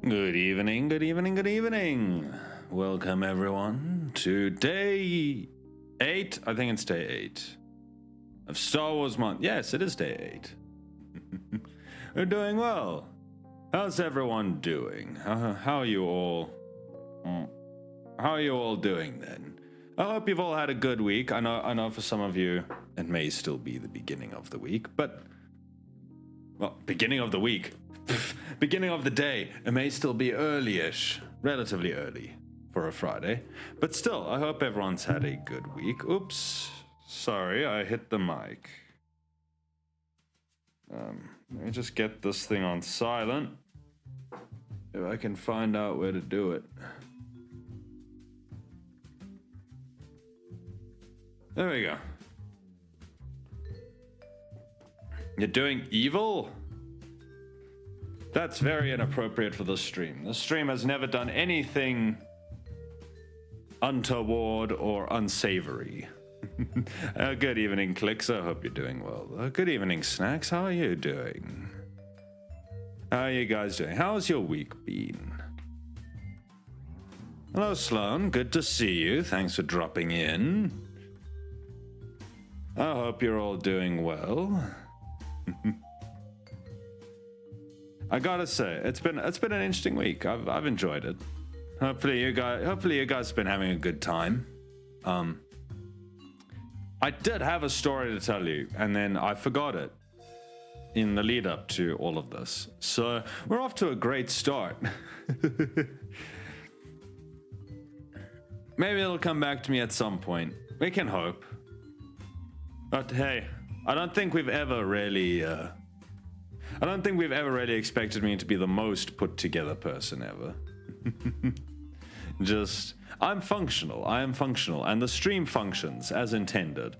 Good evening, good evening, good evening. Welcome everyone to day 8. I think it's day 8 of Star Wars month. Yes, it is day 8. We're doing well. How's everyone doing? How are you all? How are you all doing then? I hope you've all had a good week. I know for some of you it may still be the beginning of the week, but well, beginning of the week. Beginning of the day. It may still be early-ish, relatively early for a Friday, but still, I hope everyone's had a good week. Oops, sorry, I hit the mic. Let me just get this thing on silent, if I can find out where to do it. There we go. You're doing evil? That's very inappropriate for this stream. This stream has never done anything untoward or unsavory. Good evening, Clicks. I hope you're doing well. Good evening, Snacks. How are you doing? How are you guys doing? How's your week been? Hello, Sloan. Good to see you. Thanks for dropping in. I hope you're all doing well. I gotta say, it's been an interesting week. I've enjoyed it. Hopefully you guys have been having a good time. I did have a story to tell you, and then I forgot it in the lead up to all of this. So we're off to a great start. Maybe it'll come back to me at some point. We can hope. But hey, I don't think we've ever really expected me to be the most put together person ever. I'm functional, and the stream functions as intended.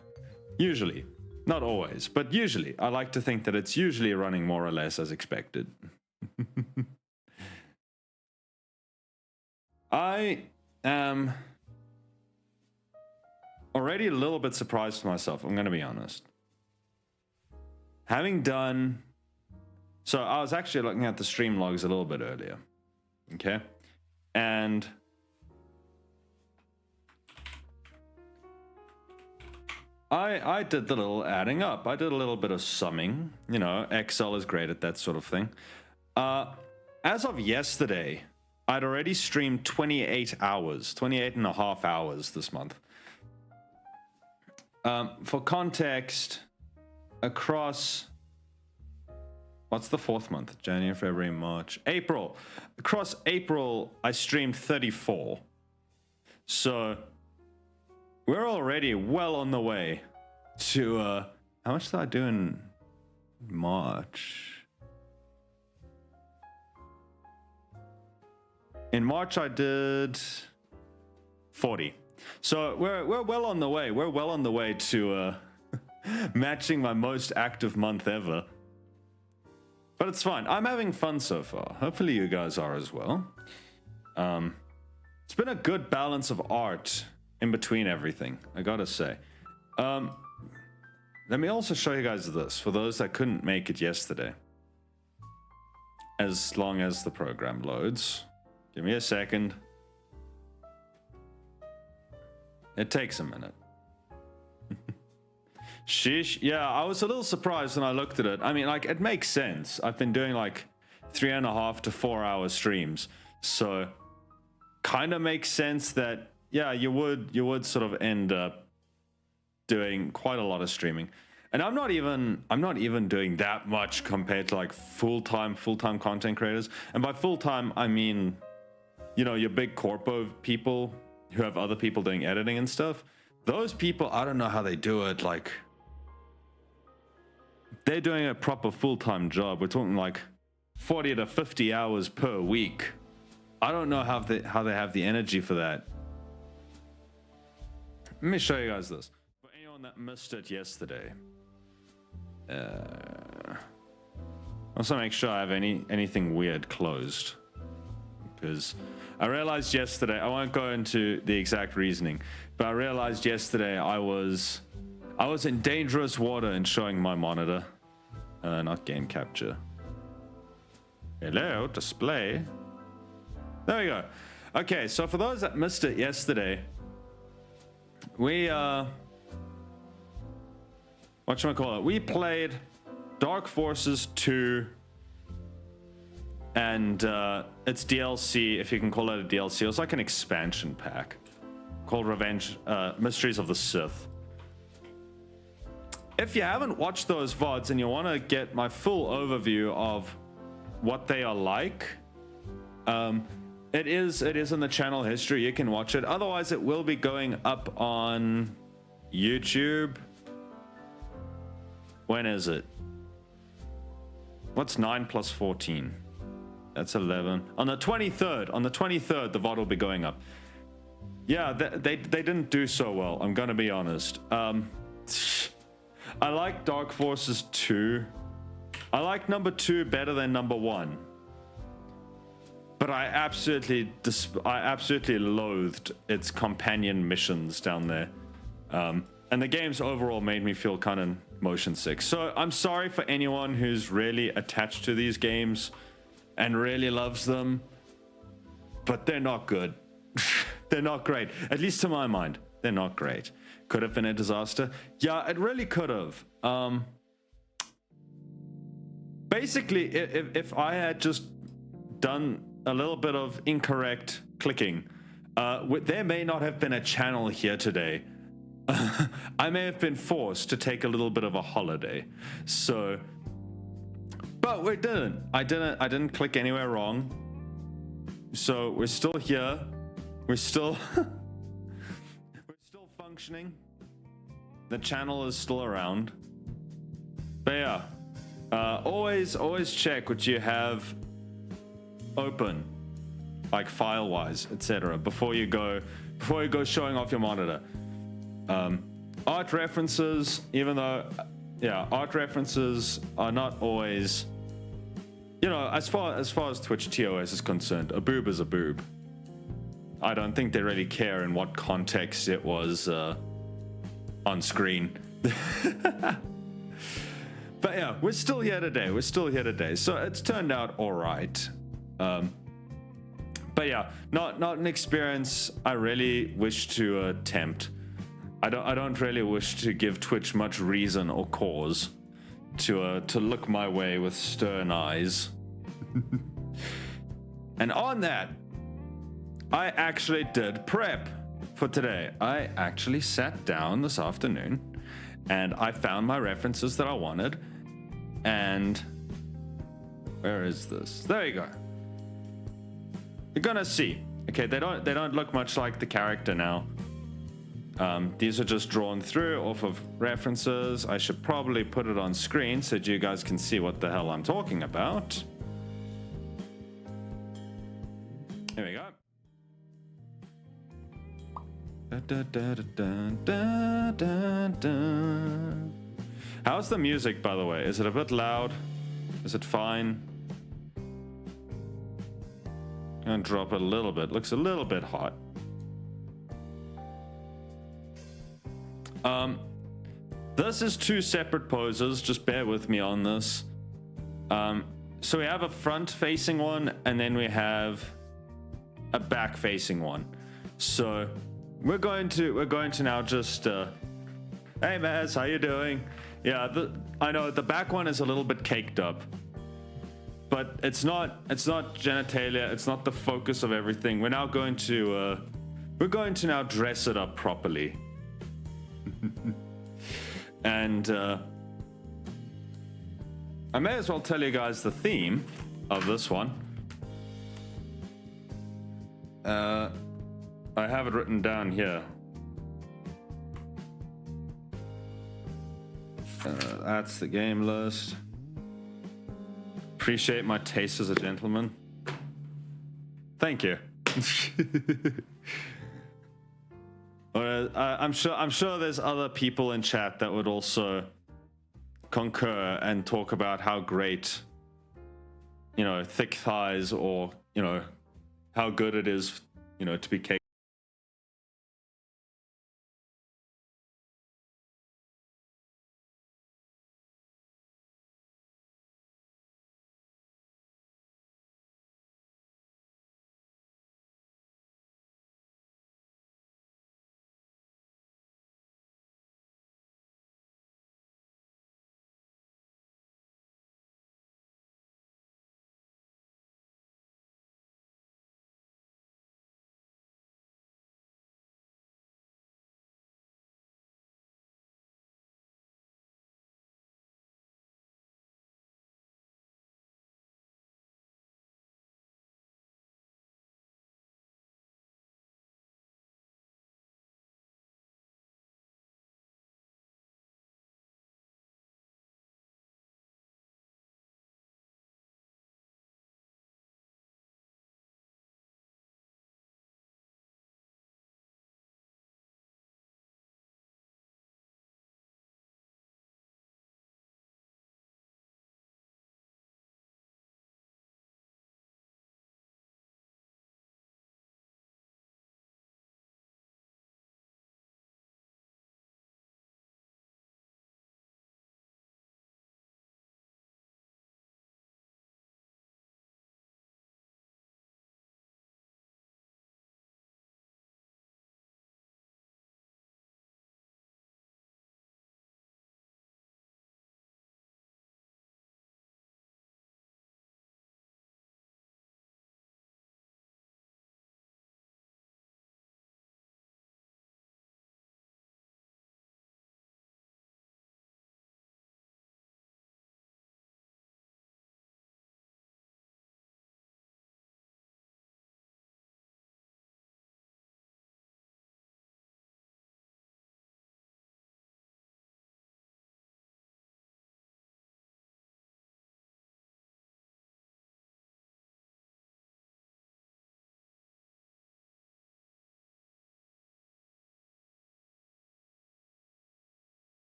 Usually. Not always, but usually. I like to think that it's usually running more or less as expected. I am already a little bit surprised myself, I'm gonna be honest. Having done... So I was actually looking at the stream logs a little bit earlier, okay? And I did the little adding up. I did a little bit of summing. You know, Excel is great at that sort of thing. As of yesterday, I'd already streamed 28 and a half hours this month. For context, across... What's the 4th month? January, February, March, April. Across April, I streamed 34. So we're already well on the way to, how much did I do in March? In March, I did 40. So we're well on the way. We're well on the way to matching my most active month ever. But it's fine. I'm having fun so far. Hopefully you guys are as well. It's been a good balance of art in between everything, I gotta say. Let me also show you guys this for those that couldn't make it yesterday. As long as the program loads. Give me a second. It takes a minute. Sheesh. Yeah, I was a little surprised when I looked at it. I mean, like, it makes sense. I've been doing like 3.5 to 4 hour streams. So kind of makes sense that, yeah, you would sort of end up doing quite a lot of streaming. And I'm not even doing that much compared to like full-time content creators. And by full-time, I mean, you know, your big corpo people who have other people doing editing and stuff. Those people, I don't know how they do it. Like, they're doing a proper full-time job. We're talking like 40 to 50 hours per week. I don't know how they have the energy for that. Let me show you guys this. For anyone that missed it yesterday. Also make sure I have anything weird closed. Because I realized yesterday, I won't go into the exact reasoning, but I realized yesterday I was in dangerous water in showing my monitor. Not game capture. Hello, display. There we go. Okay, so for those that missed it yesterday, we whatchamacallit, we played Dark Forces 2 and its DLC, if you can call it a DLC. It was like an expansion pack called Mysteries of the Sith. If you haven't watched those VODs and you want to get my full overview of what they are like, it is in the channel history. You can watch it. Otherwise, it will be going up on YouTube. When is it? What's 9 plus 14? That's 11. On the 23rd. On the 23rd, the VOD will be going up. Yeah, they didn't do so well. I'm gonna be honest. I like Dark Forces 2. I like number 2 better than number 1. But I absolutely loathed its companion missions down there. And the games overall made me feel kind of motion sick. So I'm sorry for anyone who's really attached to these games and really loves them, but they're not good. They're not great. At least to my mind, they're not great. Could have been a disaster. Yeah, it really could have. Basically, if I had just done a little bit of incorrect clicking, there may not have been a channel here today. I may have been forced to take a little bit of a holiday. So, but we didn't. I didn't click anywhere wrong. So we're still here. We're still functioning. The channel is still around. But yeah, always check what you have open, like file-wise, etc. before you go showing off your monitor. Art references, even though, yeah, art references are not always, you know, as far as Twitch TOS is concerned, a boob is a boob. I don't think they really care in what context it was on screen. But yeah, we're still here today. So it's turned out all right. But yeah, not an experience I really wish to attempt. I don't really wish to give Twitch much reason or cause to look my way with stern eyes. And on that, I actually did prep for today. I actually sat down this afternoon and I found my references that I wanted. And where is this? There you go. You're gonna see. Okay, they don't look much like the character now. These are just drawn through off of references. I should probably put it on screen so that you guys can see what the hell I'm talking about. Here we go. Da, da, da, da, da, da. How's the music, by the way? Is it a bit loud? Is it fine? I'm gonna drop it a little bit. Looks a little bit hot. This is two separate poses. Just bear with me on this. So we have a front-facing one, and then we have a back-facing one. So we're going to now just. Hey, Maz, how you doing? Yeah, I know the back one is a little bit caked up, but it's not genitalia. It's not the focus of everything. We're now going to now dress it up properly. And I may as well tell you guys the theme of this one. I have it written down here. That's the game list. Appreciate my taste as a gentleman. Thank you. I'm sure there's other people in chat that would also concur and talk about how great, thick thighs, or how good it is, to be cake.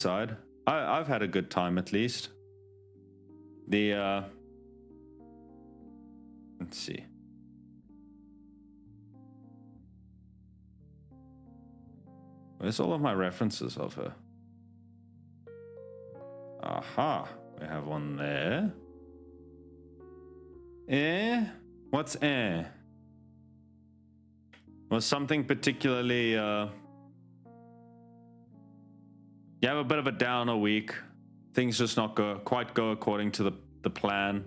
Side. I've had a good time, at least. Let's see. Where's all of my references of her? Aha, we have one there. What's Was something particularly You have a bit of a downer week. Things just not quite go according to the plan.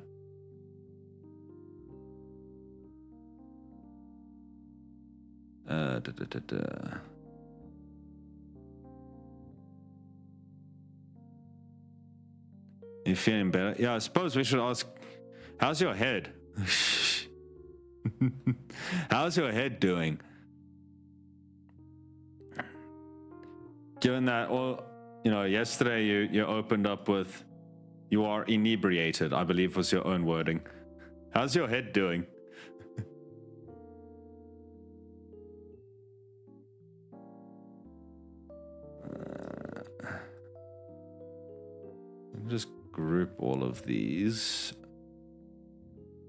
You feeling better? Yeah, I suppose we should ask, how's your head? How's your head doing? Given that, well, you know, yesterday you opened up with, you are inebriated, I believe was your own wording. How's your head doing? Just group all of these.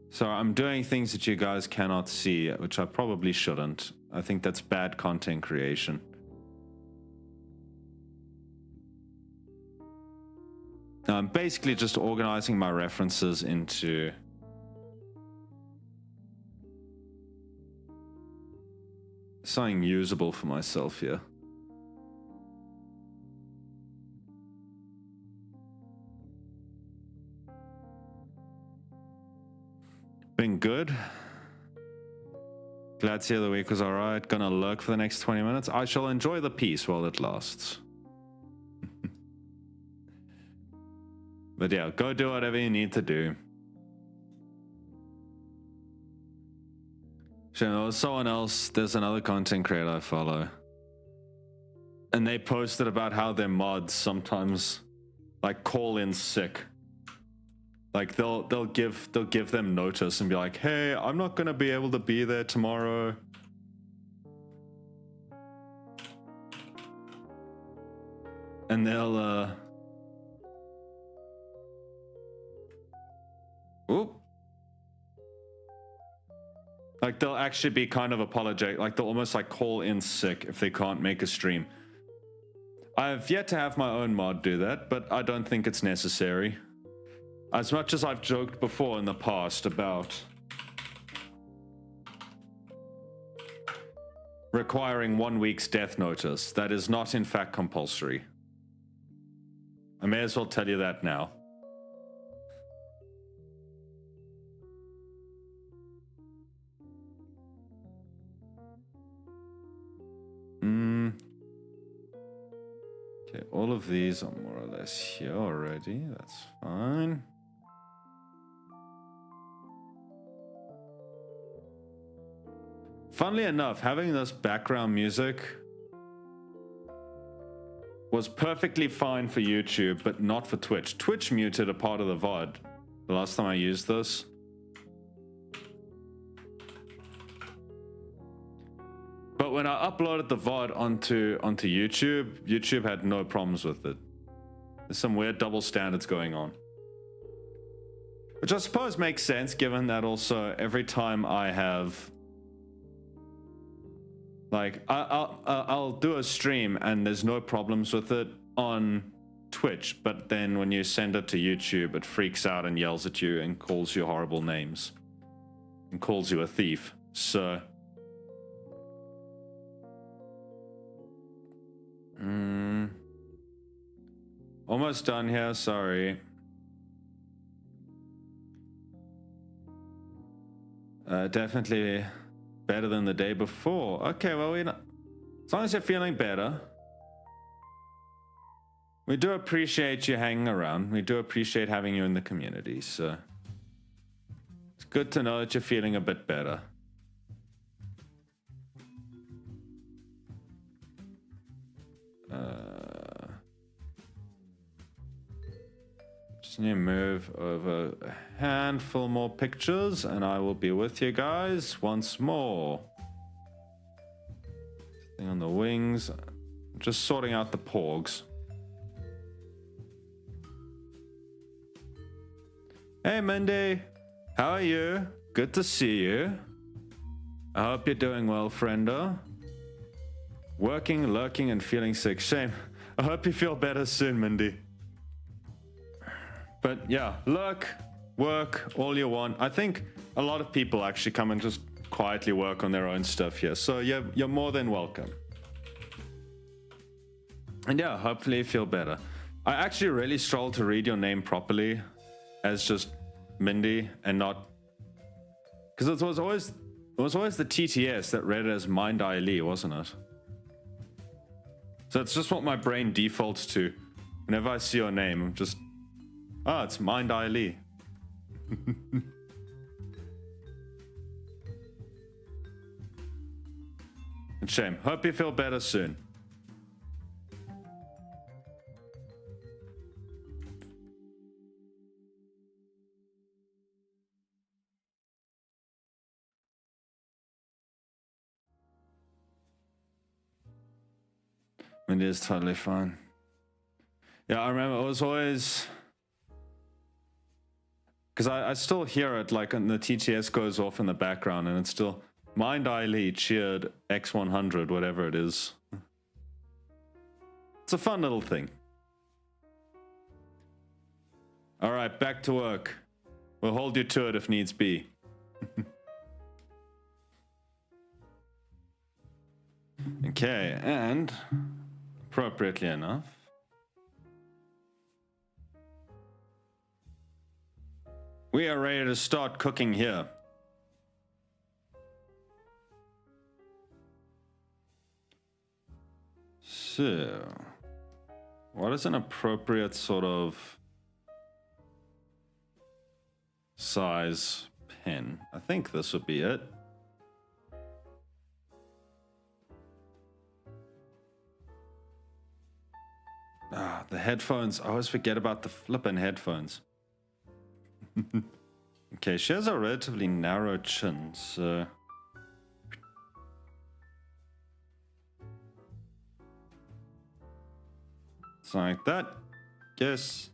So I'm doing things that you guys cannot see, which I probably shouldn't. I think that's bad content creation. I'm basically just organizing my references into something usable for myself here. Been good. Glad to hear the week was alright. Gonna lurk for the next 20 minutes. I shall enjoy the peace while it lasts. But yeah, go do whatever you need to do. So there was someone else, there's another content creator I follow. And they posted about how their mods sometimes like call in sick. Like they'll give them notice and be like, hey, I'm not gonna be able to be there tomorrow. And they'll like they'll actually be kind of apologetic, like they'll almost like call in sick if they can't make a stream. I've yet to have my own mod do that, but I don't think it's necessary. As much as I've joked before in the past about requiring 1 week's death notice, that is not in fact compulsory. I may as well tell you that now. Okay, all of these are more or less here already. That's fine. Funnily enough, having this background music was perfectly fine for YouTube, but not for Twitch. Twitch muted a part of the VOD the last time I used this. But when I uploaded the VOD onto YouTube, YouTube had no problems with it. There's some weird double standards going on. Which I suppose makes sense, given that also every time I have... Like, I'll do a stream and there's no problems with it on Twitch, but then when you send it to YouTube, it freaks out and yells at you and calls you horrible names. And calls you a thief. So... Almost done here, sorry. Definitely better than the day before. Okay, well, as long as you're feeling better. We do appreciate you hanging around. We do appreciate having you in the community, so it's good to know that you're feeling a bit better. Just need to move over a handful more pictures and I will be with you guys once more. Thing on the wings. Just sorting out the porgs. Hey Mindy, how are you? Good to see you. I hope you're doing well, friendo. Working, lurking, and feeling sick. Shame. I hope you feel better soon, Mindy. But yeah, lurk, work, all you want. I think a lot of people actually come and just quietly work on their own stuff here. So you're more than welcome. And yeah, hopefully you feel better. I actually really struggled to read your name properly as just Mindy and not... Because it was always the TTS that read it as Mind Eye Lee, wasn't it? So it's just what my brain defaults to. Whenever I see your name, I'm just... Oh, it's Mind Eye Lee. It's a shame. Hope you feel better soon. It is totally fine. Yeah, I remember it was always... Because I still hear it, like, and the TTS goes off in the background, and it's still... Mind Eye Lee cheered X100, whatever it is. It's a fun little thing. Alright, back to work. We'll hold you to it if needs be. Okay, and... appropriately enough... we are ready to start cooking here. So... what is an appropriate sort of... size pen? I think this would be it. Ah, the headphones. I always forget about the flippin' headphones. Okay, she has a relatively narrow chin, so... something like that. Yes.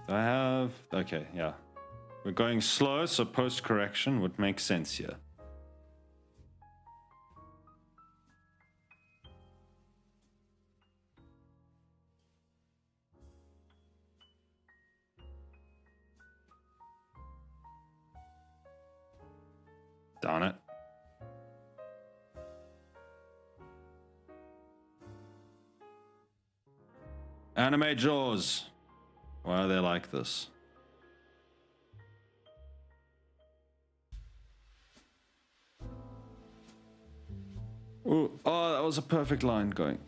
I have... okay, yeah. We're going slow, so post-correction would make sense here. Darn it. Anime jaws. Why are they like this? Ooh, oh, that was a perfect line going.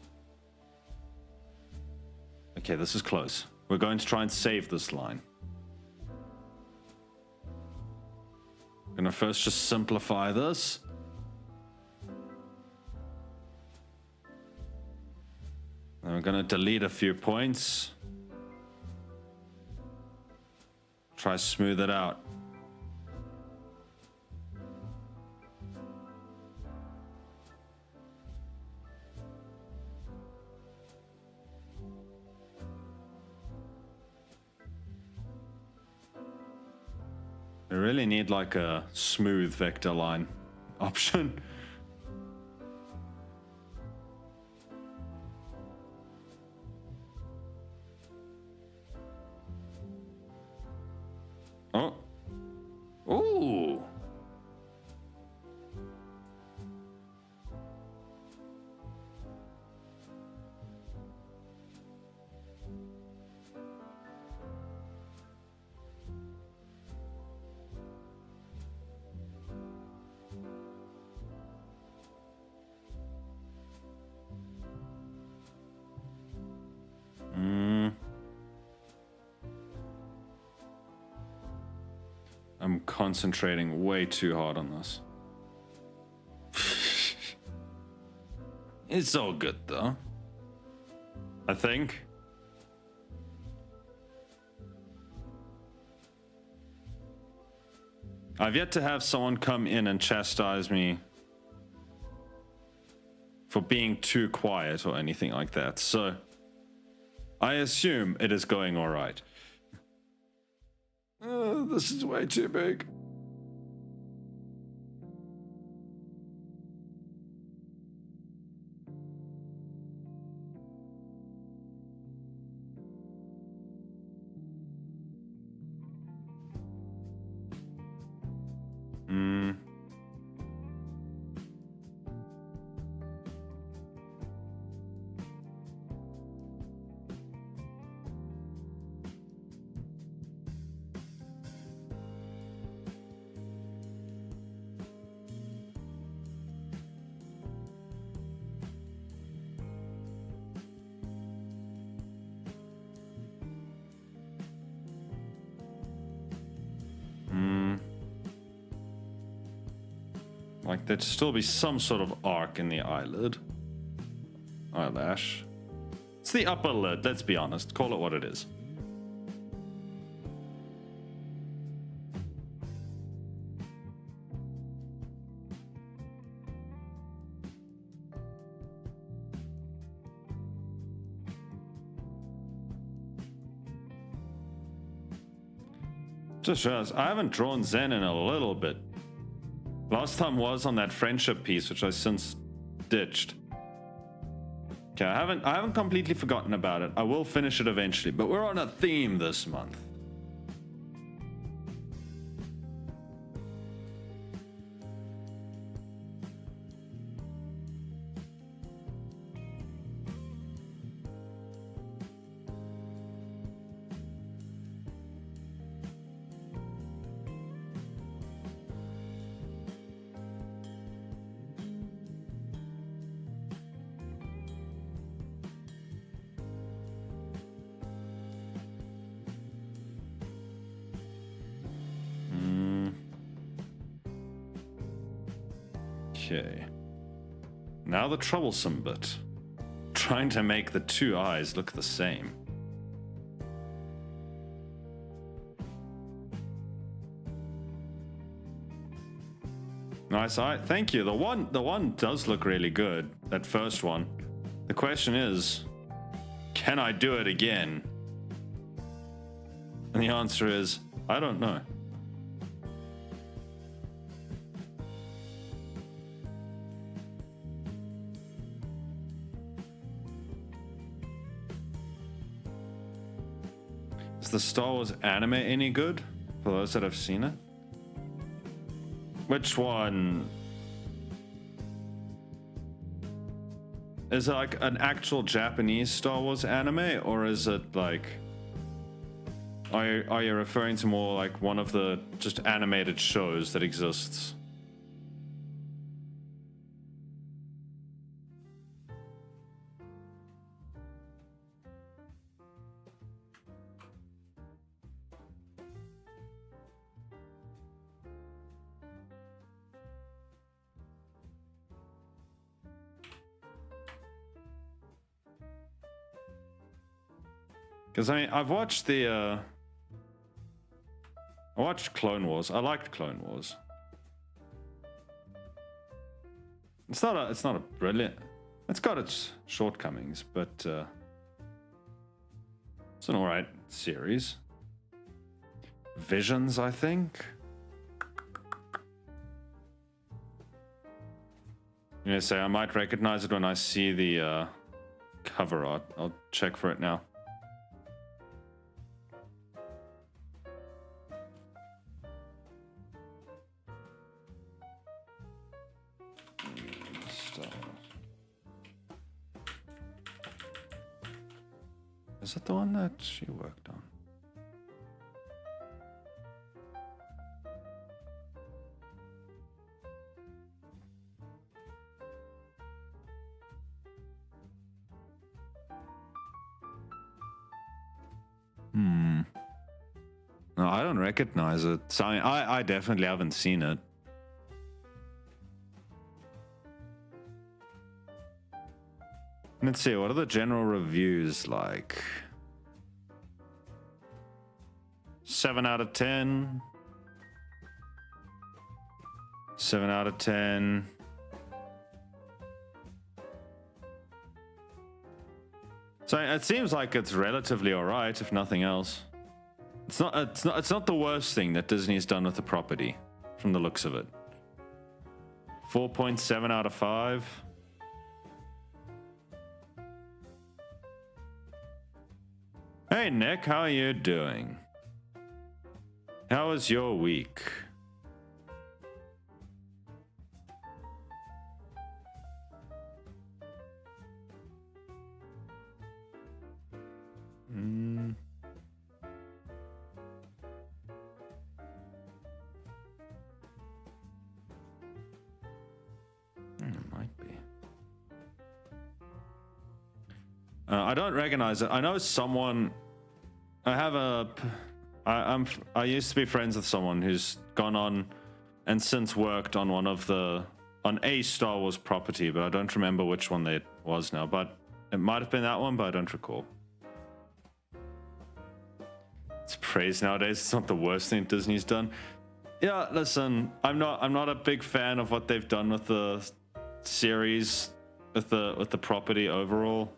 Okay, this is close. We're going to try and save this line. I'm gonna first just simplify this. Then we're gonna delete a few points. Try smooth it out. I really need like a smooth vector line option. Oh. Ooh. I'm concentrating way too hard on this. It's all good though. I think. I've yet to have someone come in and chastise me for being too quiet or anything like that, so I assume it is going all right. This is way too big. Like, there'd still be some sort of arc in the eyelid. Eyelash. It's the upper lid, let's be honest. Call it what it is. Just realized I haven't drawn Zen in a little bit. Last time was on that friendship piece, which I since ditched. Okay, I haven't completely forgotten about it. I will finish it eventually, but we're on a theme this month. Okay. Now the troublesome bit. Trying to make the two eyes look the same. Nice eye. Thank you. The one does look really good. That first one. The question is, can I do it again? And the answer is, I don't know. Is the Star Wars anime any good? For those that have seen it? Which one? Is it like an actual Japanese Star Wars anime? Or is it like... Are you referring to more like one of the just animated shows that exists? Because I mean, I've watched the I watched Clone Wars. I liked Clone Wars. It's not a brilliant. It's got its shortcomings, but it's an alright series. Visions, I think. You know, say I might recognize it when I see the cover art. I'll check for it now. Is that the one that she worked on? No, I don't recognize it. So I definitely haven't seen it. Let's see, what are the general reviews like? 7 out of 10. 7 out of 10. So it seems like it's relatively alright, if nothing else. It's not the worst thing that Disney's done with the property, from the looks of it. 4.7 out of 5. Hey Nick, how are you doing? How was your week? I don't recognize it. I know someone. I used to be friends with someone who's gone on and since worked on one of the on a Star Wars property, but I don't remember which one that was now. But it might have been that one, but I don't recall. It's praised nowadays. It's not the worst thing Disney's done. Yeah, listen, I'm not a big fan of what they've done with the series, with the property overall.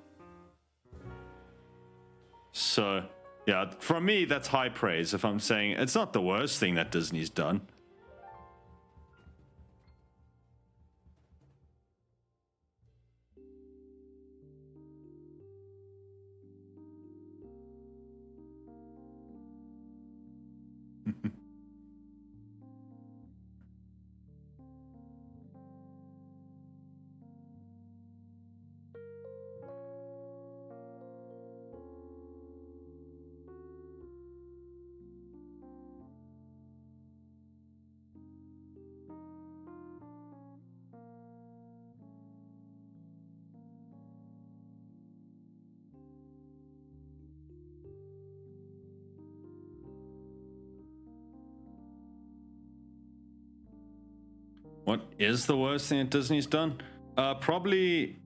So yeah, from me that's high praise if I'm saying it's not the worst thing that Disney's done. What is the worst thing that Disney's done? Probably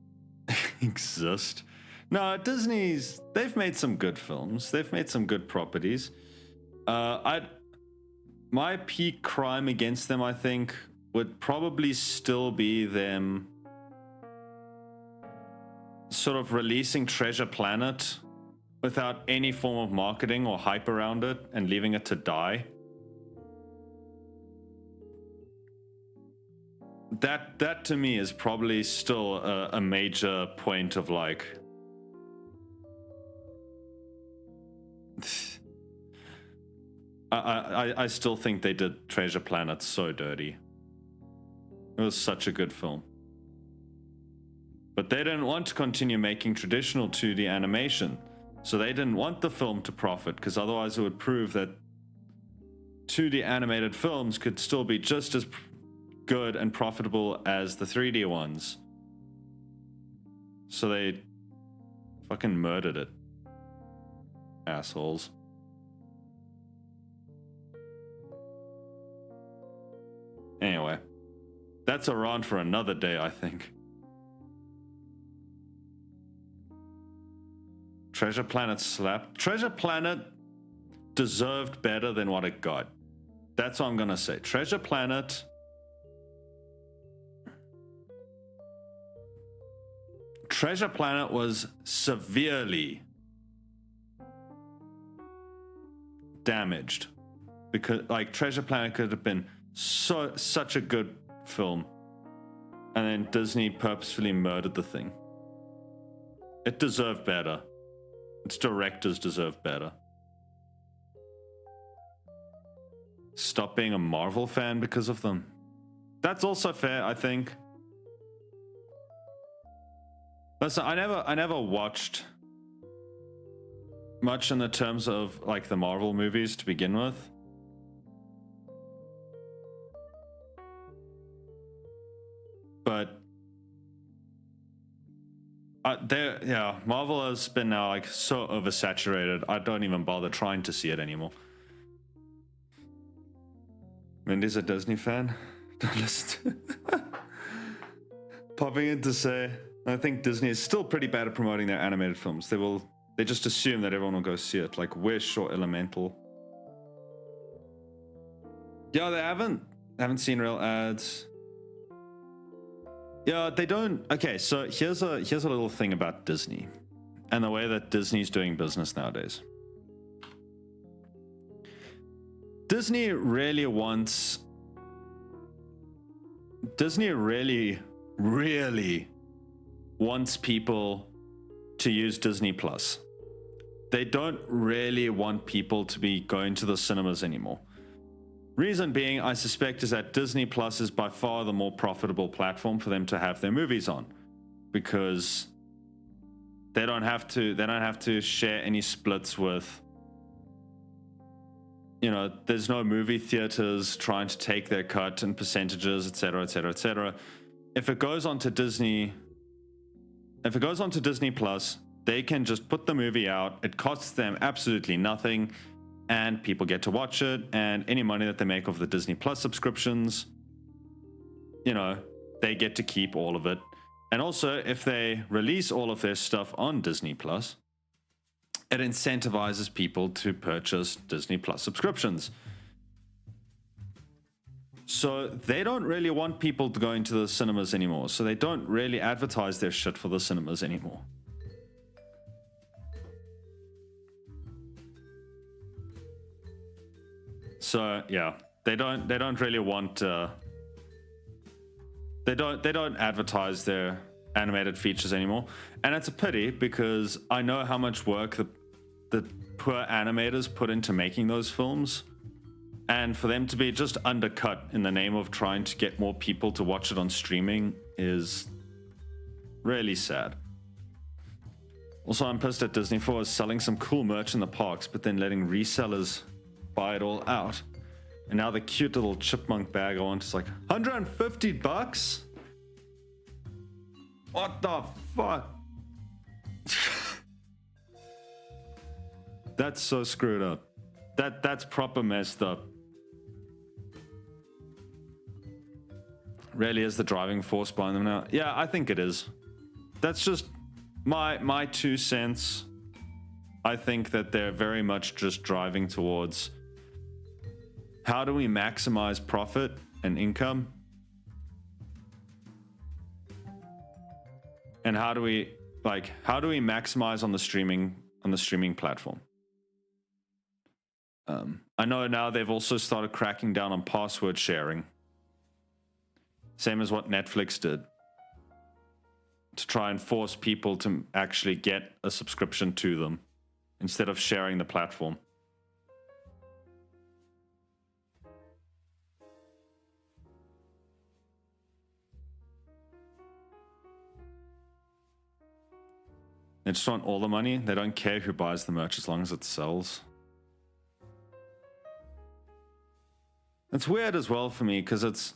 exist. No, they've made some good films. They've made some good properties. My peak crime against them, I think, would probably still be them sort of releasing Treasure Planet without any form of marketing or hype around it and leaving it to die. That to me is probably still a major point of like I still think they did Treasure Planet so dirty. It was such a good film. But they didn't want to continue making traditional 2D animation. So they didn't want the film to profit, because otherwise it would prove that 2D animated films could still be just as good and profitable as the 3D ones. So they fucking murdered it. Assholes. Anyway, that's a rant for another day, I think. Treasure Planet slapped. Treasure Planet deserved better than what it got. That's what I'm gonna say. Treasure Planet was severely damaged, because like Treasure Planet could have been such a good film, and then Disney purposefully murdered the thing. It deserved better. Its directors deserve better. Stop being a Marvel fan because of them. That's also fair, I think. Listen, I never watched much in the terms of like the Marvel movies to begin with. But Marvel has been now like so oversaturated. I don't even bother trying to see it anymore. Mindy's a Disney fan. Don't listen to popping in to say, I think Disney is still pretty bad at promoting their animated films. They just assume that everyone will go see it, like Wish or Elemental. Yeah, they haven't seen real ads. Yeah, they don't. Okay, so here's a little thing about Disney and the way that Disney's doing business nowadays. Disney really wants people to use Disney Plus. They don't really want people to be going to the cinemas anymore. Reason being, I suspect, is that Disney Plus is by far the more profitable platform for them to have their movies on, because they don't have to share any splits with, you know, there's no movie theaters trying to take their cut and percentages, etc., etc., etc. If it goes onto Disney Plus, they can just put the movie out. It costs them absolutely nothing, and people get to watch it, and any money that they make off the Disney Plus subscriptions, you know, they get to keep all of it. And also, if they release all of their stuff on Disney Plus, it incentivizes people to purchase Disney Plus subscriptions. So they don't really want people to go into the cinemas anymore. So they don't really advertise their shit for the cinemas anymore. So yeah, they don't really want they don't advertise their animated features anymore, and it's a pity because I know how much work the poor animators put into making those films, and for them to be just undercut in the name of trying to get more people to watch it on streaming is really sad. Also, I'm pissed at Disney for selling some cool merch in the parks, but then letting resellers buy it all out. And now the cute little chipmunk bag I want is like $150? What the fuck? That's so screwed up. That's proper messed up. Really is the driving force behind them now? Yeah, I think it is. That's just my 2 cents. I think that they're very much just driving towards how do we maximize profit and income? And how do we maximize on the streaming platform? I know now they've also started cracking down on password sharing. Same as what Netflix did. To try and force people to actually get a subscription to them instead of sharing the platform. They just want all the money. They don't care who buys the merch as long as it sells. It's weird as well for me because it's...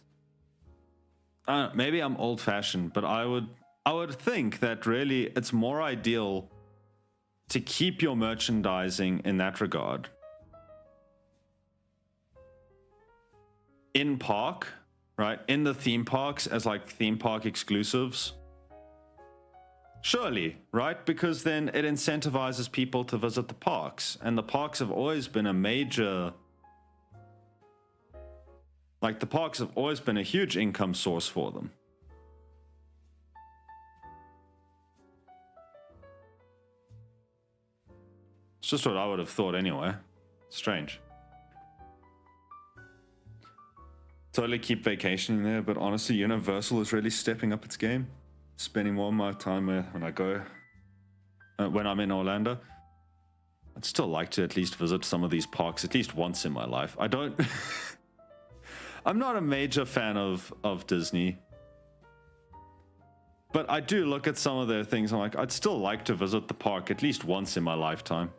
I don't know, maybe I'm old-fashioned, but I would think that really it's more ideal to keep your merchandising in that regard in park, right? In the theme parks as like theme park exclusives. Surely, right? Because then it incentivizes people to visit the parks. And the parks have always been a major... Like, the parks have always been a huge income source for them. It's just what I would have thought anyway. Strange. Totally keep vacationing there, but honestly, Universal is really stepping up its game. Spending more of my time when I go, when I'm in Orlando. I'd still like to at least visit some of these parks at least once in my life. I don't... I'm not a major fan of Disney. But I do look at some of their things, I'm like, I'd still like to visit the park at least once in my lifetime.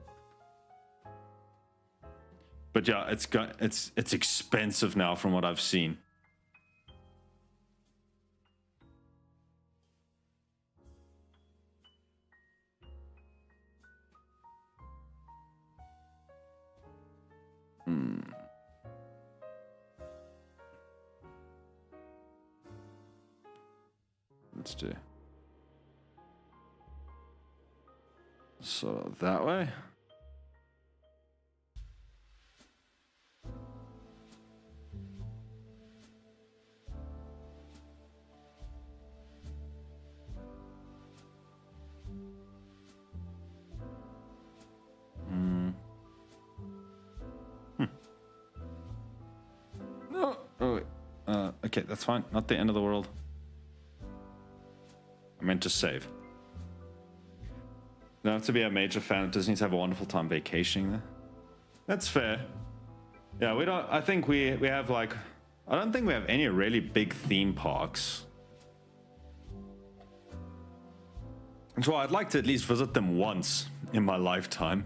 But yeah, it's expensive now from what I've seen. Let's do. So that way. No. Oh, wait. Okay, that's fine. Not the end of the world. I meant to save. Don't have to be a major fan of Disney to have a wonderful time vacationing there. That's fair. Yeah, we don't... I think we have like... I don't think we have any really big theme parks. And so I'd like to at least visit them once in my lifetime.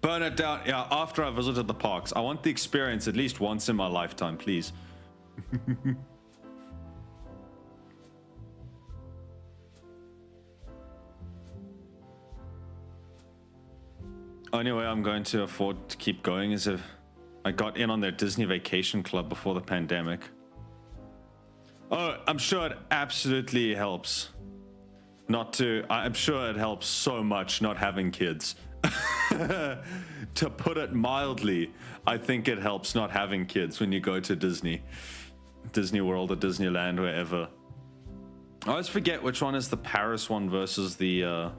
Burn it down. Yeah, after I visited the parks. I want the experience at least once in my lifetime, please. Only way I'm going to afford to keep going is if I got in on their Disney Vacation Club before the pandemic. Oh, I'm sure it absolutely helps. Not to, I'm sure it helps so much not having kids. To put it mildly, I think it helps not having kids when you go to Disney World or Disneyland, wherever. I always forget which one is the Paris one versus the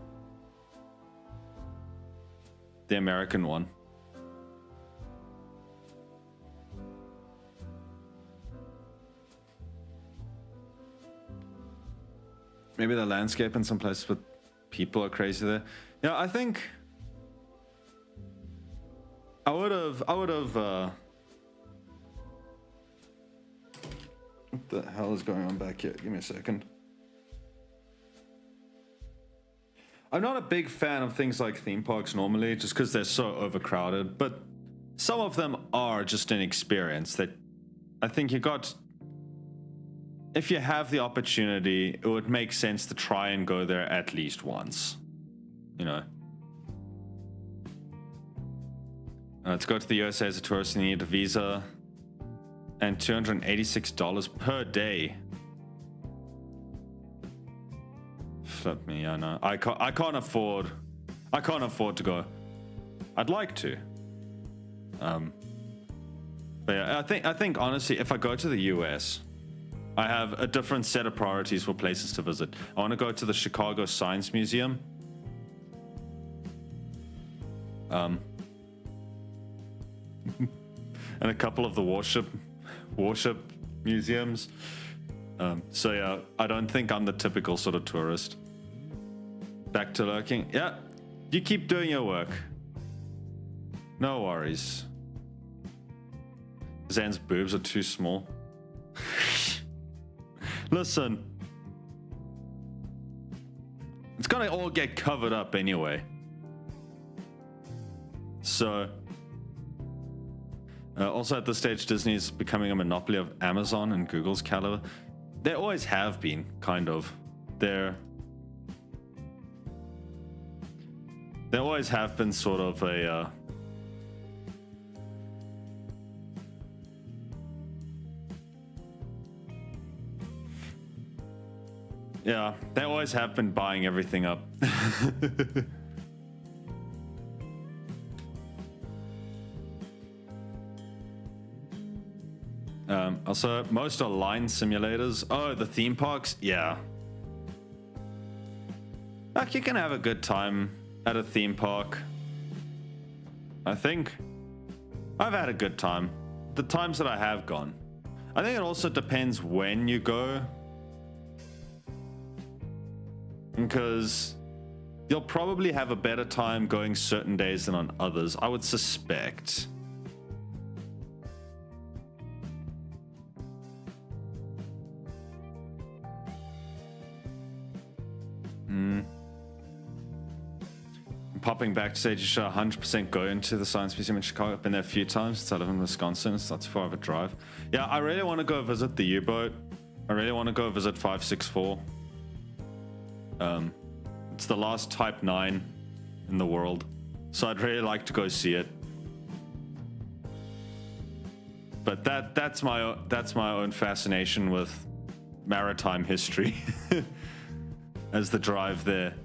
American one. Maybe the landscape in some places, but people are crazy there. Yeah, I think I would have. What the hell is going on back here? Give me a second. I'm not a big fan of things like theme parks normally, just because they're so overcrowded. But some of them are just an experience that I think you got. If you have the opportunity, it would make sense to try and go there at least once. You know. To go to the USA as a tourist, you need a visa and $286 per day. Flip me, I know. I can't afford to go. I'd like to. But yeah, I think honestly, if I go to the US, I have a different set of priorities for places to visit. I want to go to the Chicago Science Museum. And a couple of the warship museums. So yeah, I don't think I'm the typical sort of tourist. Back to lurking. Yeah, you keep doing your work. No worries. Zan's boobs are too small. Listen, it's gonna all get covered up anyway. So, also at this stage, Disney is becoming a monopoly of Amazon and Google's caliber. They always have been, kind of. They always have been sort of a yeah, they always have been buying everything up. Also, most are line simulators. Oh, the theme parks? Yeah. Like, you can have a good time at a theme park. I think I've had a good time. The times that I have gone. I think it also depends when you go. Because you'll probably have a better time going certain days than on others, I would suspect. Popping back to say, you should 100% go into the Science Museum in Chicago. I've been there a few times since I live in Wisconsin. It's not too far of a drive. Yeah, I really want to go visit the U-boat. I really want to go visit 564. It's the last Type 9 in the world, so I'd really like to go see it. But that's my own fascination with maritime history as the drive there.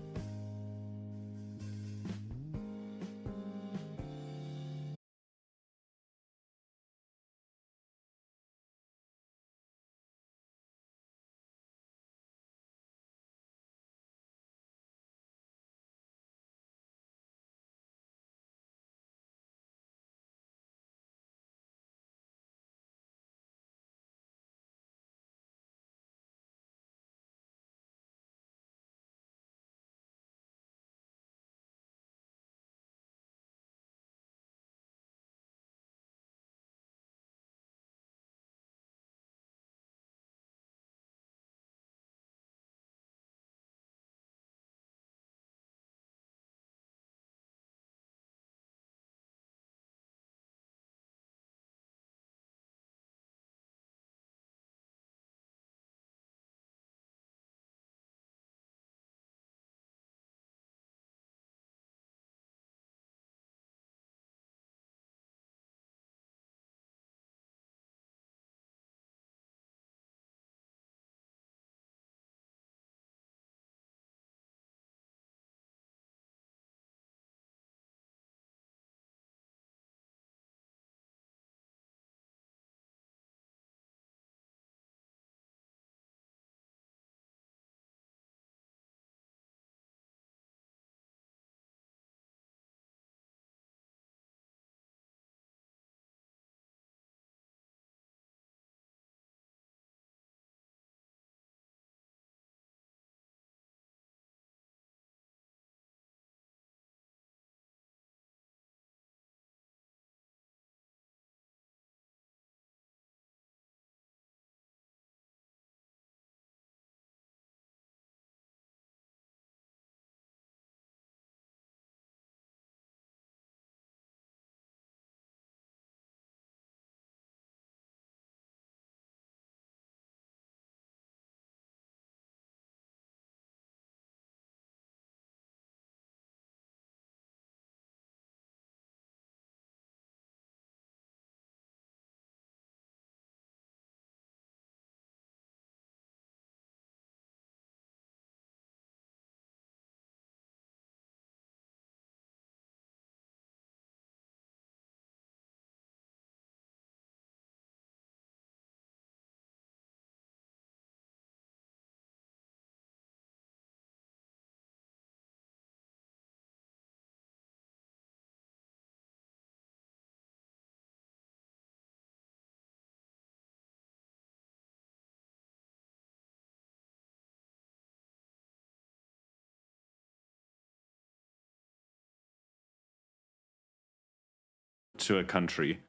to a country.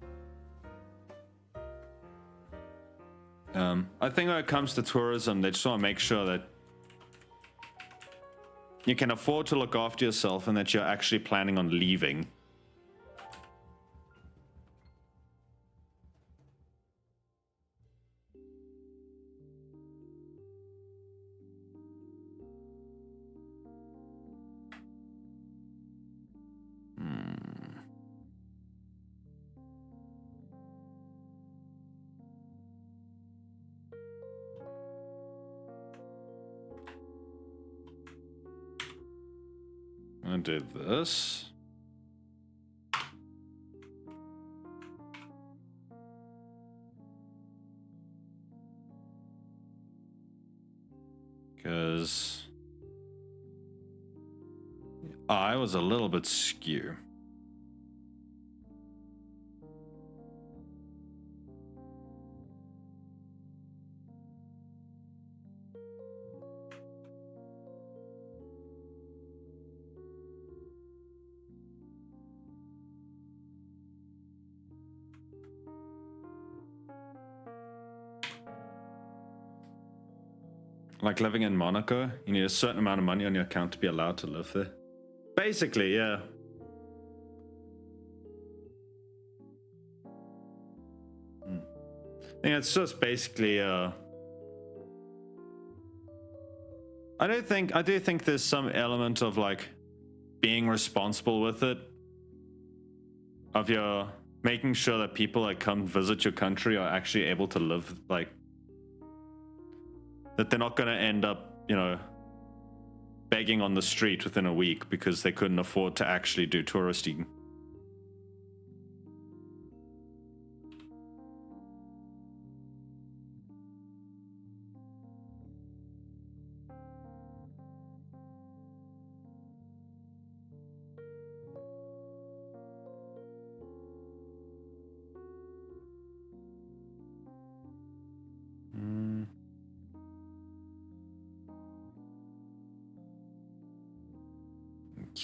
I think when it comes to tourism, they just want to make sure that you can afford to look after yourself and that you're actually planning on leaving. I did this. Because I was a little bit skew. Like living in Monaco, you need a certain amount of money on your account to be allowed to live there. Basically, yeah. I think it's just basically I do think there's some element of like being responsible with it. Of your making sure that people that come visit your country are actually able to live, like, that they're not going to end up, you know, begging on the street within a week because they couldn't afford to actually do touristy.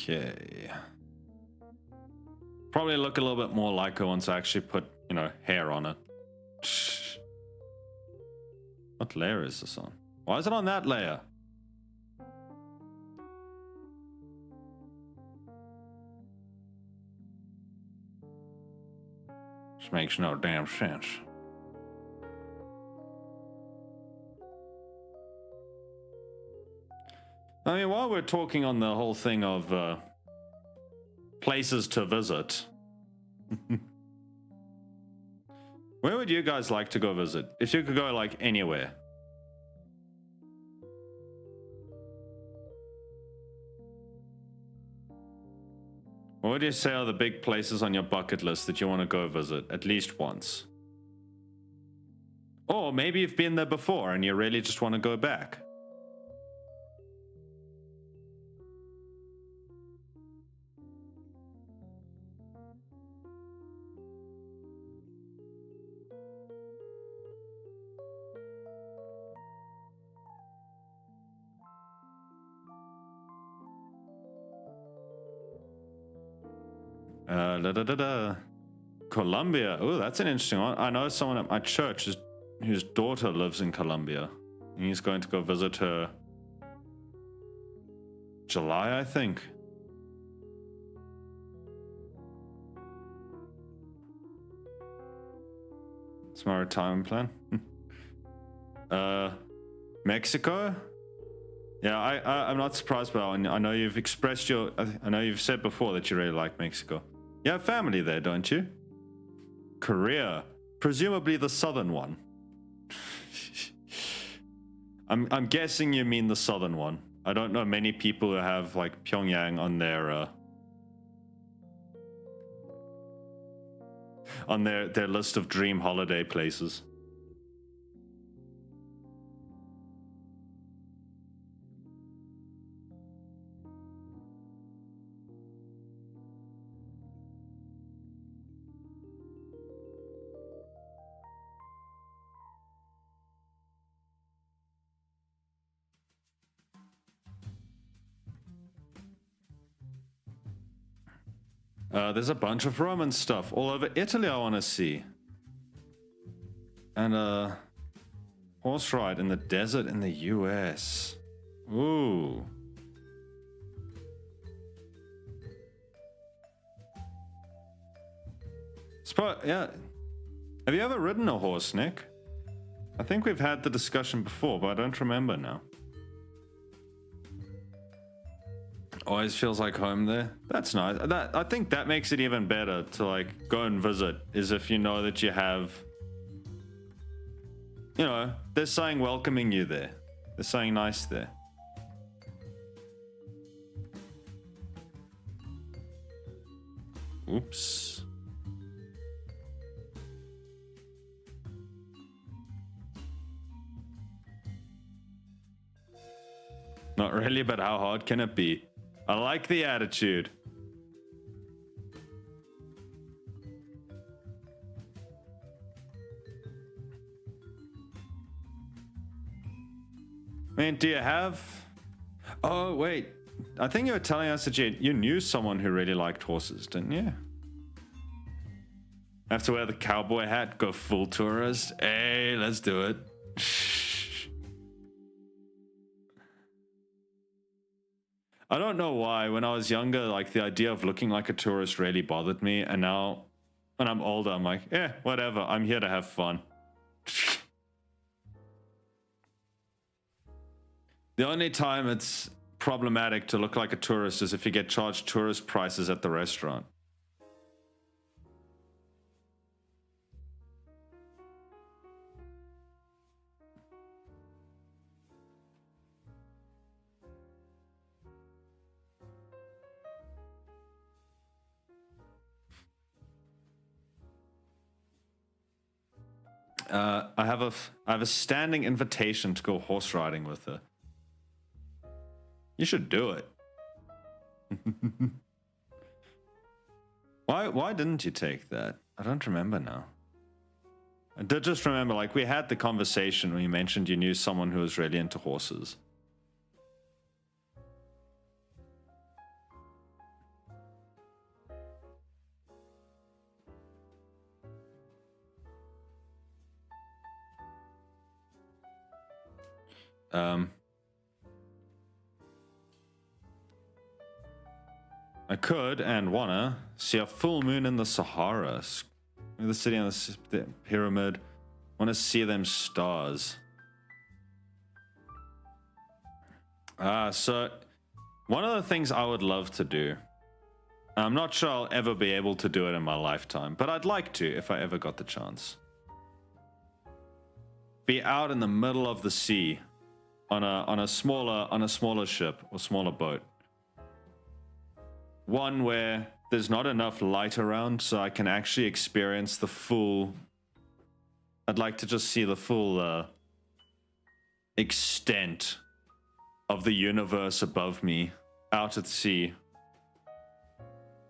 Okay. Probably look a little bit more like her once I actually put, you know, hair on it. What layer is this on? Why is it on that layer? Just makes no damn sense. I mean, while we're talking on the whole thing of places to visit, where would you guys like to go visit? If you could go, like, anywhere. What would you say are the big places on your bucket list that you want to go visit at least once? Or maybe you've been there before and you really just want to go back. Colombia. Oh, that's an interesting one. I know someone at my church whose daughter lives in Colombia. He's going to go visit her July, I think. It's my retirement plan. Mexico? Yeah, I'm not surprised by that. I know you've expressed I know you've said before that you really like Mexico. You have family there, don't you? Korea. Presumably the southern one. I'm guessing you mean the southern one. I don't know many people who have, like, Pyongyang on their list of dream holiday places. There's a bunch of Roman stuff all over Italy I want to see. And a horse ride in the desert in the US. Ooh. Yeah. Have you ever ridden a horse, Nick? I think we've had the discussion before, but I don't remember now. Always feels like home there. That's nice. I think that makes it even better to like go and visit, is if you know that you have, you know, there's something welcoming you there. There's something nice there. Oops. Not really, but how hard can it be? I like the attitude. I mean, do you have... Oh, wait. I think you were telling us that you knew someone who really liked horses, didn't you? Have to wear the cowboy hat, go full tourist. Hey, let's do it. I don't know why. When I was younger, like the idea of looking like a tourist really bothered me. And now when I'm older, I'm like, yeah, whatever. I'm here to have fun. The only time it's problematic to look like a tourist is if you get charged tourist prices at the restaurant. I have a standing invitation to go horse riding with her. You should do it. Why didn't you take that? I don't remember now. I did just remember, like, we had the conversation when you mentioned you knew someone who was really into horses. I could and wanna see a full moon in the Sahara. The city on the pyramid. Wanna see them stars. So one of the things I would love to do, I'm not sure I'll ever be able to do it in my lifetime, but I'd like to if I ever got the chance. Be out in the middle of the sea on a smaller ship or smaller boat. One where there's not enough light around so I can actually experience the full... I'd like to just see the full extent of the universe above me out at sea.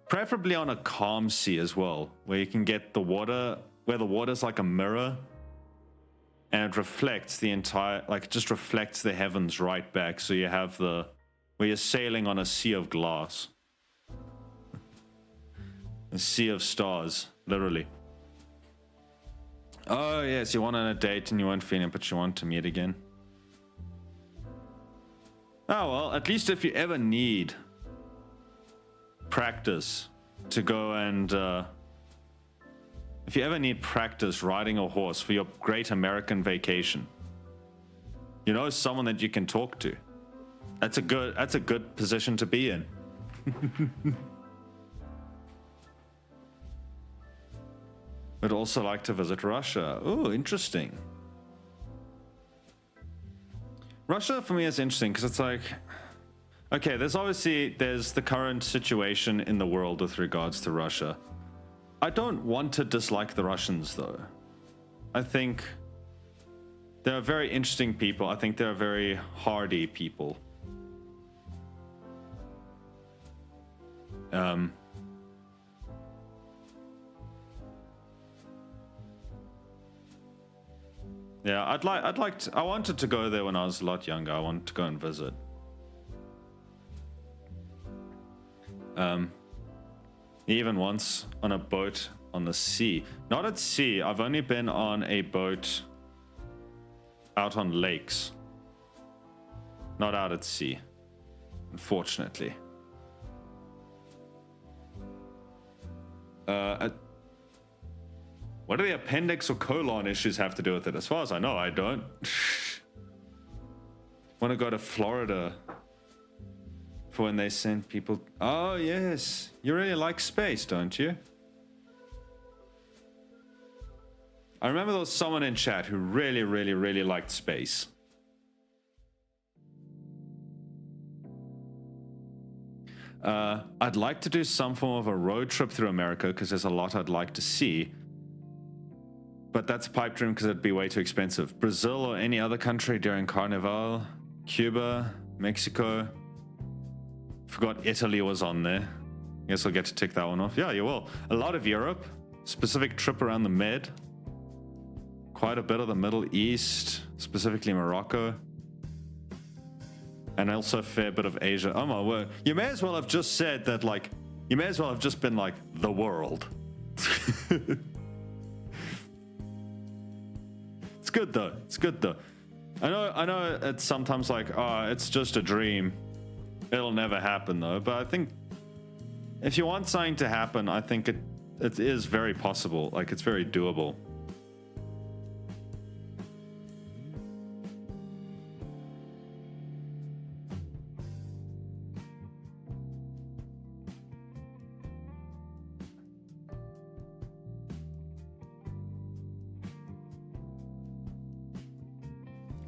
Preferably on a calm sea as well, where you can get the water, where the water's like a mirror and it reflects the entire, like, it just reflects the heavens right back. So you have where you're sailing on a sea of glass. A sea of stars, literally. Oh, yes, you went on a date and you weren't feeling it, but you want to meet again. Oh, well, at least if you ever need practice to go and... if you ever need practice riding a horse for your great American vacation, you know someone that you can talk to. That's a good position to be in. Would also like to visit Russia. Oh, interesting. Russia for me is interesting because it's like, okay, there's the current situation in the world with regards to Russia. I don't want to dislike the Russians though. I think they're very interesting people. I think they're very hardy people. Yeah, I wanted to go there when I was a lot younger. I wanted to go and visit. Even once on a boat on the sea. Not at sea. I've only been on a boat out on lakes. Not out at sea, unfortunately. What do the appendix or colon issues have to do with it? As far as I know, I don't. Want to go to Florida for when they send people. Oh, yes. You really like space, don't you? I remember there was someone in chat who really, really, really liked space. I'd like to do some form of a road trip through America because there's a lot I'd like to see. But that's pipe dream because it'd be way too expensive. Brazil or any other country during Carnival. Cuba, Mexico. Forgot Italy was on there. Guess I'll get to tick that one off. Yeah, you will. A lot of Europe. Specific trip around the Med. Quite a bit of the Middle East. Specifically Morocco. And also a fair bit of Asia. Oh my word. You may as well have just said that, like, you may as well have just been like, the world. It's good though. It's good though. I know it's sometimes like, oh, it's just a dream. It'll never happen though. But I think if you want something to happen, I think it is very possible. Like, it's very doable.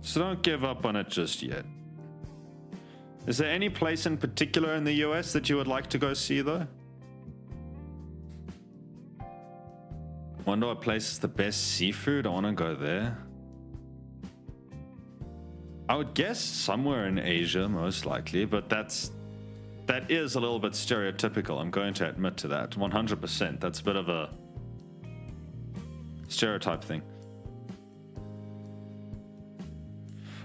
So don't give up on it just yet. Is there any place in particular in the US that you would like to go see though? Wonder what place is the best seafood? I want to go there. I would guess somewhere in Asia, most likely, but that is a little bit stereotypical. I'm going to admit to that. 100%. That's a bit of a stereotype thing.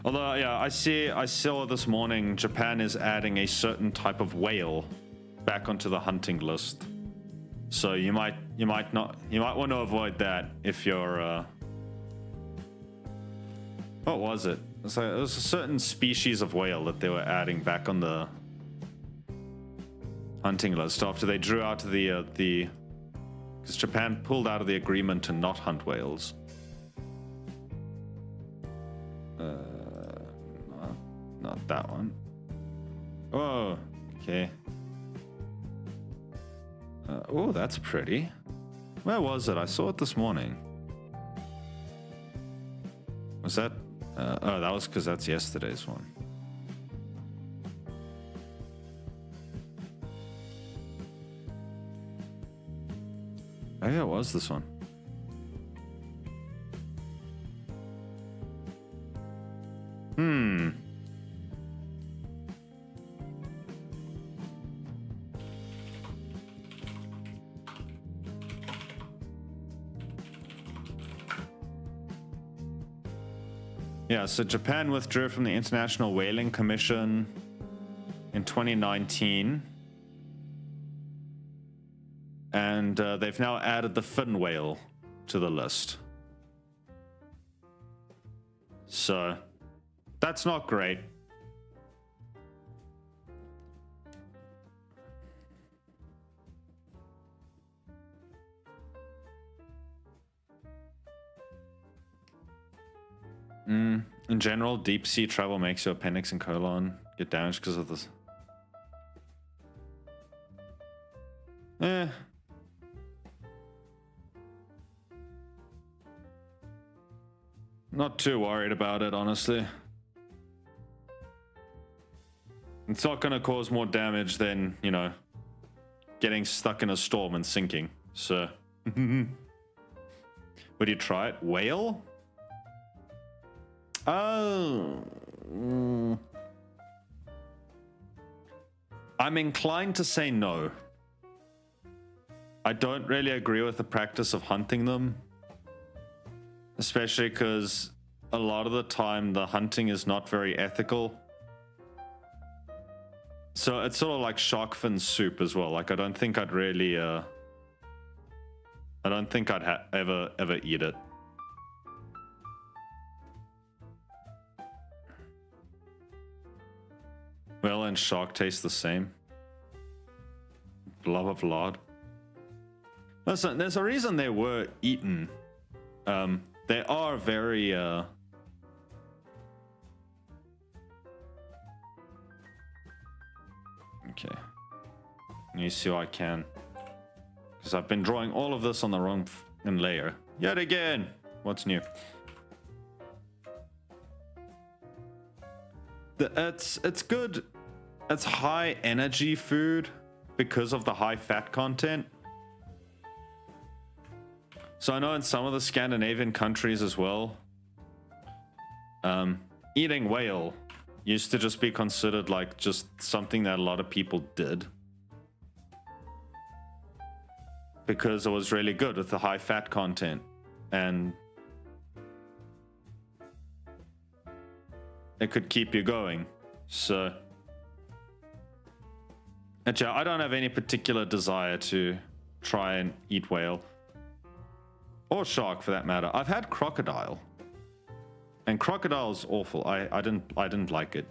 Although, yeah, I saw this morning Japan is adding a certain type of whale back onto the hunting list. So you might want to avoid that if you're what was it? So it was a certain species of whale that they were adding back on the hunting list after they drew out the because Japan pulled out of the agreement to not hunt whales. Not that one. Oh, okay. Oh, that's pretty. Where was it? I saw it this morning. Was that? Oh, that was because that's yesterday's one. Maybe it was this one. Yeah, so Japan withdrew from the International Whaling Commission in 2019. And they've now added the fin whale to the list. So, that's not great. In general, deep sea travel makes your appendix and colon get damaged because of this. Not too worried about it, honestly. It's not going to cause more damage than, you know, getting stuck in a storm and sinking. So, would you try it? Whale? Oh. I'm inclined to say no. I don't really agree with the practice of hunting them. Especially because a lot of the time the hunting is not very ethical. So it's sort of like shark fin soup as well. Like I don't think I'd really I don't think I'd ever eat it. Whale and shark taste the same. Blob of lard. Listen, there's a reason they were eaten. They are very okay. Let me see what I can. Because I've been drawing all of this on the wrong layer. Yet again! What's new? It's good. It's high energy food because of the high fat content. So I know in some of the Scandinavian countries as well, eating whale used to just be considered like just something that a lot of people did. Because it was really good with the high fat content. And it could keep you going. So actually, I don't have any particular desire to try and eat whale. Or shark for that matter. I've had crocodile. And crocodile's awful. I didn't like it.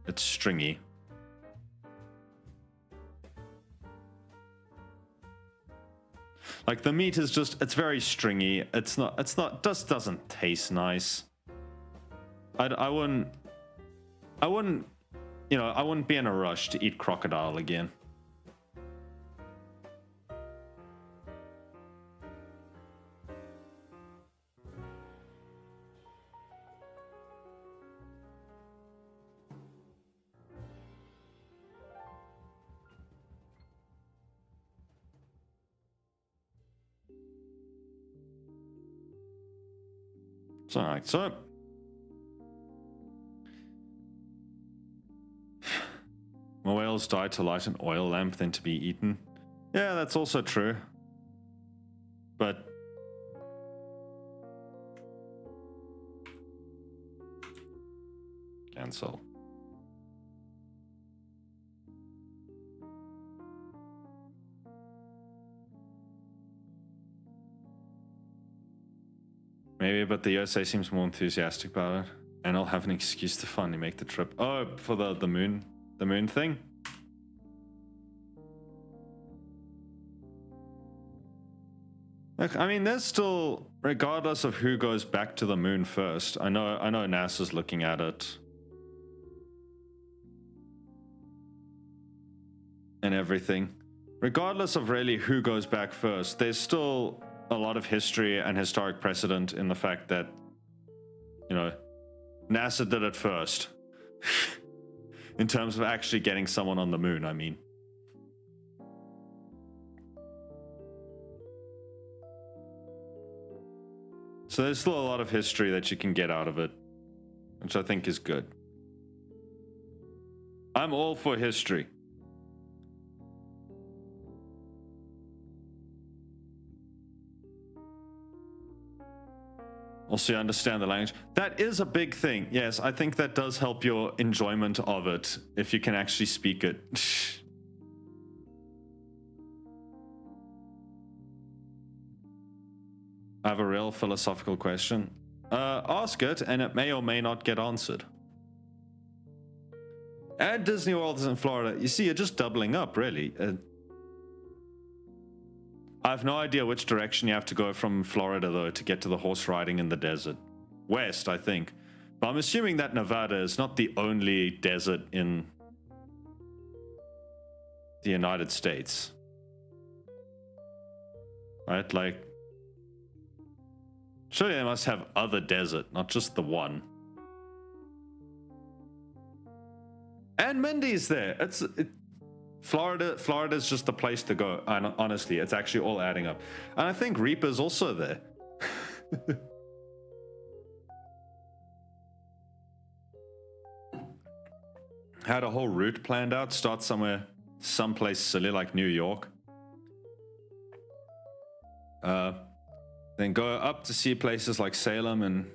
It's stringy. Like the meat is just, it's very stringy. It's not just doesn't taste nice. I wouldn't, you know, I wouldn't be in a rush to eat crocodile again. So, like so. More whales die to light an oil lamp than to be eaten. Yeah, that's also true. But cancel. Maybe, but the USA seems more enthusiastic about it, and I'll have an excuse to finally make the trip. Oh, for the moon thing. Look, I mean, there's still, regardless of who goes back to the moon first. I know NASA's looking at it, and everything. Regardless of really who goes back first, there's still a lot of history and historic precedent in the fact that, you know, NASA did it first. In terms of actually getting someone on the moon, I mean. So there's still a lot of history that you can get out of it, which I think is good. I'm all for history. Also, you understand the language. That is a big thing. Yes, I think that does help your enjoyment of it, if you can actually speak it. I have a real philosophical question. Ask it, and it may or may not get answered. And Disney World is in Florida. You see, you're just doubling up, really. I have no idea which direction you have to go from Florida, though, to get to the horse riding in the desert. West, I think. But I'm assuming that Nevada is not the only desert in the United States. Right? Like, surely they must have other desert, not just the one. And Mindy's there. Florida's just the place to go. And honestly, it's actually all adding up. And I think Reaper's also there. Had a whole route planned out. Start someplace silly like New York. Then go up to see places like Salem and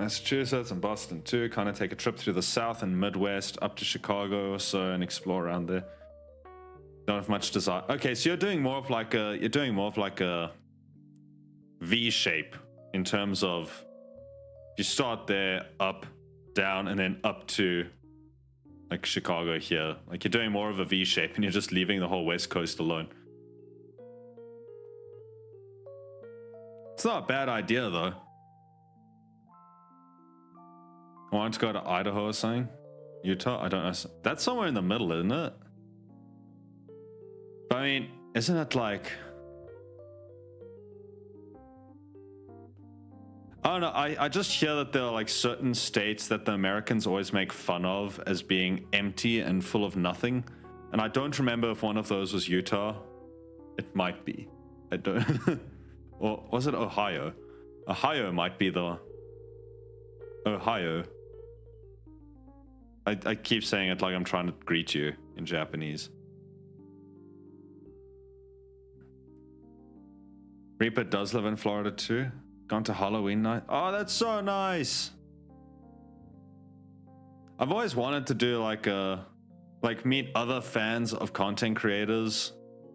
Massachusetts and Boston too. Kind of take a trip through the South and Midwest up to Chicago or so and explore around there. Don't have much desire. Okay, so you're doing more of like a V shape in terms of you start there, up, down, and then up to like Chicago here. Like you're doing more of a V shape and you're just leaving the whole West Coast alone. It's not a bad idea though. I want to go to Idaho or something. Utah? I don't know. That's somewhere in the middle, isn't it? But I mean, isn't it like... I don't know. I just hear that there are like certain states that the Americans always make fun of as being empty and full of nothing. And I don't remember if one of those was Utah. It might be. I don't... Or was it Ohio? Ohio might be the... Ohio. I keep saying it like I'm trying to greet you in Japanese. Reaper does live in Florida too. Gone to Halloween night. Oh, that's so nice. I've always wanted to do like meet other fans of content creators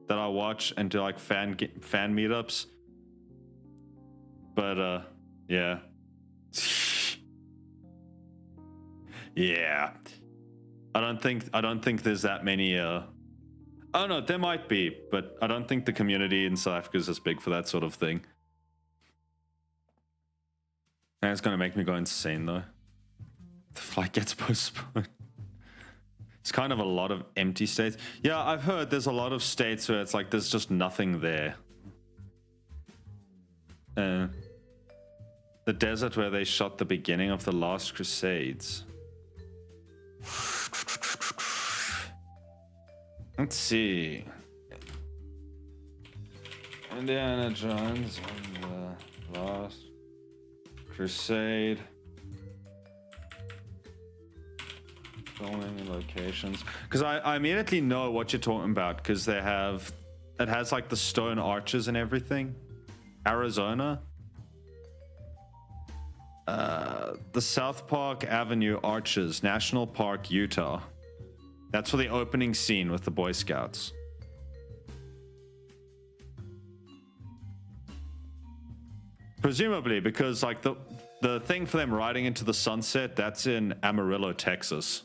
that I watch and do like fan meetups. But yeah. Yeah. I don't think there's that many oh no, there might be, but I don't think the community in South Africa is as big for that sort of thing. And it's gonna make me go insane though. The flight gets postponed. It's kind of a lot of empty states. Yeah, I've heard there's a lot of states where it's like there's just nothing there. The desert where they shot the beginning of the Last Crusades. Let's see. Indiana Jones and the Last Crusade. Filming locations. Because I immediately know what you're talking about, because it has like the stone arches and everything. Arizona. The South Park Avenue Arches, National Park, Utah. That's for the opening scene with the Boy Scouts. Presumably, because like the thing for them riding into the sunset, that's in Amarillo, Texas.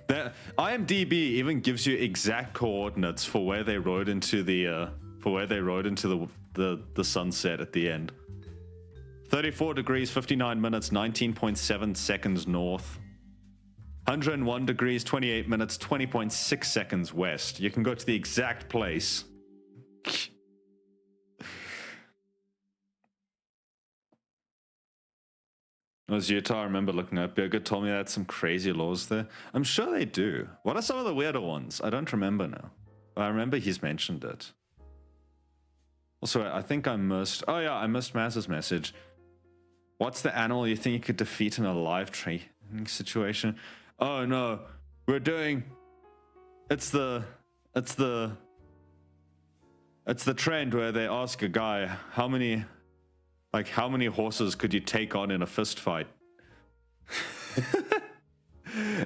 That IMDb even gives you exact coordinates for where they rode into the the sunset at the end. 34 degrees, 59 minutes, 19.7 seconds north. 101 degrees, 28 minutes, 20.6 seconds west. You can go to the exact place. It was Utah. I remember looking up. Birgit told me that some crazy laws there. I'm sure they do. What are some of the weirder ones? I don't remember now. I remember he's mentioned it. Also, I think I missed... Oh yeah, I missed Maz's message. What's the animal you think you could defeat in a live training situation? Oh no, we're doing... It's the trend where they ask a guy, how many horses could you take on in a fist fight?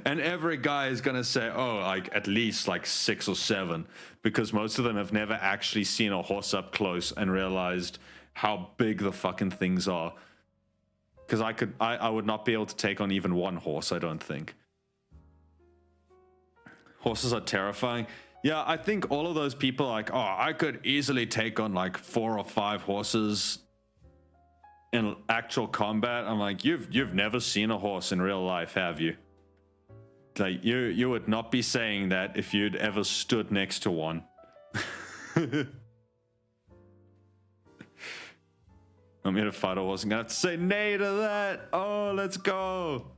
And every guy is gonna say, oh, like at least like 6 or 7, because most of them have never actually seen a horse up close and realized how big the fucking things are. Because I would not be able to take on even one horse, I don't think. Horses are terrifying. Yeah, I think all of those people are like, oh, I could easily take on like 4 or 5 horses in actual combat. I'm like, you've never seen a horse in real life, have you? Like you would not be saying that if you'd ever stood next to one. I'm here to fight. I wasn't gonna have to say nay to that. Oh, let's go.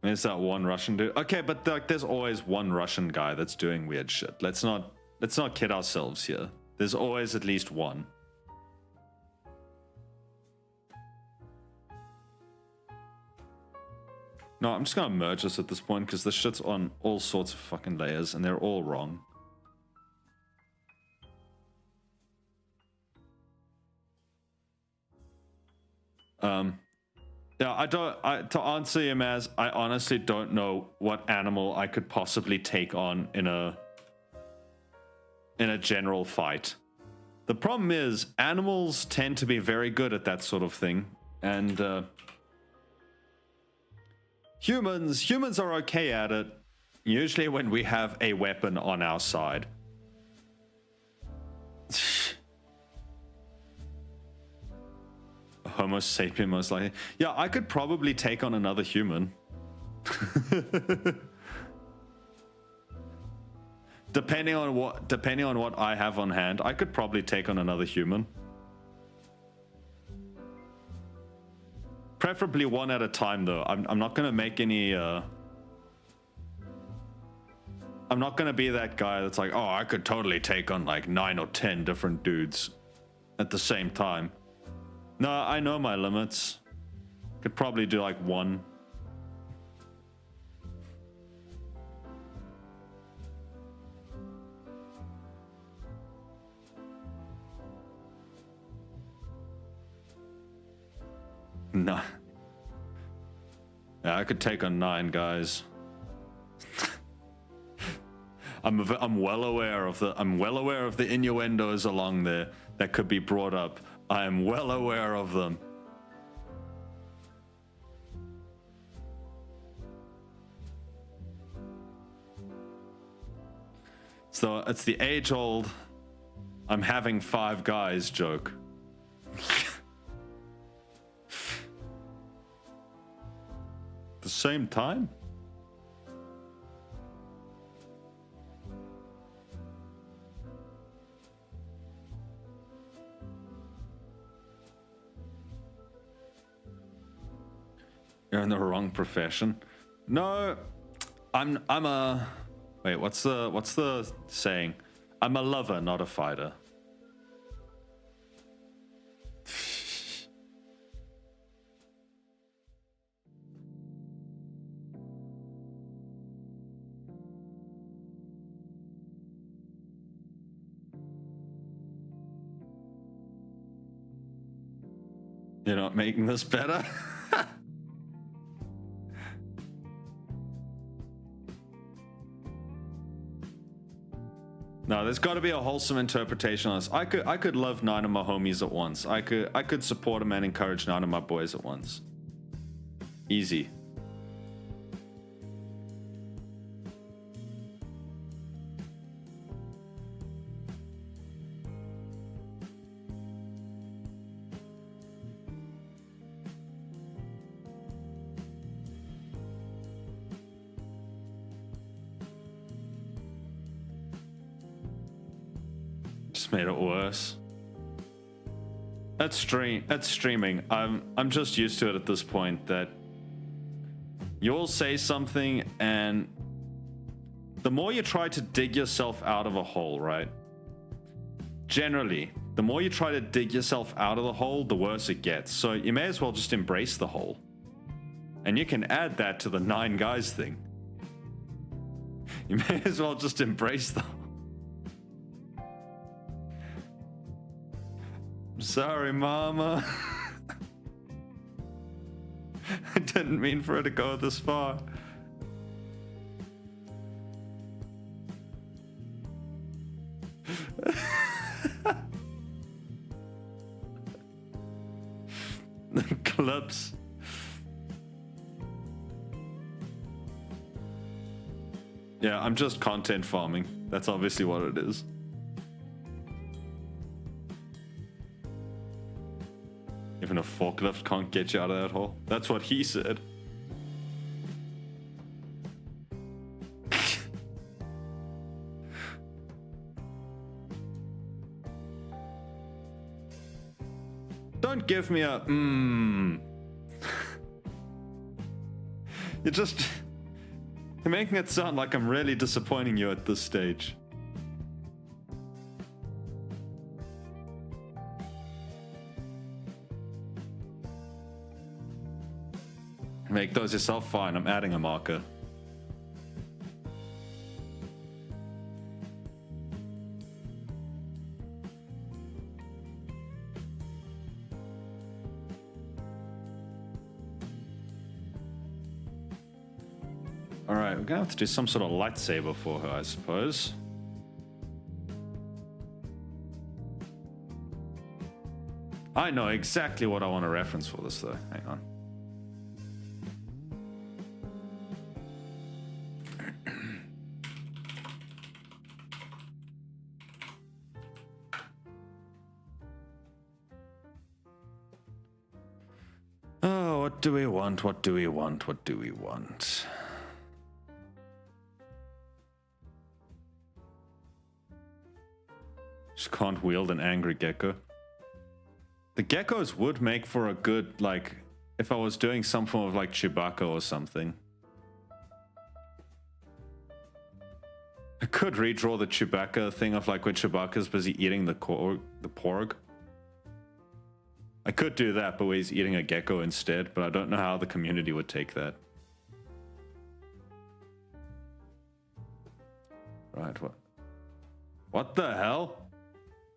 There's that one Russian dude. Okay, but like, there's always one Russian guy that's doing weird shit. Let's not kid ourselves here. There's always at least one. No, I'm just gonna merge this at this point because this shit's on all sorts of fucking layers and they're all wrong. Yeah, to answer you, Maz, I honestly don't know what animal I could possibly take on in a general fight. The problem is, animals tend to be very good at that sort of thing, and humans are okay at it, usually when we have a weapon on our side. Homo sapien most likely. Yeah, I could probably take on another human. Depending on what I have on hand, I could probably take on another human. Preferably one at a time, though. I'm not gonna make any. I'm not gonna be that guy that's like, oh, I could totally take on like 9 or 10 different dudes at the same time. No, I know my limits. Could probably do like one. No. Yeah, I could take on 9 guys. I'm well aware of the innuendos along there that could be brought up. I am well aware of them. So it's the age-old I'm having 5 guys joke. The same time? You're in the wrong profession. No, I'm a. Wait, what's the saying? I'm a lover, not a fighter. You're not making this better? No, there's got to be a wholesome interpretation on this. I could love 9 of my homies at once. I could support them and encourage 9 of my boys at once. Easy. Made it worse. That's streaming. I'm just used to it at this point that you'll say something and the more you try to dig yourself out of a hole, right? Generally, the more you try to dig yourself out of the hole, the worse it gets. So you may as well just embrace the hole. And you can add that to the 9 guys thing. You may as well just embrace the hole. Sorry, Mama. I didn't mean for it to go this far. The clips. Yeah, I'm just content farming. That's obviously what it is. Even a forklift can't get you out of that hole. That's what he said. Don't give me a You're making it sound like I'm really disappointing you at this stage. Make those yourself. Fine, I'm adding a marker. Alright, we're gonna have to do some sort of lightsaber for her, I suppose. I know exactly what I want to reference for this, though. Hang on. Oh, what do we want? What do we want? What do we want? Just can't wield an angry gecko. The geckos would make for a good, like, if I was doing some form of, like, Chewbacca or something. I could redraw the Chewbacca thing of, like, when Chewbacca's busy eating the porg. I could do that, but where he's eating a gecko instead, but I don't know how the community would take that. Right, what? What the hell?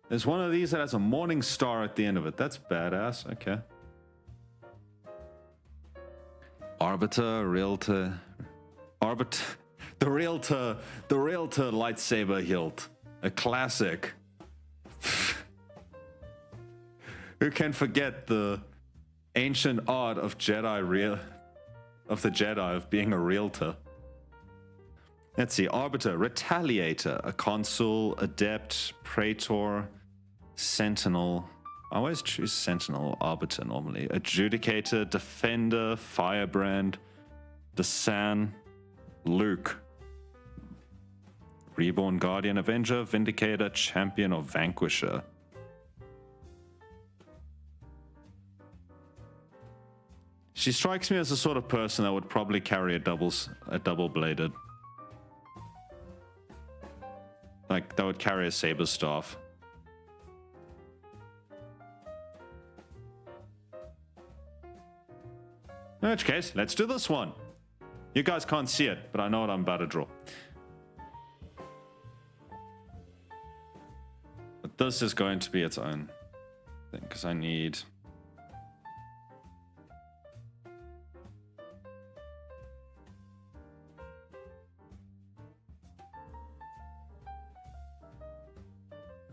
There's one of these that has a morning star at the end of it. That's badass. Okay. Arbiter, realtor. Arbiter. The realtor lightsaber hilt. A classic. Who can forget the ancient art of the Jedi of being a realtor? Let's see. Arbiter, Retaliator, a Consul, Adept, Praetor, Sentinel. I always choose Sentinel, Arbiter normally. Adjudicator, Defender, Firebrand, Desan, Luke. Reborn Guardian, Avenger, Vindicator, Champion, or Vanquisher. She strikes me as the sort of person that would probably carry a double-bladed. Like, that would carry a saber staff. In which case, let's do this one. You guys can't see it, but I know what I'm about to draw. But this is going to be its own thing, because I need...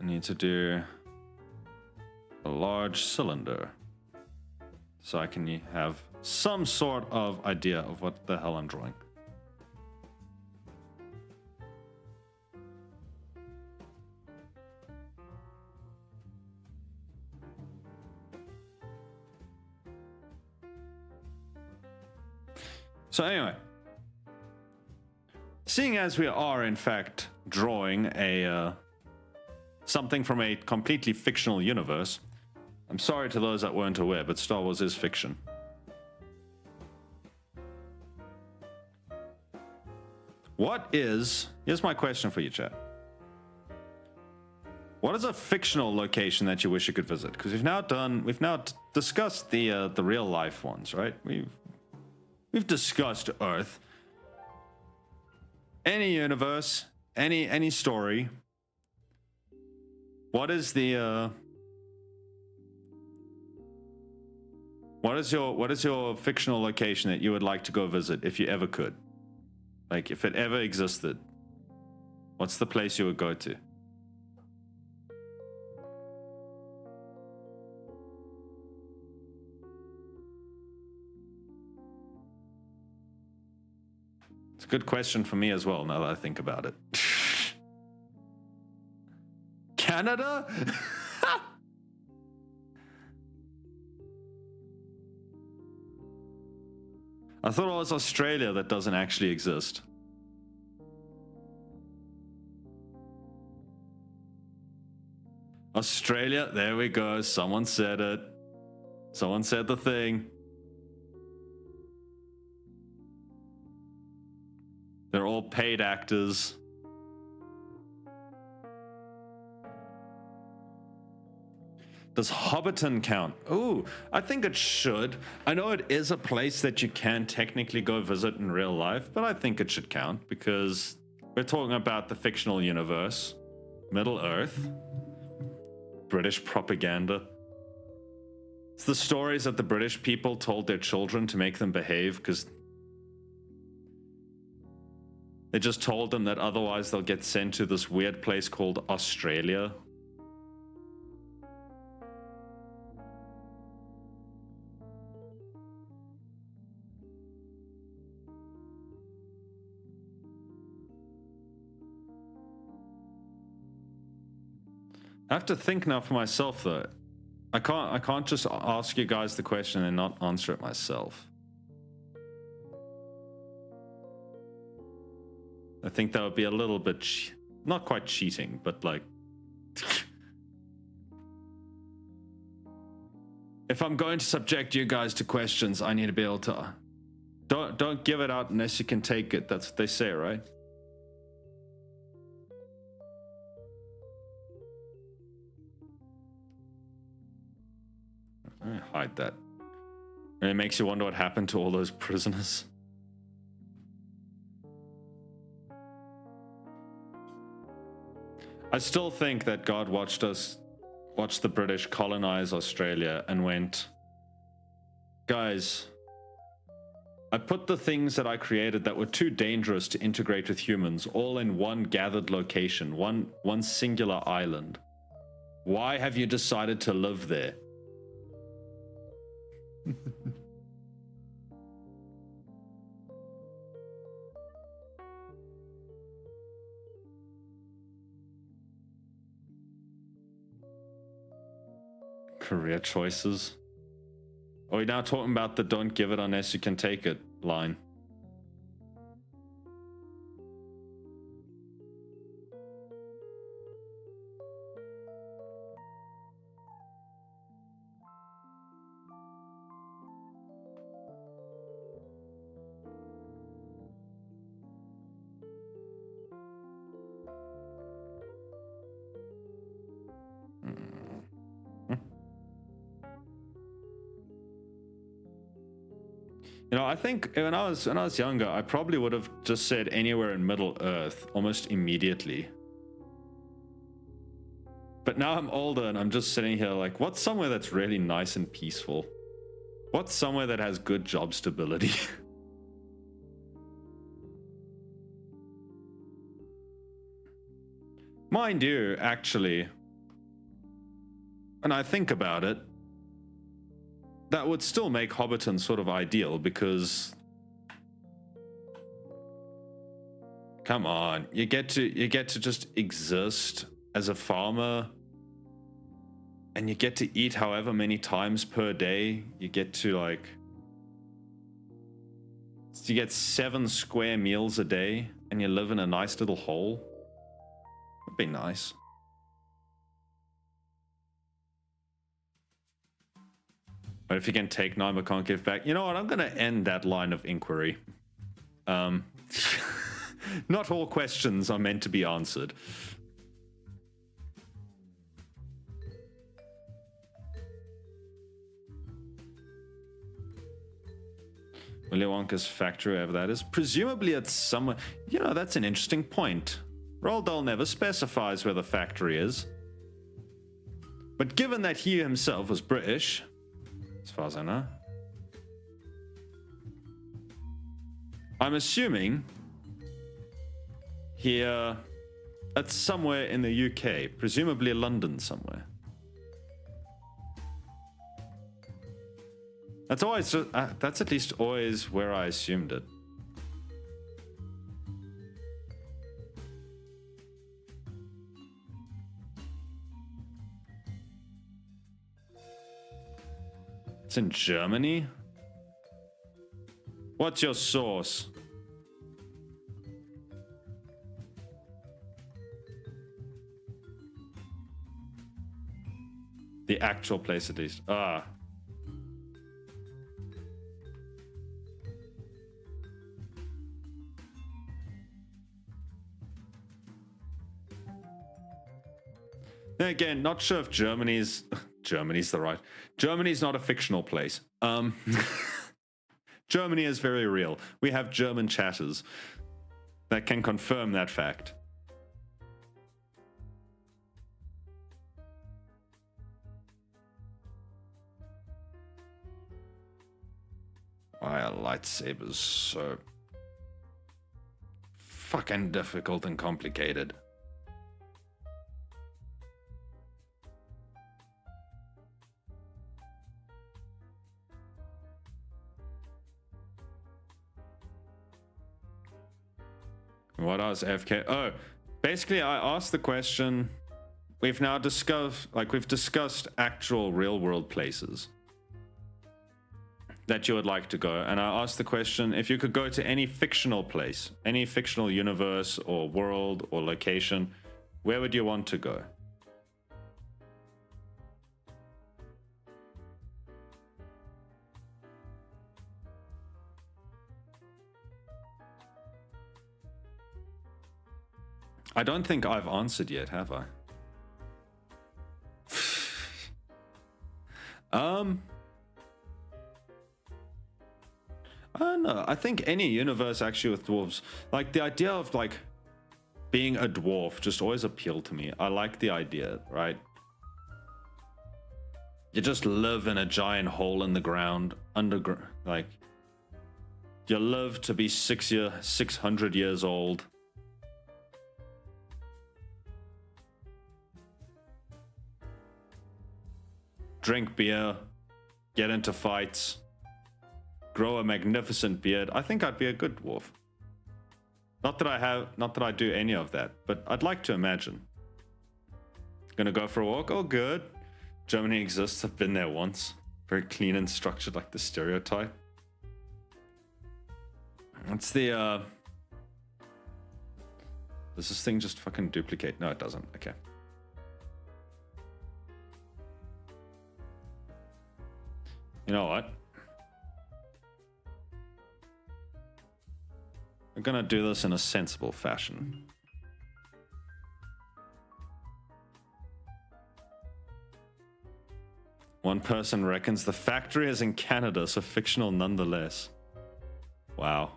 I need to do a large cylinder so I can have some sort of idea of what the hell I'm drawing. So anyway, seeing as we are in fact drawing a something from a completely fictional universe, I'm sorry to those that weren't aware, but Star Wars is fiction. Here's my question for you, chat. What is a fictional location that you wish you could visit? Because we've now discussed the real life ones, right? We've discussed Earth. Any universe, any story. What is your fictional location that you would like to go visit if you ever could? Like, if it ever existed, what's the place you would go to? It's a good question for me as well, now that I think about it. Canada? I thought it was Australia that doesn't actually exist. Australia, there we go. Someone said it. Someone said the thing. They're all paid actors. Does Hobbiton count? Ooh, I think it should. I know it is a place that you can technically go visit in real life, but I think it should count because we're talking about the fictional universe. Middle Earth. British propaganda. It's the stories that the British people told their children to make them behave because they just told them that otherwise they'll get sent to this weird place called Australia. I have to think now for myself though. I can't just ask you guys the question and not answer it myself. I think that would be a little bit not quite cheating, but like if I'm going to subject you guys to questions, I need to be able to don't give it out unless you can take it. That's what they say, right? Hide that. And it makes you wonder what happened to all those prisoners. I still think that God watched the British colonize Australia and went, guys, I put the things that I created that were too dangerous to integrate with humans all in one gathered location, one singular island. Why have you decided to live there? Career choices. Are we now talking about the don't give it unless you can take it line? You know, I think when I was younger, I probably would have just said anywhere in Middle Earth almost immediately. But now I'm older and I'm just sitting here like, what's somewhere that's really nice and peaceful? What's somewhere that has good job stability? Mind you, actually, when I think about it, that would still make Hobbiton sort of ideal because, come on, you get to just exist as a farmer, and you get to eat however many times per day. You get to you get 7 square meals a day, and you live in a nice little hole. That'd be nice. But if you can take 9 but can't give back, you know what? I'm going to end that line of inquiry. Not all questions are meant to be answered. Willy Wonka's factory, wherever that is. Presumably it's somewhere... You know, that's an interesting point. Roald Dahl never specifies where the factory is. But given that he himself was British... as far as I know, I'm assuming here that's somewhere in the UK, presumably London somewhere. That's always that's at least always where I assumed it. It's in Germany? What's your source? The actual place at least. Ah. Then again, not sure if Germany's Germany's the right. Germany's not a fictional place. Germany is very real. We have German chatters that can confirm that fact. Why are lightsabers so fucking difficult and complicated? What else, FK? Oh, basically I asked the question, we've now discussed, we've discussed actual real world places that you would like to go. And I asked the question, if you could go to any fictional place, any fictional universe or world or location, where would you want to go? I don't think I've answered yet, have I? I don't know. I think any universe actually with dwarves, like the idea of like being a dwarf just always appealed to me. I like the idea, right? You just live in a giant hole in the ground, underground, like you live to be 600 years old. Drink beer, get into fights, grow a magnificent beard. I think I'd be a good dwarf. Not that I do any of that, but I'd like to imagine. Gonna go for a walk? Oh, good. Germany exists. I've been there once. Very clean and structured, like the stereotype. It's the, does this thing just fucking duplicate? No, it doesn't. Okay. You know what? We're gonna do this in a sensible fashion. One person reckons the factory is in Canada, so fictional nonetheless. Wow.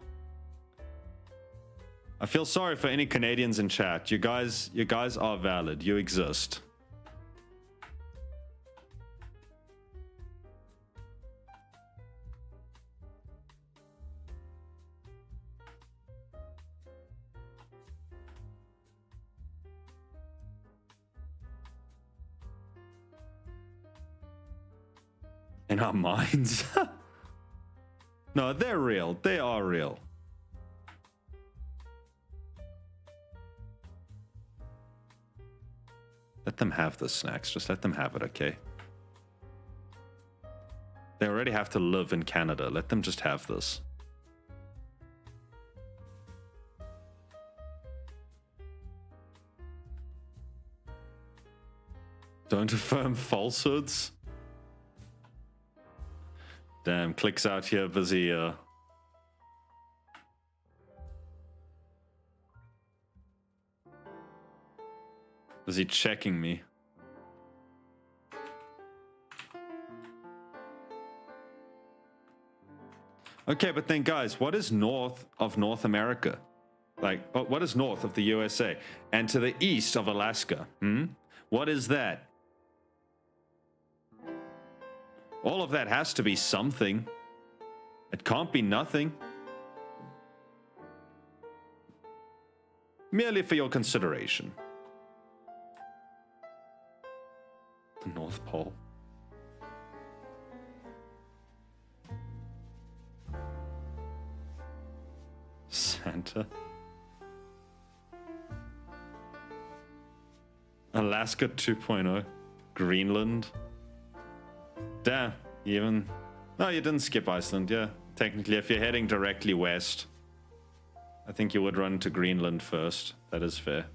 I feel sorry for any Canadians in chat. You guys are valid. You exist. In our minds. No, they're real. They are real. Let them have the snacks. Just let them have it, okay? They already have to live in Canada. Let them just have this. Don't affirm falsehoods. Damn, clicks out here busy. Busy checking me. Okay, but then guys, what is north of North America? Like, what is north of the USA? And to the east of Alaska? What is that? All of that has to be something. It can't be nothing. Merely for your consideration. The North Pole. Santa. Alaska 2.0. Greenland. Damn, even... No, you didn't skip Iceland, yeah. Technically, if you're heading directly west, I think you would run to Greenland first. That is fair.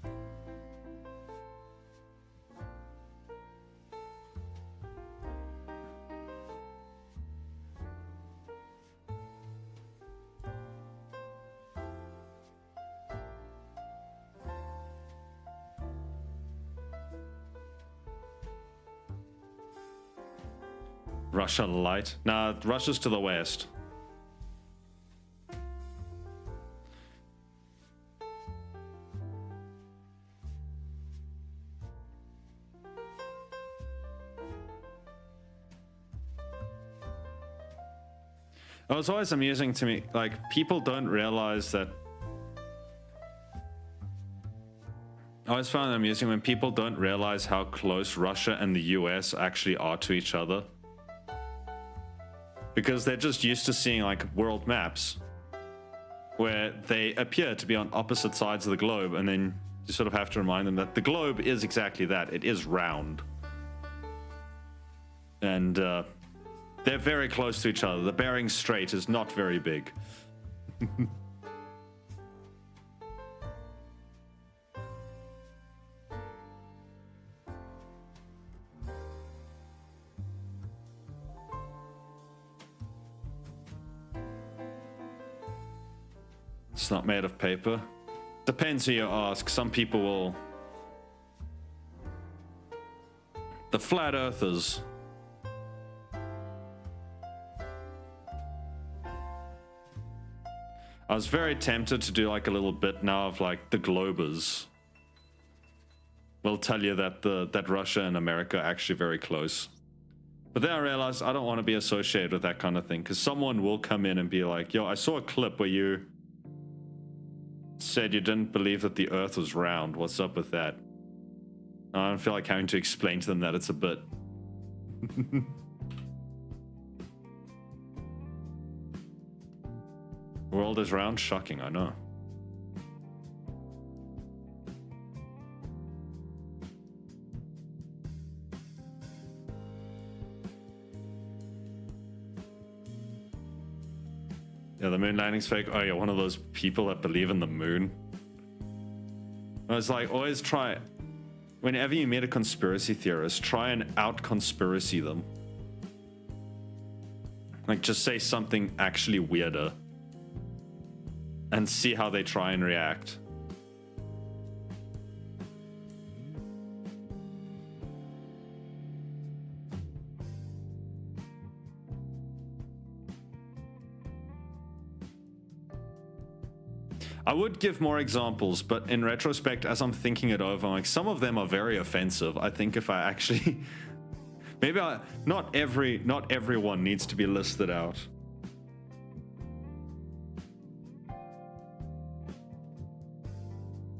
Russia light? Nah, Russia's to the west. It was always amusing to me, like, people don't realize that. I always found it amusing when people don't realize how close Russia and the US actually are to each other. Because they're just used to seeing, like, world maps where they appear to be on opposite sides of the globe, and then you sort of have to remind them that the globe is exactly that. It is round. And, they're very close to each other. The Bering Strait is not very big. It's not made of paper. Depends who you ask. Some people will... The flat earthers... I was very tempted to do like a little bit now of like the globers. Will tell you that that Russia and America are actually very close. But then I realized I don't want to be associated with that kind of thing, because someone will come in and be like, yo, I saw a clip where you said you didn't believe that the earth was round. What's up with that? I don't feel like having to explain to them that it's a bit. World is round? Shocking, I know. Yeah, the moon landing's fake. Oh, you're one of those people that believe in the moon. I was like, always try... Whenever you meet a conspiracy theorist, try and out-conspiracy them. Like, just say something actually weirder. And see how they try and react. I would give more examples, but in retrospect, as I'm thinking it over, I'm like, some of them are very offensive. I think if I actually... Maybe not everyone needs to be listed out.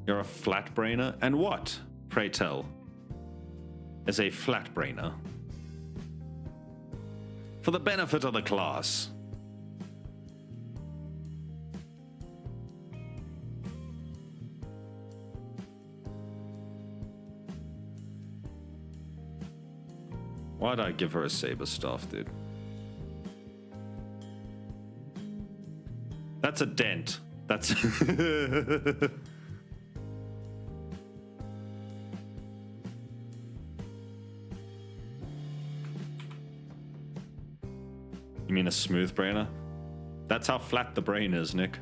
You're a flat brainer? And what, pray tell, is a flat brainer? For the benefit of the class. Why'd I give her a saber staff, dude? That's a dent. That's... You mean a smooth brainer? That's how flat the brain is, Nick.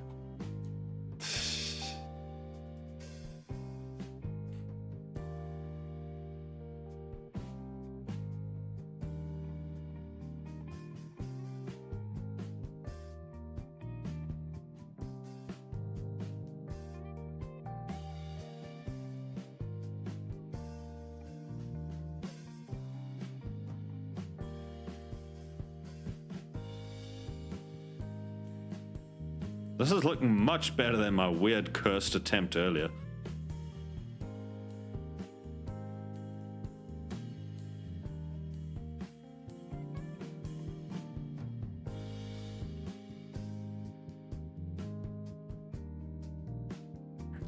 This is looking much better than my weird cursed attempt earlier.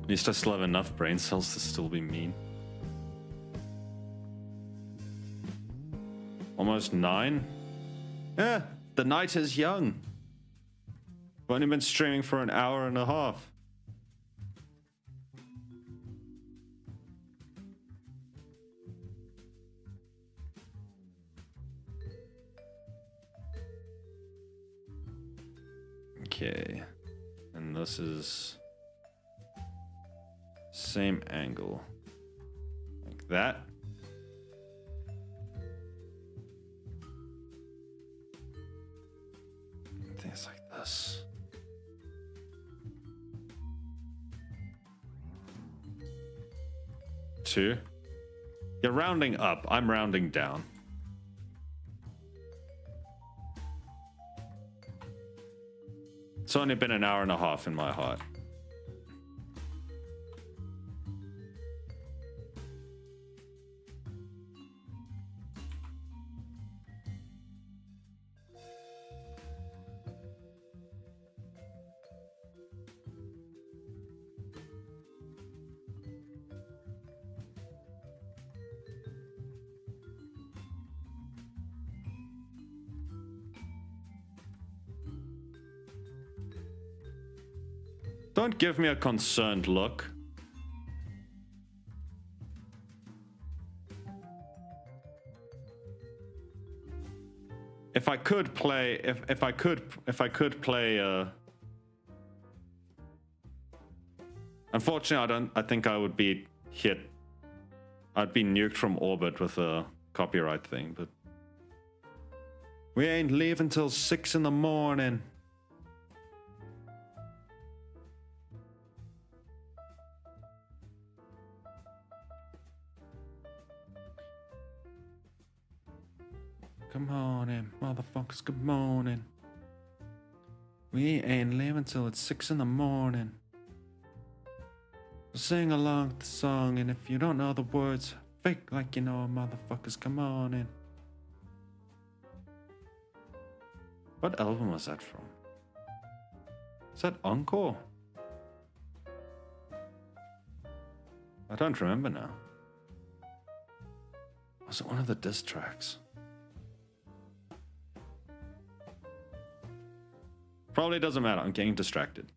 At least I still have enough brain cells to still be mean. Almost 9? Yeah, the night is young. I've only been streaming for an hour and a half. Okay. And this is same angle. Like that. is like this. Two. You're rounding up. I'm rounding down. It's only been an hour and a half in my heart. Don't give me a concerned look. If I could play, if I could play, unfortunately, I think I would be hit. I'd be nuked from orbit with a copyright thing, but we ain't leaving till 6 in the morning. Come on in, motherfuckers, come on in. We ain't leaving till it's 6 in the morning. Sing along with the song, and if you don't know the words, fake like you know, motherfuckers, come on in. What album was that from? Is that Encore? I don't remember now. Was it one of the diss tracks? Probably doesn't matter. I'm getting distracted.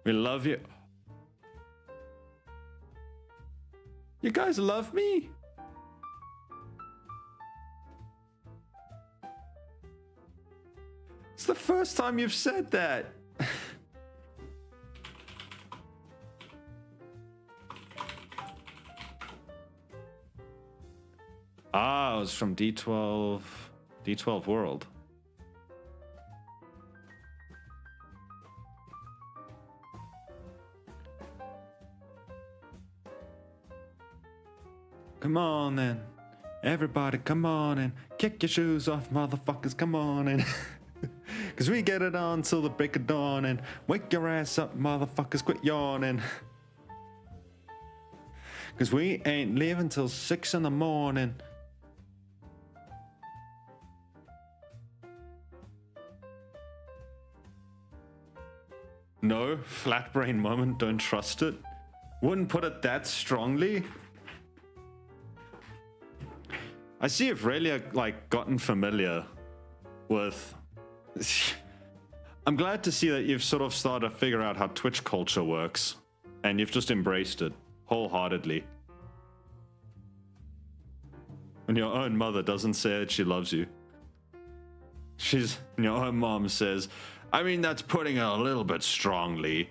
We love you. You guys love me? It's the first time you've said that. Ah, it was from D12 World. Come on then. Everybody come on and kick your shoes off, motherfuckers, come on in. Cause we get it on till the break of dawn and wake your ass up, motherfuckers, quit yawning. Cause we ain't leaving till 6 in the morning. No, flat brain moment, don't trust it. Wouldn't put it that strongly. I see you've really like gotten familiar with... I'm glad to see that you've sort of started to figure out how Twitch culture works. And you've just embraced it wholeheartedly. When your own mother doesn't say that she loves you. Your own mom says, I mean, that's putting it a little bit strongly.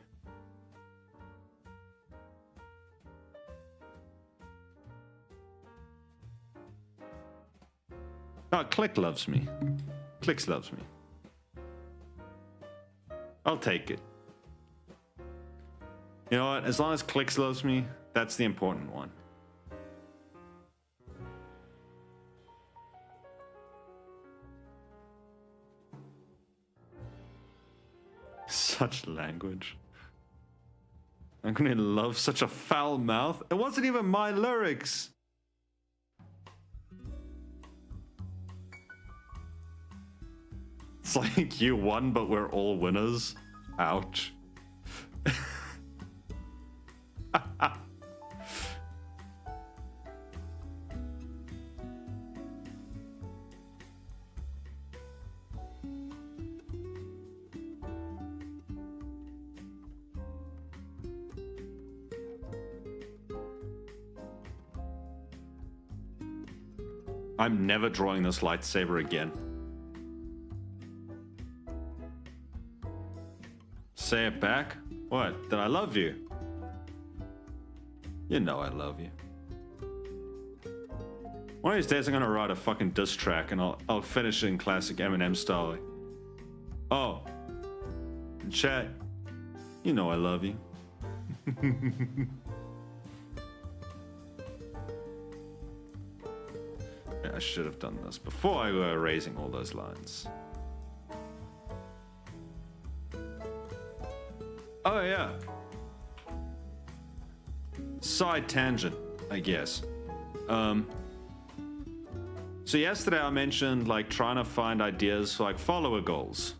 Oh, Click loves me. Clicks loves me. I'll take it. You know what? As long as Clicks loves me, that's the important one. Such language. I'm gonna love such a foul mouth. It wasn't even my lyrics. It's like you won, but we're all winners. Ouch. I'm never drawing this lightsaber again. Say it back? What? That I love you? You know I love you. One of these days I'm gonna write a fucking diss track and I'll finish it in classic Eminem style. Like, oh, chat, you know I love you. Yeah, I should have done this before I go erasing all those lines. Oh yeah. Side tangent, I guess. So yesterday I mentioned like trying to find ideas for like follower goals.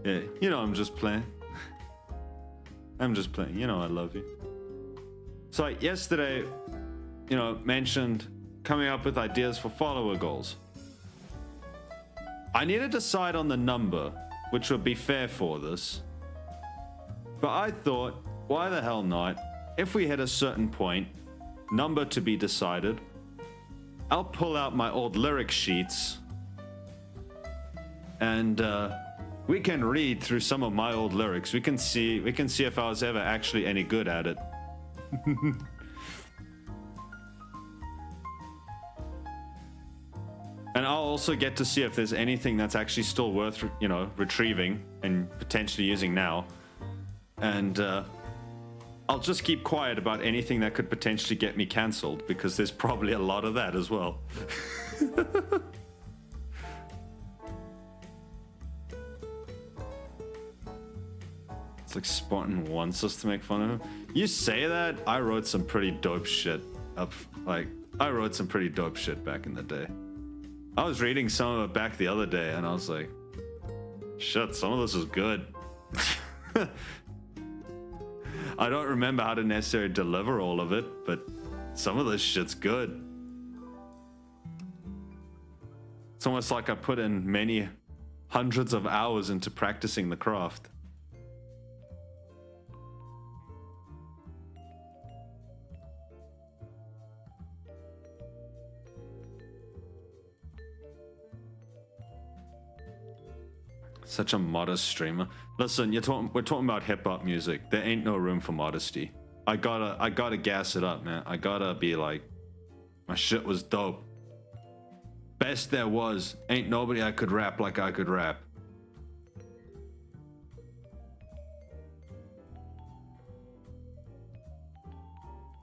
Yeah, you know, I'm just playing. I'm just playing, you know I love you. So like, yesterday, you know, mentioned coming up with ideas for follower goals. I need to decide on the number, which would be fair for this. But I thought, why the hell not? If we hit a certain point, number to be decided, I'll pull out my old lyric sheets and we can read through some of my old lyrics. We can see if I was ever actually any good at it. And I'll also get to see if there's anything that's actually still worth, you know, retrieving and potentially using now. And I'll just keep quiet about anything that could potentially get me cancelled, because there's probably a lot of that as well. It's like Spartan wants us to make fun of him. You say that, I wrote some pretty dope shit up. Like, I wrote some pretty dope shit back in the day. I was reading some of it back the other day and I was like, shit, some of this is good. I don't remember how to necessarily deliver all of it, but some of this shit's good. It's almost like I put in many hundreds of hours into practicing the craft. Such a modest streamer. Listen, we're talking about hip hop music. There ain't no room for modesty. I gotta gas it up, man. I gotta be like, my shit was dope. Best there was. Ain't nobody I could rap like I could rap.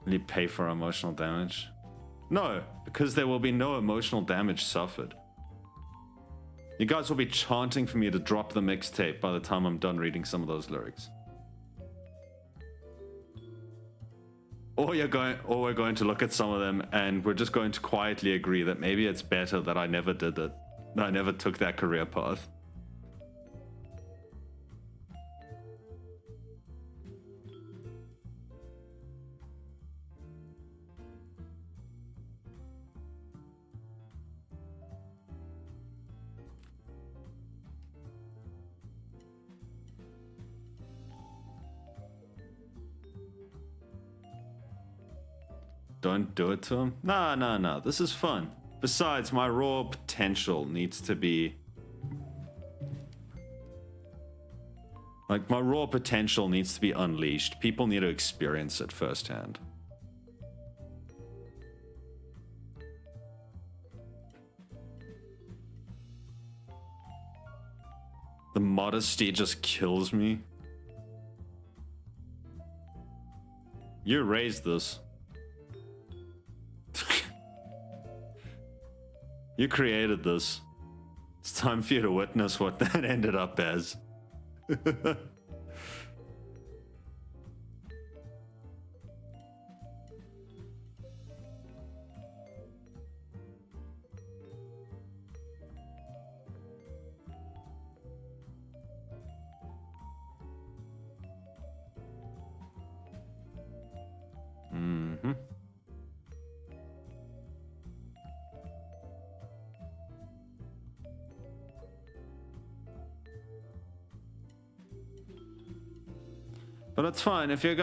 Will you pay for emotional damage? No, because there will be no emotional damage suffered. You guys will be chanting for me to drop the mixtape by the time I'm done reading some of those lyrics. Or we're going to look at some of them and we're just going to quietly agree that maybe it's better that I never did it. That I never took that career path. Don't do it to him. Nah. This is fun. Besides, my raw potential needs to be... Like, my raw potential needs to be unleashed. People need to experience it firsthand. The modesty just kills me. You raised this. You created this. It's time for you to witness what that ended up as. Mm-hmm. But it's fine. If you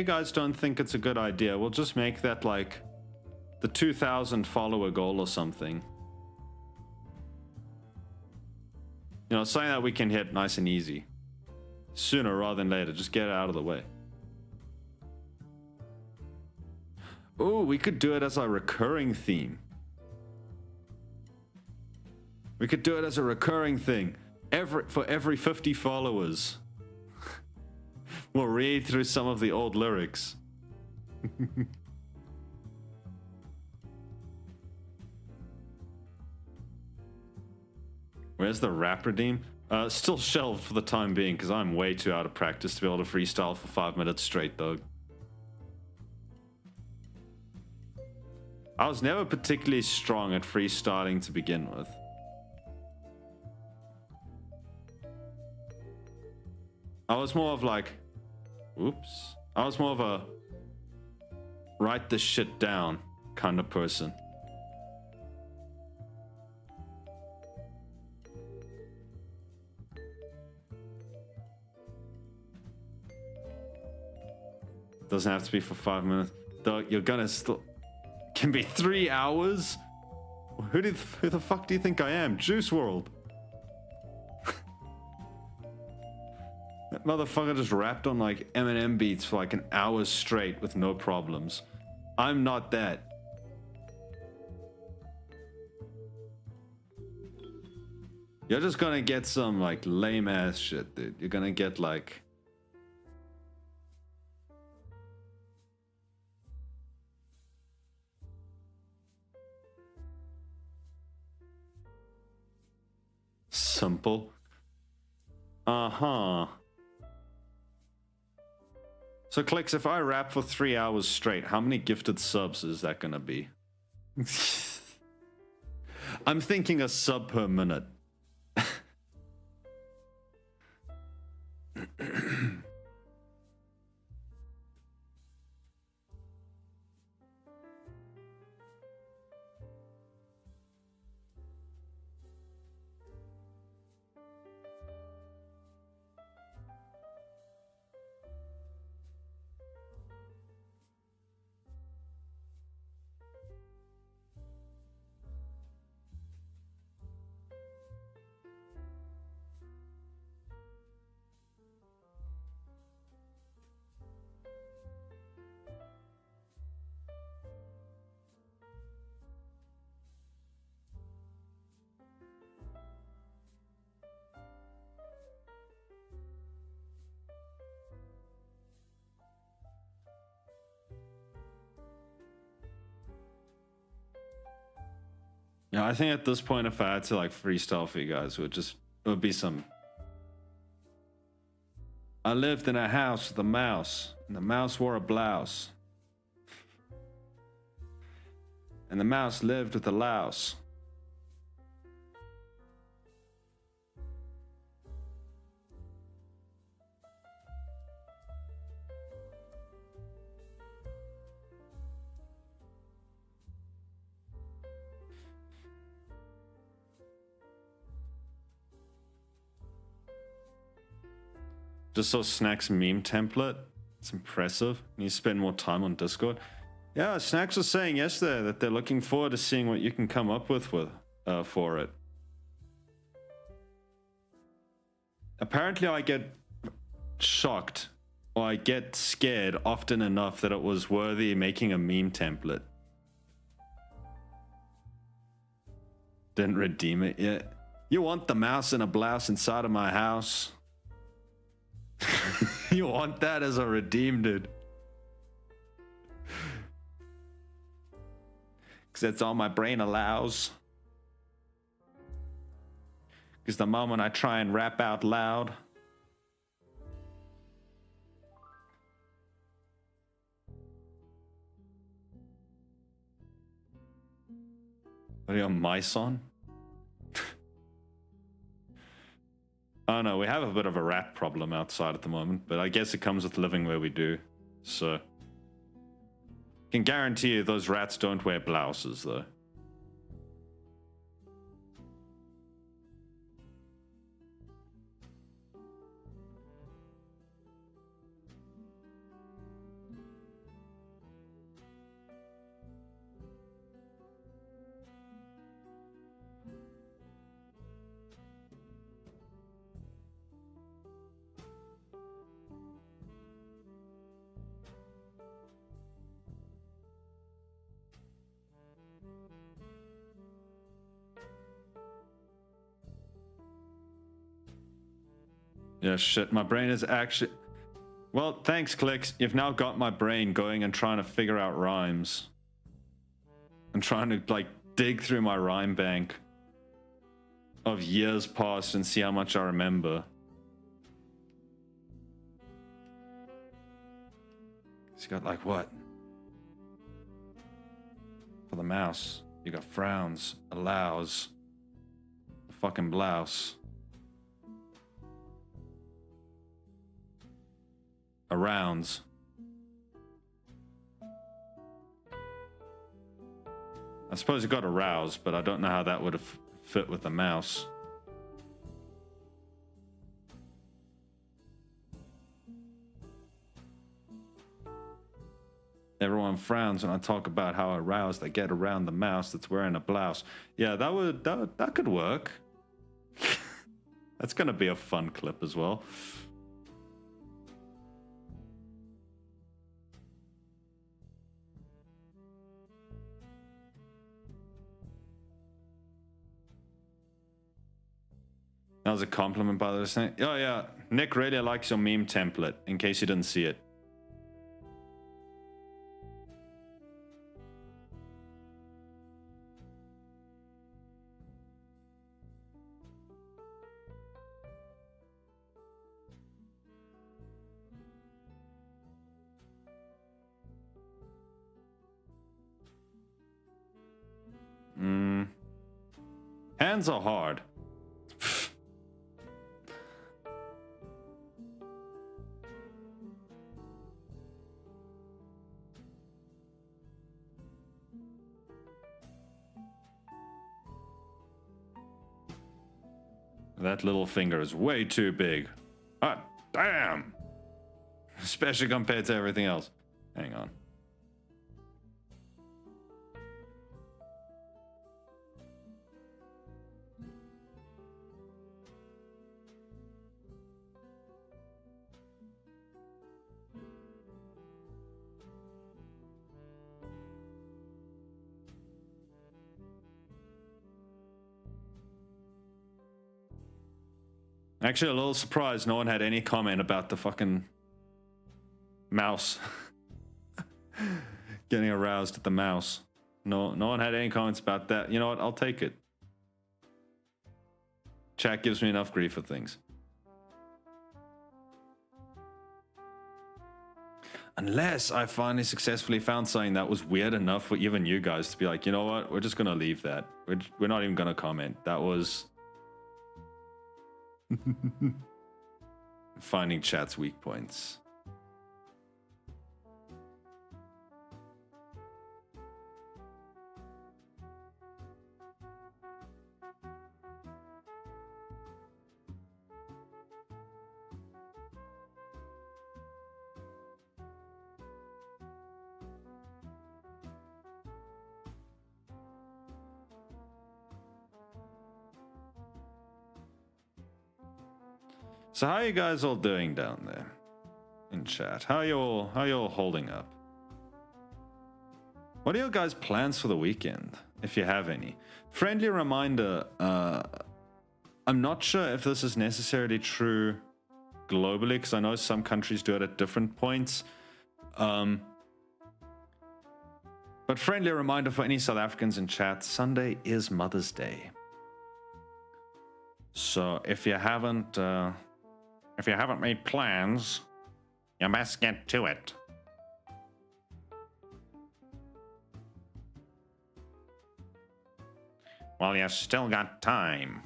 guys don't think it's a good idea, we'll just make that like the 2,000 follower goal or something. You know, something that we can hit nice and easy. Sooner rather than later. Just get it out of the way. Oh, we could do it as a recurring theme. We could do it as a recurring thing. For every 50 followers. We'll read through some of the old lyrics. Where's the rap redeem? Still shelved for the time being because I'm way too out of practice to be able to freestyle for 5 minutes straight, though. I was never particularly strong at freestyling to begin with. I was more of like, oops. I was more of a write this shit down kind of person. Doesn't have to be for 5 minutes. Though you're gonna still... Can be 3 hours? Who the fuck do you think I am? Juice World. That motherfucker just rapped on like Eminem beats for like an hour straight with no problems. I'm not that. You're just gonna get some like lame ass shit, dude. You're gonna get like... Simple. Uh-huh. So, Clicks, if I rap for 3 hours straight, how many gifted subs is that gonna be? I'm thinking a sub per minute. Yeah, I think at this point, if I had to like freestyle for you guys, it would be some... I lived in a house with a mouse, and the mouse wore a blouse. And the mouse lived with a louse. Just saw Snack's meme template. It's impressive. You spend more time on Discord. Yeah, Snacks was saying yesterday that they're looking forward to seeing what you can come up with for it. Apparently I get shocked or I get scared often enough that it was worthy making a meme template. Didn't redeem it yet. You want the mouse in a blouse inside of my house? You want that as a redeem, dude? Because that's all my brain allows. Because the moment I try and rap out loud, are you on mice on? Oh no, we have a bit of a rat problem outside at the moment, but I guess it comes with living where we do. So, can guarantee you those rats don't wear blouses though. Yeah, shit, my brain is actually... Well, thanks, Clicks. You've now got my brain going and trying to figure out rhymes. I'm trying to, like, dig through my rhyme bank of years past and see how much I remember. He's got, like, what? For the mouse, you got frowns, allows, a fucking blouse. Arounds. I suppose it got aroused, but I don't know how that would have fit with the mouse. Everyone frowns when I talk about how aroused they get around the mouse that's wearing a blouse. Yeah, that could work. That's gonna be a fun clip as well. That was a compliment, by the way. Oh yeah, Nick really likes your meme template, in case you didn't see it. Hands are hard. That little finger is way too big. Ah, damn! Especially compared to everything else. Hang on. Actually, a little surprised no one had any comment about the fucking mouse. Getting aroused at the mouse. No one had any comments about that. You know what? I'll take it. Chat gives me enough grief for things. Unless I finally successfully found something that was weird enough for even you guys to be like, you know what? We're just gonna leave that. We're not even gonna comment. That was... Finding chat's weak points. So how are you guys all doing down there in chat? How are you all holding up? What are your guys' plans for the weekend, if you have any? Friendly reminder, I'm not sure if this is necessarily true globally, because I know some countries do it at different points. But friendly reminder for any South Africans in chat, Sunday is Mother's Day. So if you haven't made plans, you must get to it. Well, you still got time.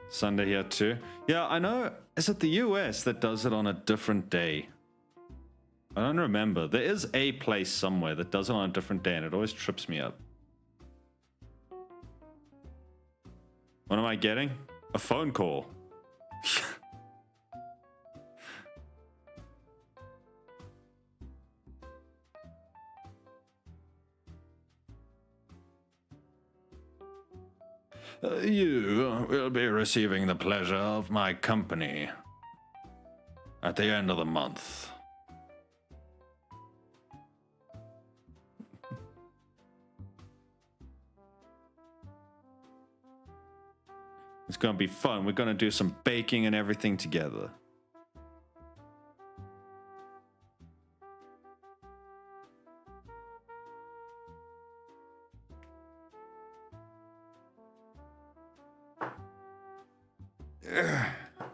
Sunday here too. Yeah, I know. Is it the US that does it on a different day? I don't remember. There is a place somewhere that does it on a different day, and it always trips me up. What am I getting? A phone call. You will be receiving the pleasure of my company at the end of the month. It's gonna be fun. We're gonna do some baking and everything together.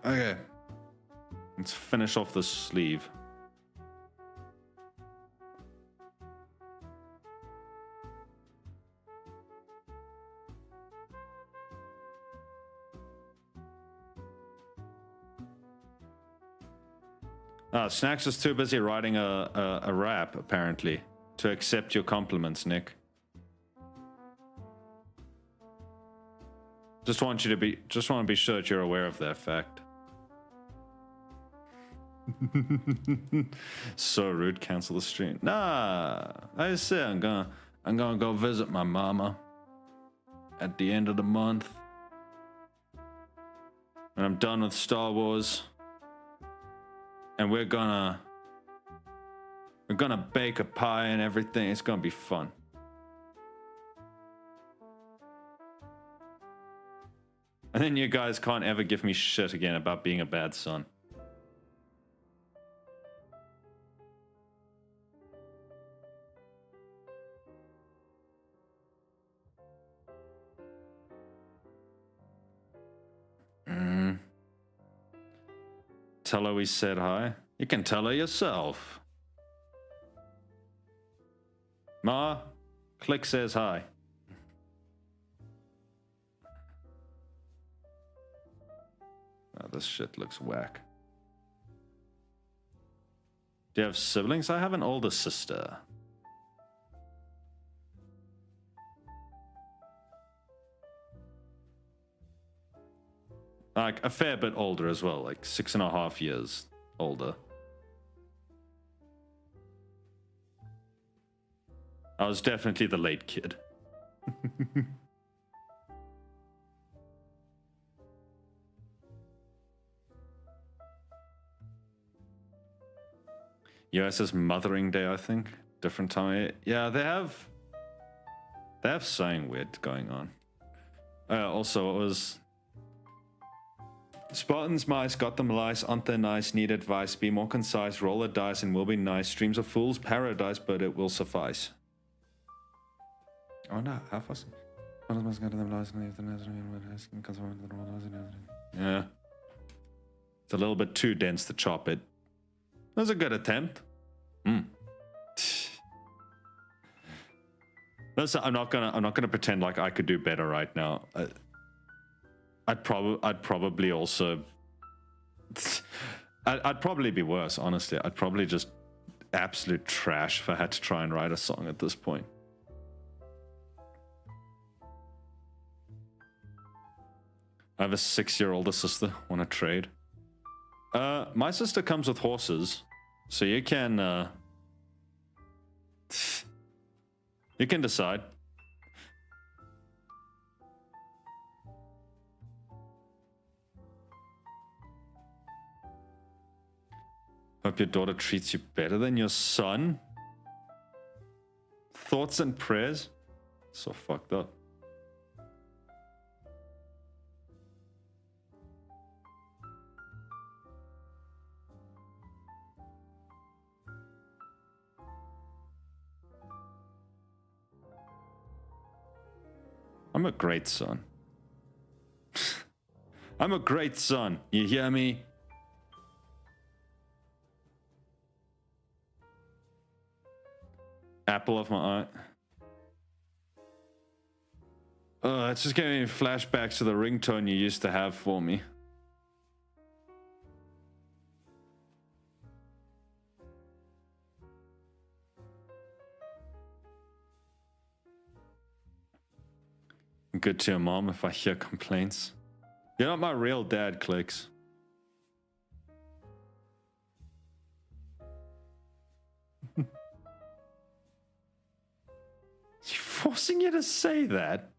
Okay. Let's finish off the sleeve. Snacks is too busy writing a rap, apparently, to accept your compliments, Nick. Just want to be sure that you're aware of that fact. So rude, cancel the stream. Nah, I said I'm gonna go visit my mama at the end of the month. And I'm done with Star Wars. And we're gonna bake a pie and everything. It's gonna be fun. And then you guys can't ever give me shit again about being a bad son. Tell her we said hi. You can tell her yourself. Ma, Click says hi. Oh, this shit looks whack. Do you have siblings? I have an older sister. Like, a fair bit older as well, like 6.5 years older. I was definitely the late kid. US is Mothering Day, I think. Different time. Yeah, they have something weird going on. Also, it was... Spartans mice got them lice, aren't they nice? Need advice, be more concise, roll a dice and will be nice. Streams of fools, paradise, but it will suffice. Oh no, how fast? Yeah. It's a little bit too dense to chop it. That was a good attempt. Listen, I'm not gonna pretend like I could do better right now. I'd probably also... I'd probably be worse, honestly. I'd probably just absolute trash if I had to try and write a song at this point. I have a 6-year-older sister. Want to trade? My sister comes with horses, so you can decide. Hope your daughter treats you better than your son. Thoughts and prayers? So fucked up. I'm a great son. I'm a great son. You hear me? Apple of my eye. It's just giving me flashbacks to the ringtone you used to have for me. Good to your mom if I hear complaints. You're not my real dad, Clicks. She's forcing you to say that.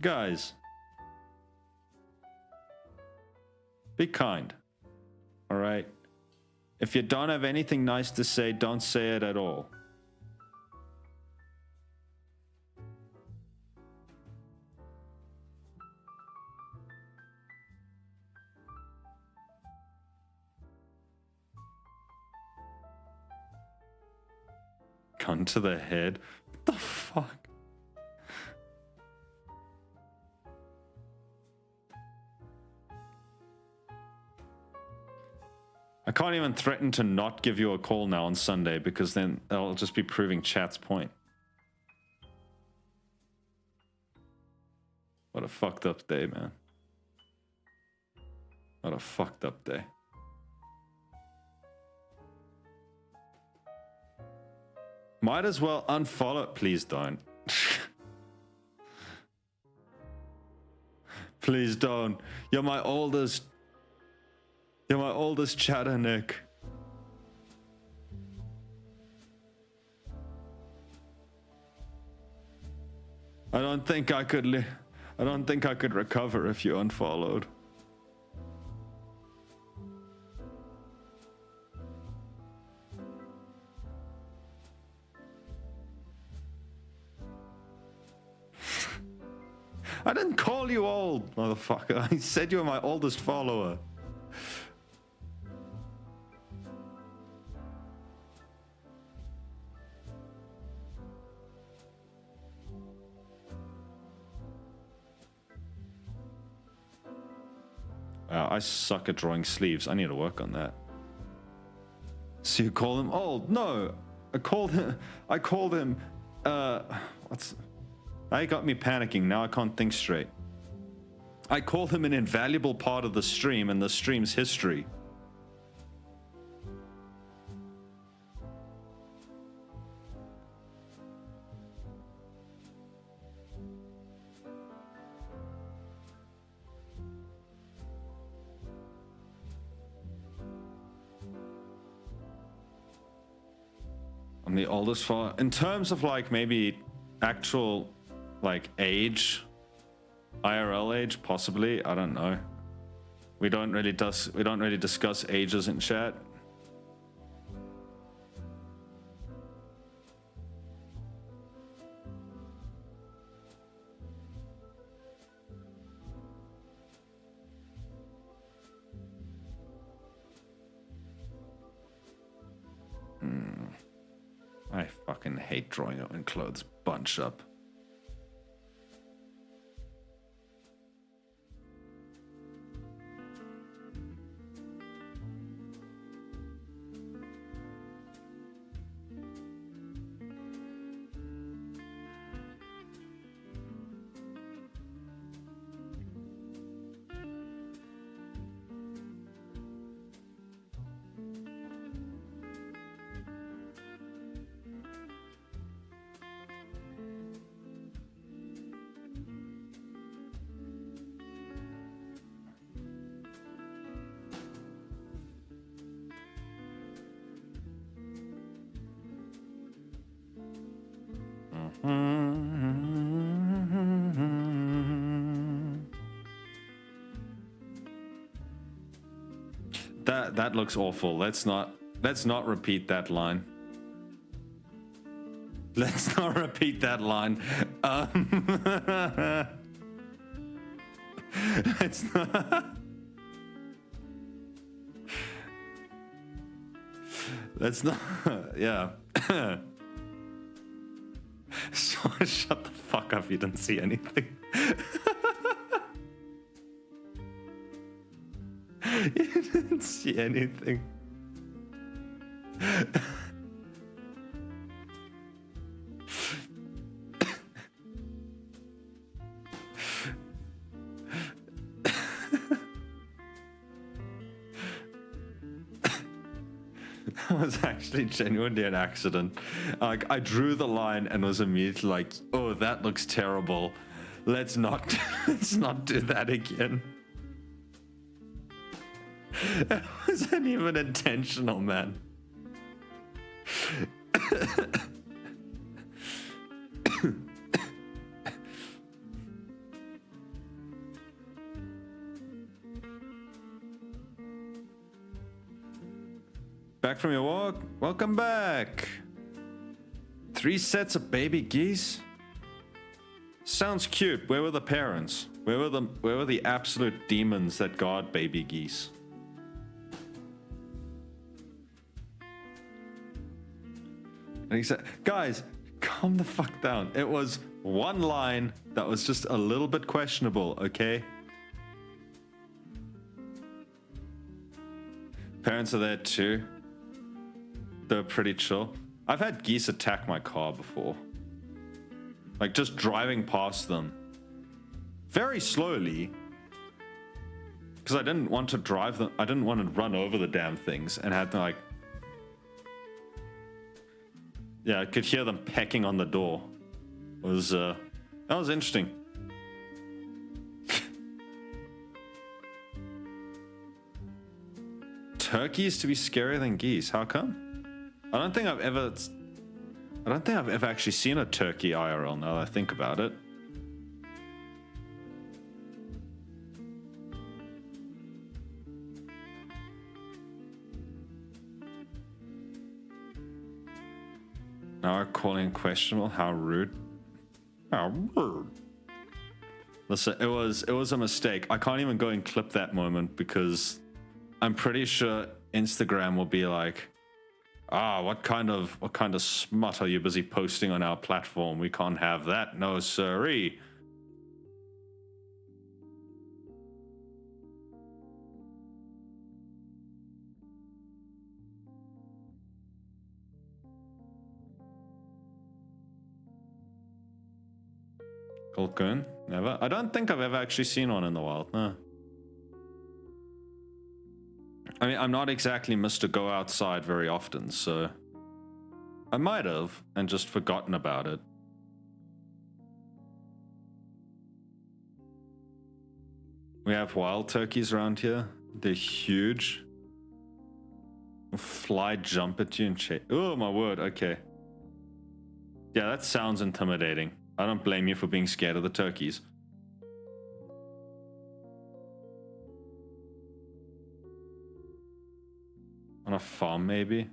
Guys, be kind. All right? If you don't have anything nice to say, don't say it at all. Gun to the head? What the fuck? I can't even threaten to not give you a call now on Sunday because then I'll just be proving chat's point. What a fucked up day, man. What a fucked up day. Might as well unfollow. Please don't. Please don't. You're my oldest chatter, Nick. I don't think I could recover if you unfollowed. I didn't call you old, motherfucker. I said you were my oldest follower. Wow, I suck at drawing sleeves. I need to work on that. So you call him old? No, I called him. Now got me panicking. Now I can't think straight. I called him an invaluable part of the stream and the stream's history. I'm the oldest for in terms of like maybe actual like age, IRL age, possibly. I don't know. We don't really discuss ages in chat. I fucking hate drawing it when clothes bunch up. That looks awful. Let's not repeat that line. Let's not repeat that line. Let's not. Let's not. Yeah. So, shut the fuck up. You didn't see anything. You didn't see anything. That was actually genuinely an accident. Like, I drew the line and was immediately like, oh, that looks terrible. Let's not do that again. It wasn't even intentional, man. back from your walk? Welcome back. 3 sets of baby geese? Sounds cute. Where were the parents? Where were the absolute demons that guard baby geese? And he said, guys, calm the fuck down. It was one line that was just a little bit questionable, okay? Parents are there too. They're pretty chill. I've had geese attack my car before. Like just driving past them. Very slowly. Because I didn't want to drive them. I didn't want to run over the damn things and had to like... Yeah, I could hear them pecking on the door. It was, that was interesting. Turkeys to be scarier than geese. How come? I don't think I've ever actually seen a turkey IRL now that I think about it. Now we're calling questionable. How rude. How rude. Listen, it was a mistake. I can't even go and clip that moment because I'm pretty sure Instagram will be like, what kind of smut are you busy posting on our platform? We can't have that. No, sirree. Cocoon? Never. I don't think I've ever actually seen one in the wild, no. I mean, I'm not exactly Mr. Go Outside very often, so I might have and just forgotten about it. We have wild turkeys around here. They're huge. They'll fly, jump at you and chase. Oh my word, okay. Yeah, that sounds intimidating. I don't blame you for being scared of the turkeys. On a farm, maybe?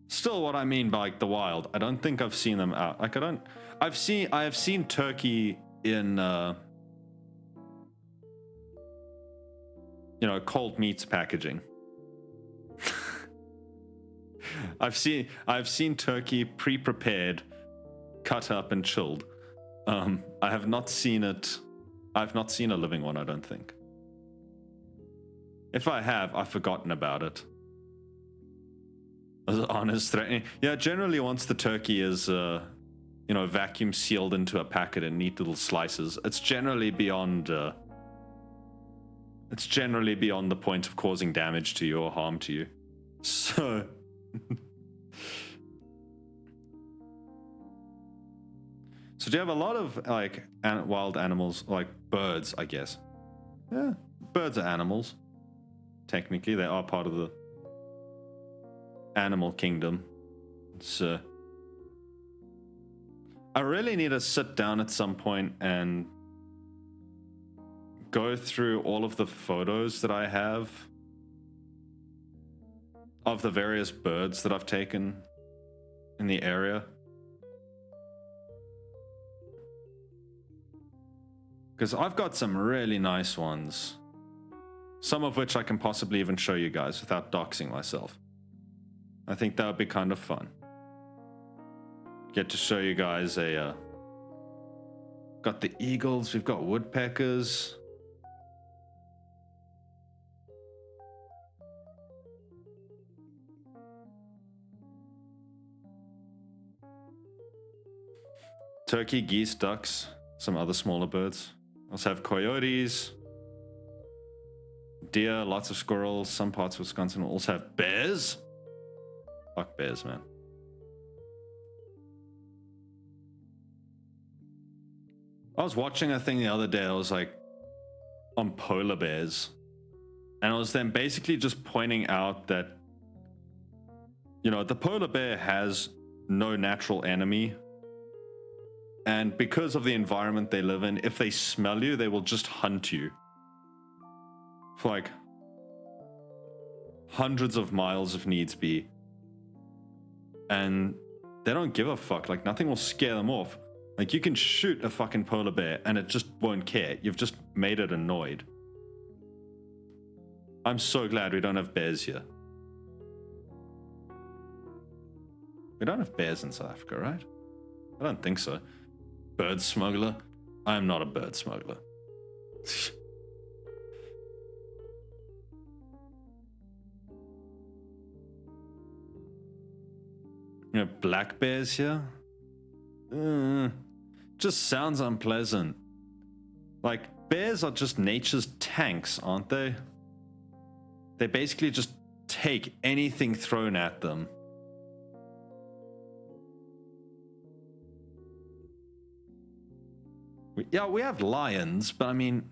Still what I mean by like the wild. I don't think I've seen them out. Like I have seen turkey in you know, cold meats packaging. I've seen turkey pre-prepared, cut up and chilled. I have not seen it. I've not seen a living one, I don't think. If I have, I've forgotten about it. As honest threatening. Yeah, generally once the turkey is you know, vacuum sealed into a packet in neat little slices, it's generally beyond the point of causing damage to you or harm to you. So so do you have a lot of like wild animals, like birds, I guess? Yeah, birds are animals. Technically, they are part of the animal kingdom. So I really need to sit down at some point and go through all of the photos that I have of the various birds that I've taken in the area. Because I've got some really nice ones. Some of which I can possibly even show you guys without doxing myself. I think that would be kind of fun. Get to show you guys a... got the eagles, we've got woodpeckers. Turkey, geese, ducks, some other smaller birds. Also have coyotes, deer, lots of squirrels. Some parts of Wisconsin will also have bears. Fuck bears, man. I was watching a thing the other day. I was like on polar bears, and I was then basically just pointing out that, you know, the polar bear has no natural enemy. And because of the environment they live in, if they smell you, they will just hunt you. For like hundreds of miles if needs be. And they don't give a fuck. Like, nothing will scare them off. Like, you can shoot a fucking polar bear and it just won't care. You've just made it annoyed. I'm so glad we don't have bears here. We don't have bears in South Africa, right? I don't think so. Bird smuggler? I am not a bird smuggler. You know, black bears here? Just sounds unpleasant. Like, bears are just nature's tanks, aren't they? They basically just take anything thrown at them. We have lions, but I mean,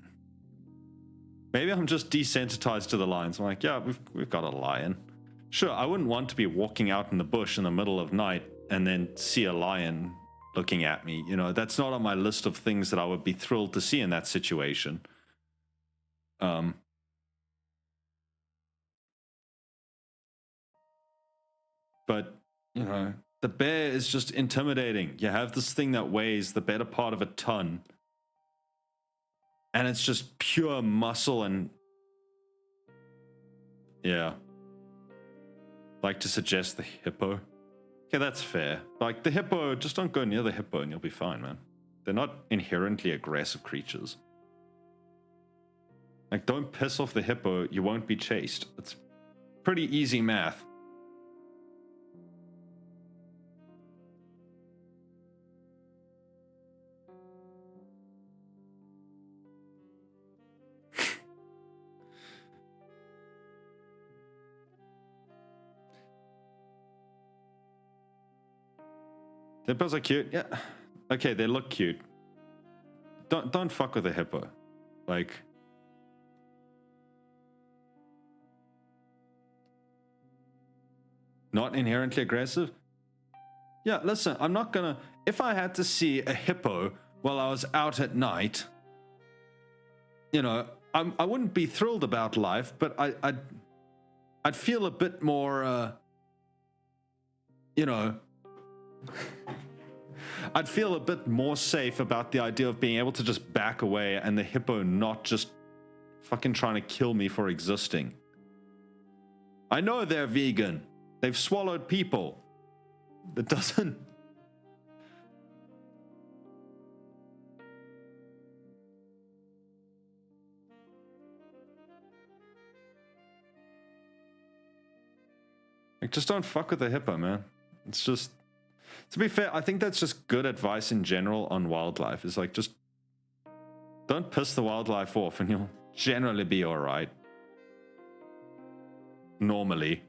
maybe I'm just desensitized to the lions. I'm like, yeah, we've got a lion. Sure, I wouldn't want to be walking out in the bush in the middle of night and then see a lion looking at me. You know, that's not on my list of things that I would be thrilled to see in that situation. But, you know, the bear is just intimidating. You have this thing that weighs the better part of a ton. And it's just pure muscle and... yeah. Like to suggest the hippo. Okay, that's fair. Like, the hippo, just don't go near the hippo and you'll be fine, man. They're not inherently aggressive creatures. Like, don't piss off the hippo, you won't be chased. It's pretty easy math. The hippos are cute. Yeah. Okay, they look cute. Don't fuck with a hippo. Like, not inherently aggressive? Yeah, listen, I'm not gonna... if I had to see a hippo while I was out at night, you know, I wouldn't be thrilled about life, but I'd feel a bit more, you know... I'd feel a bit more safe about the idea of being able to just back away and the hippo not just fucking trying to kill me for existing. I know they're vegan. They've swallowed people. That doesn't... like, just don't fuck with the hippo, man. It's just... to be fair, I think that's just good advice in general on wildlife. It's like, just don't piss the wildlife off and you'll generally be alright. Normally.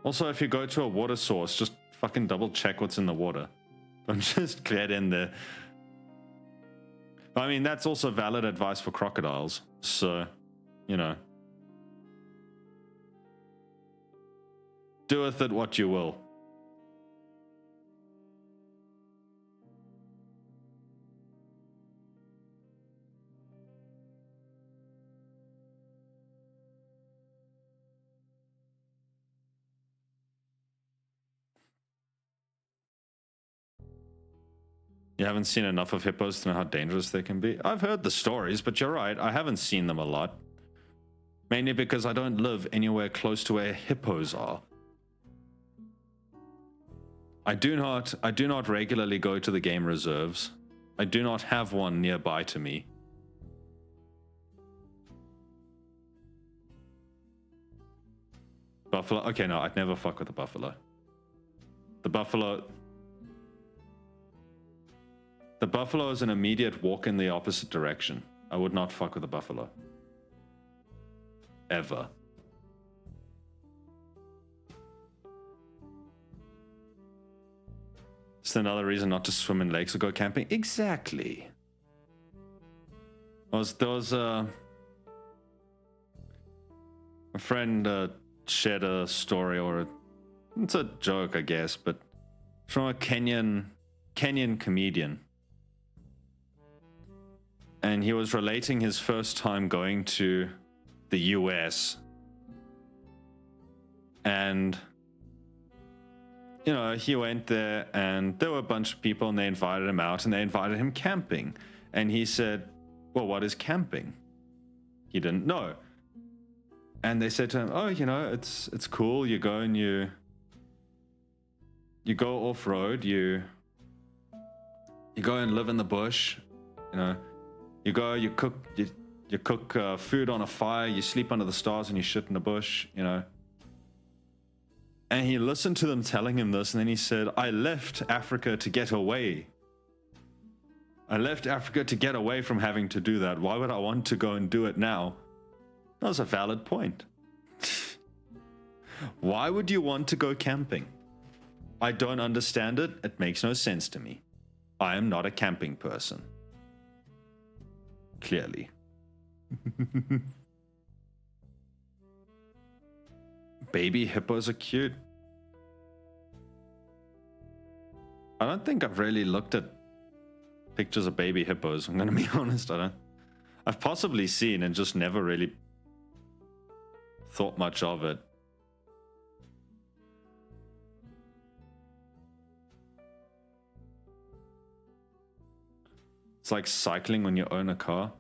Also, if you go to a water source, just fucking double check what's in the water. Don't just get in there. I mean, that's also valid advice for crocodiles. So, you know. Do with it what you will. You haven't seen enough of hippos to know how dangerous they can be? I've heard the stories, but you're right, I haven't seen them a lot. Mainly because I don't live anywhere close to where hippos are. I do not regularly go to the game reserves. I do not have one nearby to me. Buffalo? Okay, no, I'd never fuck with a buffalo. The buffalo is an immediate walk in the opposite direction. I would not fuck with a buffalo. Ever. It's another reason not to swim in lakes or go camping. Exactly. There was a friend shared a story, or it's a joke, I guess, but from a Kenyan comedian, and he was relating his first time going to the US, and you know, he went there and there were a bunch of people and they invited him out and they invited him camping, and he said, well, what is camping? He didn't know. And they said to him, oh, you know, it's cool. You go and you go off-road, you go and live in the bush, you know, you cook food on a fire, you sleep under the stars, and you shit in the bush, you know. And he listened to them telling him this, and then he said, I left Africa to get away. I left Africa to get away from having to do that. Why would I want to go and do it now? That was a valid point. Why would you want to go camping? I don't understand it. It makes no sense to me. I am not a camping person. Clearly. Baby hippos are cute. I don't think I've really looked at pictures of baby hippos. I'm gonna be honest. I've possibly seen and just never really thought much of it. It's like cycling when you own a car.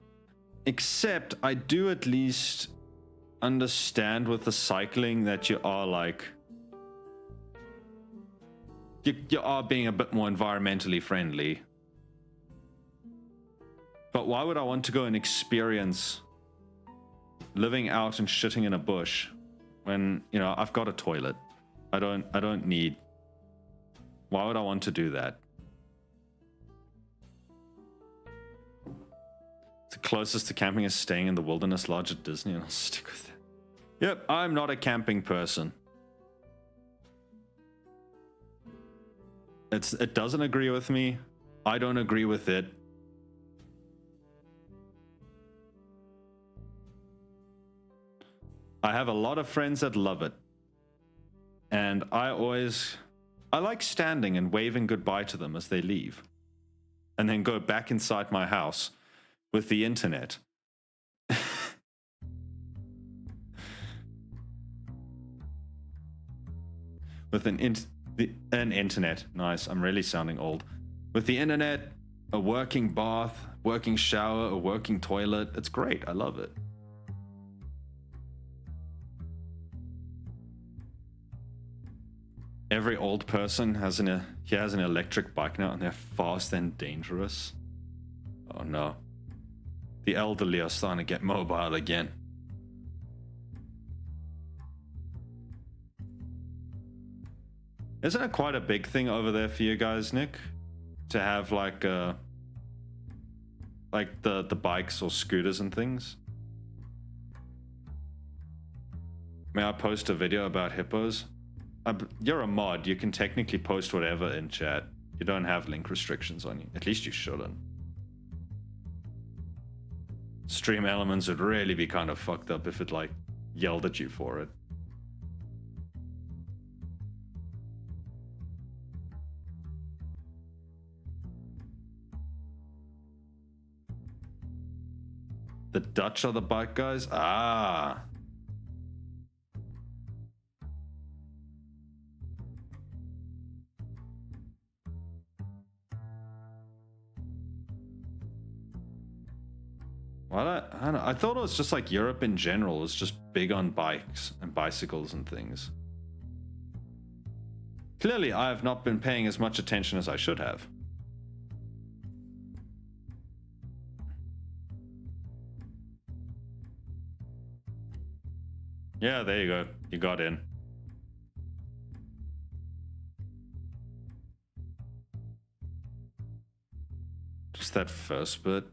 Except I do at least understand with the cycling that you are like... You are being a bit more environmentally friendly. But why would I want to go and experience living out and shitting in a bush when, you know, I've got a toilet? I don't need... Why would I want to do that? The closest to camping is staying in the wilderness lodge at Disney, and I'll stick with that. Yep, I'm not a camping person. It doesn't agree with me. I don't agree with it. I have a lot of friends that love it. And I like standing and waving goodbye to them as they leave. And then go back inside my house with the internet. With an internet. Nice, I'm really sounding old. With the internet, a working bath, working shower, a working toilet. It's great, I love it. Every old person has an electric bike now, and they're fast and dangerous. Oh no. The elderly are starting to get mobile again. Isn't it quite a big thing over there for you guys, Nick? To have like the bikes or scooters and things? May I post a video about hippos? You're a mod, you can technically post whatever in chat. You don't have link restrictions on you. At least you shouldn't. Stream elements would really be kind of fucked up if it like yelled at you for it. The Dutch are the bike guys? Ah. Well, I don't know. I thought it was just like Europe in general was just big on bikes and bicycles and things. Clearly, I have not been paying as much attention as I should have. Yeah, there you go. You got in. Just that first bit.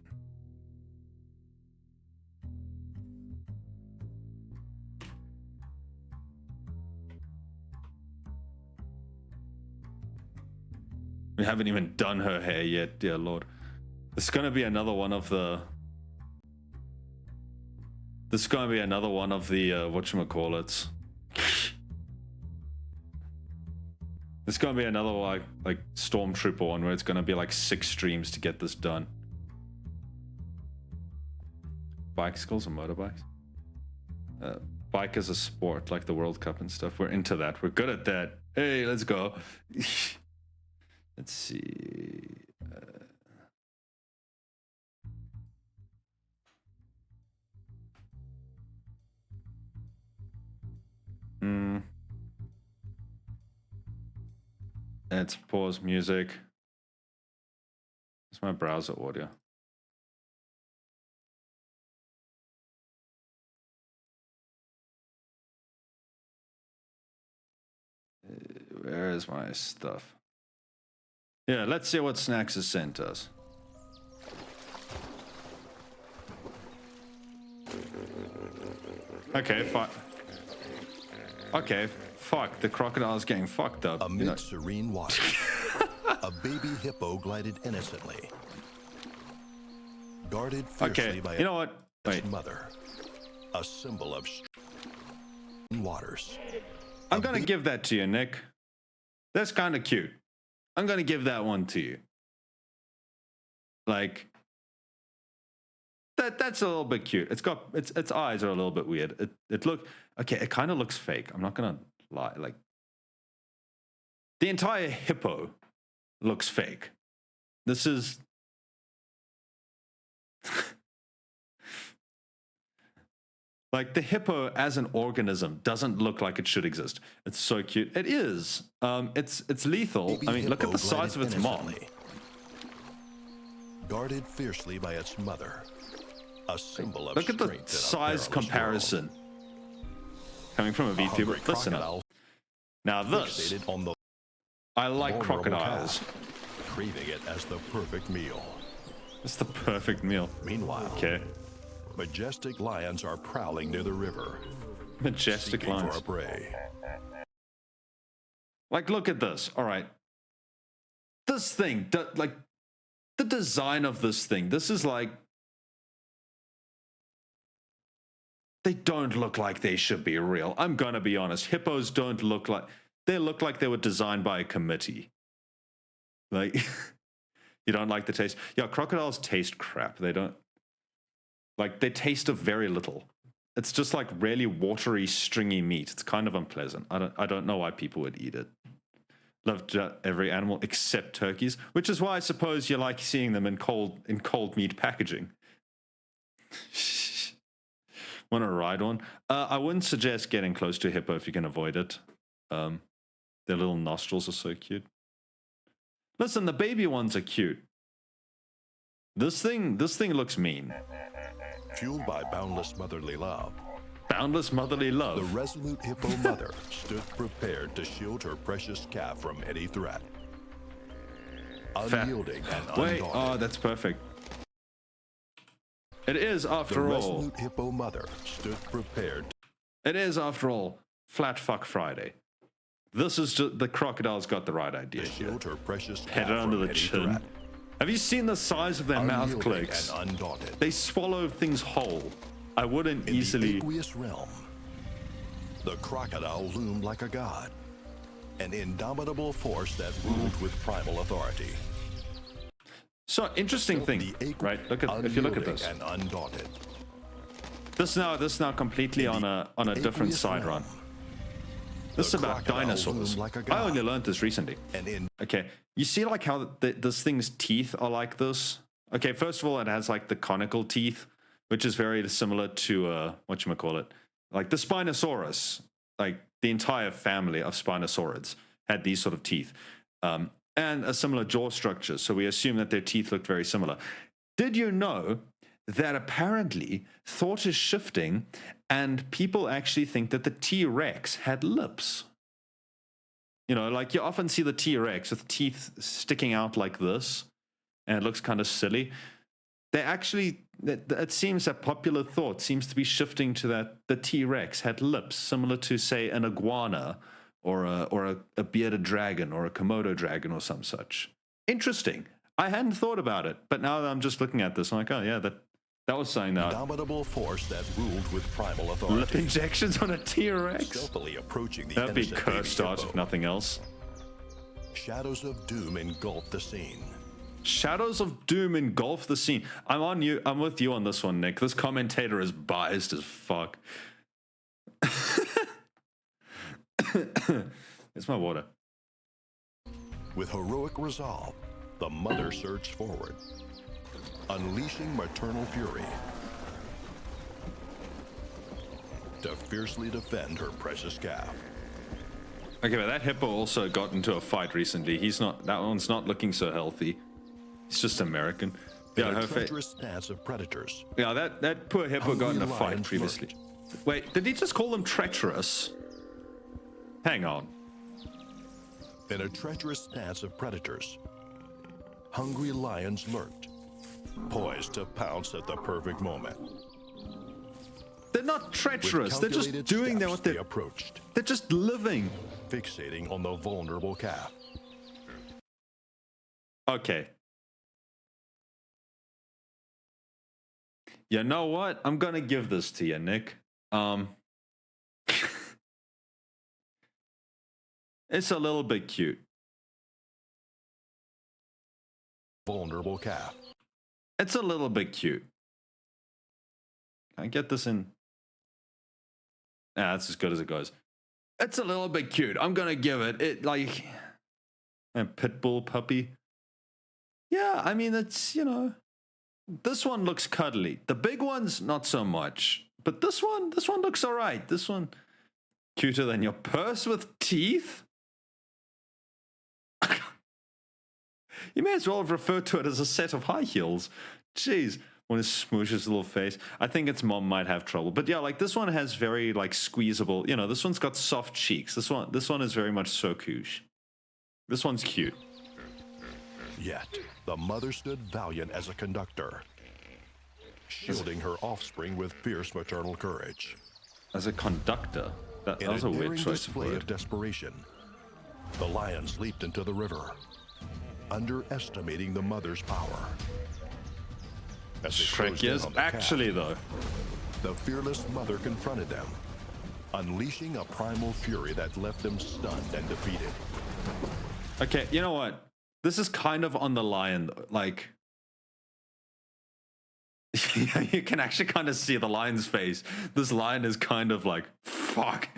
We haven't even done her hair yet, dear lord. This is gonna be another one of the This is gonna be another one of the whatchamacallits. This is gonna be another like Stormtrooper one where it's gonna be like 6 streams to get this done. Bicycles or motorbikes? Bike is a sport, like the World Cup and stuff. We're into that. We're good at that. Hey, let's go. Let's see. Let's pause music. It's my browser audio. Where is my stuff? Yeah, let's see what Snacks has sent us. Okay, fuck. Okay, fuck. The crocodile's getting fucked up. Amid serene water, a baby hippo glided innocently, guarded fiercely by you know what? its mother, a symbol of waters. I'm gonna give that to you, Nick. That's kind of cute. I'm gonna give that one to you. Like that's a little bit cute. It's got its eyes are a little bit weird. It kind of looks fake. I'm not gonna lie. Like the entire hippo looks fake. This is like the hippo as an organism doesn't look like it should exist. It's so cute. It is. It's lethal. Baby I mean, look at the hippo size of its mom. innocently, guarded fiercely by its mother, a symbol of Look at the strength in a size perilous comparison coming from a world. A hungry VTuber. Listen up. crocodile Now this, fixated on the I like vulnerable crocodiles. calf, craving it as the perfect meal. It's the perfect meal. Meanwhile, Okay. majestic lions are prowling near the river, Majestic seeking lines. for a prey. Like, look at this. All right. This thing, like, the design of this thing, this is like, they don't look like they should be real. I'm gonna be honest. Hippos don't look like, they look like they were designed by a committee. Like, you don't like the taste? Yeah, crocodiles taste crap. They don't, like, they taste of very little. It's just like really watery, stringy meat. It's kind of unpleasant. I don't know why people would eat it. Love every animal except turkeys, which is why I suppose you like seeing them in cold meat packaging. Want to ride one? I wouldn't suggest getting close to a hippo if you can avoid it. Their little nostrils are so cute. Listen, the baby ones are cute. This thing looks mean. Fueled by boundless motherly love, Boundless motherly the love. resolute hippo mother stood prepared to shield her precious calf from any threat. Unyielding and Wait, undaunted, oh, that's perfect. It is, the after all. resolute hippo mother stood prepared. It is, after all, Flat Fuck Friday. This is just, the crocodile's got the right idea To here. shield her precious calf Head it under from the any chin. threat. Have you seen the size of their mouth Unyielding clicks? and undaunted. They swallow things whole. I wouldn't In easily. the aqueous realm, the crocodile loomed like a god, an indomitable force that ruled with primal authority. So interesting thing, The right? Look at if you look at unyielding this. and undaunted. This now completely In on the a different aqueous side realm, run. This is the about crocodile dinosaurs. loomed like a I only god. learned this recently. And in Okay, you see like how this thing's teeth are like this? Okay, first of all, it has like the conical teeth, which is very similar to whatchamacallit, like the Spinosaurus. Like the entire family of Spinosaurids had these sort of teeth, and a similar jaw structure. So we assume that their teeth looked very similar. Did you know that apparently thought is shifting, and people actually think that the T-Rex had lips? You know, like you often see the T-Rex with teeth sticking out like this, and it looks kind of silly. They actually, it seems that popular thought seems to be shifting to that the T-Rex had lips, similar to, say, an iguana or a bearded dragon or a Komodo dragon or some such. Interesting. I hadn't thought about it, but now that I'm just looking at this, I'm like, oh yeah, That was saying that. Indomitable force that ruled with primal Lip authority. injections on a T-Rex? Stealthily approaching the That'd be innocent cursed baby art hippo. if nothing else. Shadows of doom engulf the scene. Shadows of Doom engulf the scene. I'm with you on this one, Nick. This commentator is biased as fuck. It's my water. With heroic resolve, the mother surged forward, unleashing maternal fury to fiercely defend her precious calf. Okay, but that hippo also got into a fight recently. That one's not looking so healthy. He's just American. Yeah, In a her treacherous stance of predators. Yeah, that poor hippo got in a Hungry fight lions previously. lurked. Wait, did he just call them treacherous? Hang on. In a treacherous stance of predators, hungry lions lurked, poised to pounce at the perfect moment. They're not treacherous. With They're just calculated doing steps, what they they're. approached, They're just living. fixating on the vulnerable calf. Okay. You know what? I'm gonna give this to you, Nick. It's a little bit cute. Vulnerable calf. It's a little bit cute. Can I get this in? Nah, that's as good as it goes. It's a little bit cute. I'm gonna give it like a pit bull puppy. Yeah, I mean it's this one looks cuddly. The big one's not so much, but this one looks alright. This one cuter than your purse with teeth. You may as well have referred to it as a set of high heels. Jeez, when it smooshes his little face. I think its mom might have trouble. But yeah, like this one has very like squeezable, this one's got soft cheeks. This one is very much so couche. This one's cute. Yet, the mother stood valiant as a conductor, shielding her offspring with fierce maternal courage. As a conductor? That In was a a weird daring choice of display of word. desperation, the lions leaped into the river, underestimating the mother's power. As they Shrek closed in is on the calf, actually though. the fearless mother confronted them, unleashing a primal fury that left them stunned and defeated. Okay, you know what? This is kind of on the lion, like. You can actually kind of see the lion's face. This lion is kind of like, fuck,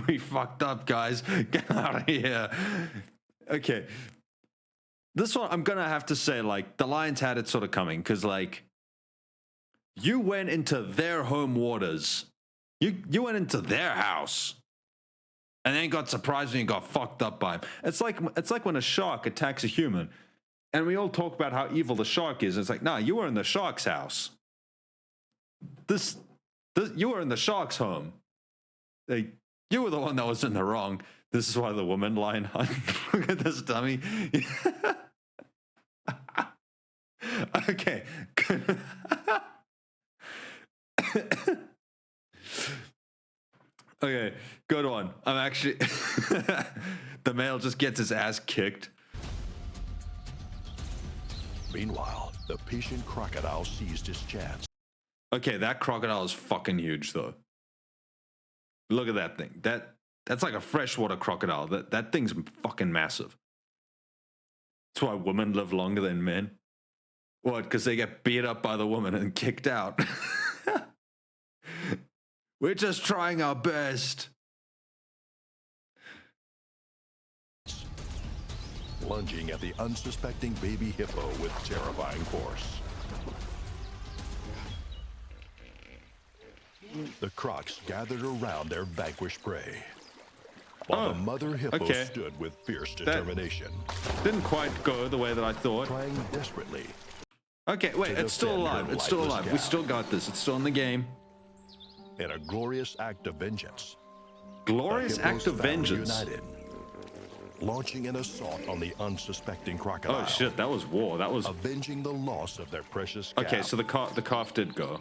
we fucked up, guys. Get out of here. Okay. This one, I'm gonna have to say, like, the lions had it sort of coming, because, like, you went into their home waters. You went into their house. And then got surprised when you got fucked up by him. It's like when a shark attacks a human, and we all talk about how evil the shark is. It's like, nah, you were in the shark's house. This you were in the shark's home. You were the one that was in the wrong. This is why the woman lion hunt. Look at this dummy. Okay. Okay, good one. I'm actually the male just gets his ass kicked. Meanwhile, the patient crocodile seized his chance. Okay, that crocodile is fucking huge though. Look at that thing. That's like a freshwater crocodile. That thing's fucking massive. That's why women live longer than men. What? Because they get beat up by the woman and kicked out. We're just trying our best. Lunging at the unsuspecting baby hippo with terrifying force. The crocs gathered around their vanquished prey, while the mother hippo stood with fierce determination. Didn't quite go the way that I thought. Trying desperately. Okay, wait, it's still defend alive. her It's still lifeless alive. We calf. still got this. It's still in the game. In a glorious act of vengeance, Glorious the act hippos of family vengeance. united, launching an assault on the unsuspecting crocodile. Oh shit, that was war. That was avenging the loss of their precious calf. okay. So the calf did go.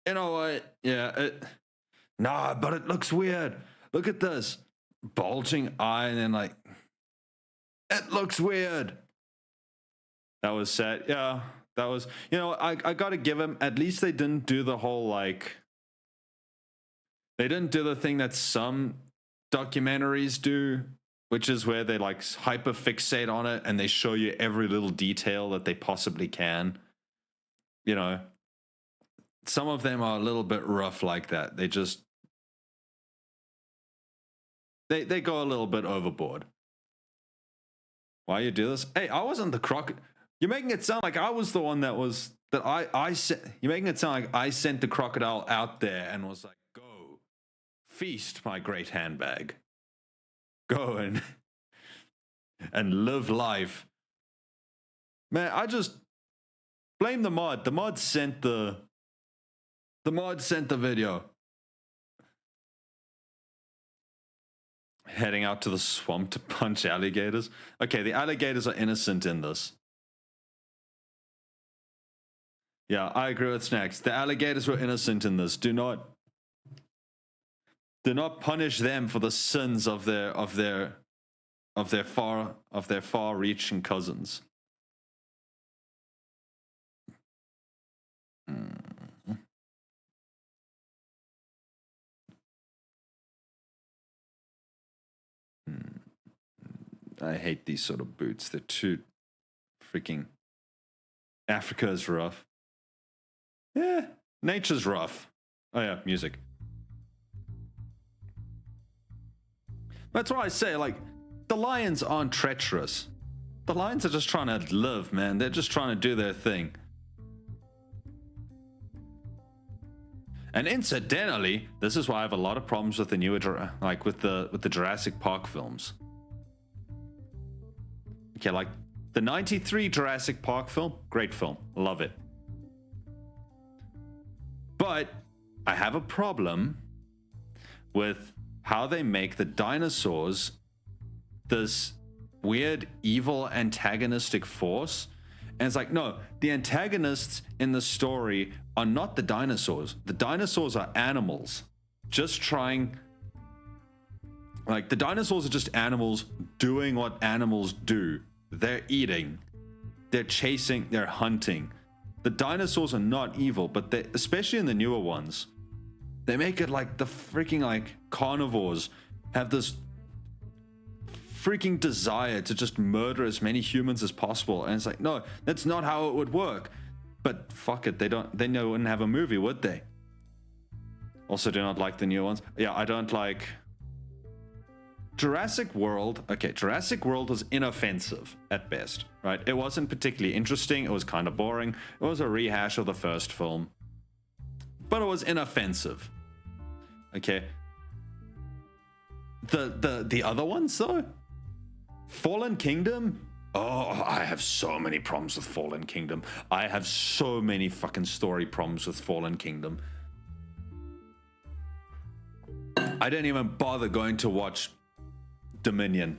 You know what? Yeah. Nah, but it looks weird. Look at this bulging eye, and then like, it looks weird. That was sad. Yeah, that was, you know, I gotta give him, at least they didn't do the whole, like, they didn't do the thing that some documentaries do, which is where they like hyper fixate on it and they show you every little detail that they possibly can. You know, some of them are a little bit rough like that. They just, they go a little bit overboard. Why you do this? Hey, I wasn't the croc. You're making it sound like I was the one that was, that I sent, you're making it sound like I sent the crocodile out there and was like, go feast, my great handbag. Go and live life. Man, I just blame the mod. The mod sent the video. Heading out to the swamp to punch alligators. Okay, the alligators are innocent in this. Yeah, I agree with Snacks. The alligators were innocent in this. Do not punish them for the sins of their far-reaching cousins. I hate these sort of boots. They're too freaking... Africa is rough. Yeah, nature's rough. Oh yeah, music. That's why I say, like, the lions aren't treacherous. The lions are just trying to live, man. They're just trying to do their thing. And incidentally, this is why I have a lot of problems with the newer, like with the Jurassic Park films. Okay, like the '93 Jurassic Park film, great film, love it. But I have a problem with how they make the dinosaurs this weird, evil, antagonistic force. And it's like, no, the antagonists in the story are not the dinosaurs. The dinosaurs are animals. Just trying... Like, the dinosaurs are just animals doing what animals do. They're eating. They're chasing. They're hunting. The dinosaurs are not evil, but they, especially in the newer ones, they make it like the freaking, like, carnivores have this freaking desire to just murder as many humans as possible. And it's like, no, that's not how it would work. But fuck it, they wouldn't have a movie, would they? Also do not like the new ones. Yeah, I don't like Jurassic World. Okay, Jurassic World was inoffensive at best, right? It wasn't particularly interesting. It was kind of boring. It was a rehash of the first film, but it was inoffensive. Okay. The other ones though, Fallen Kingdom. Oh, I have so many problems with Fallen Kingdom. I have so many fucking story problems with Fallen Kingdom. I didn't even bother going to watch Dominion.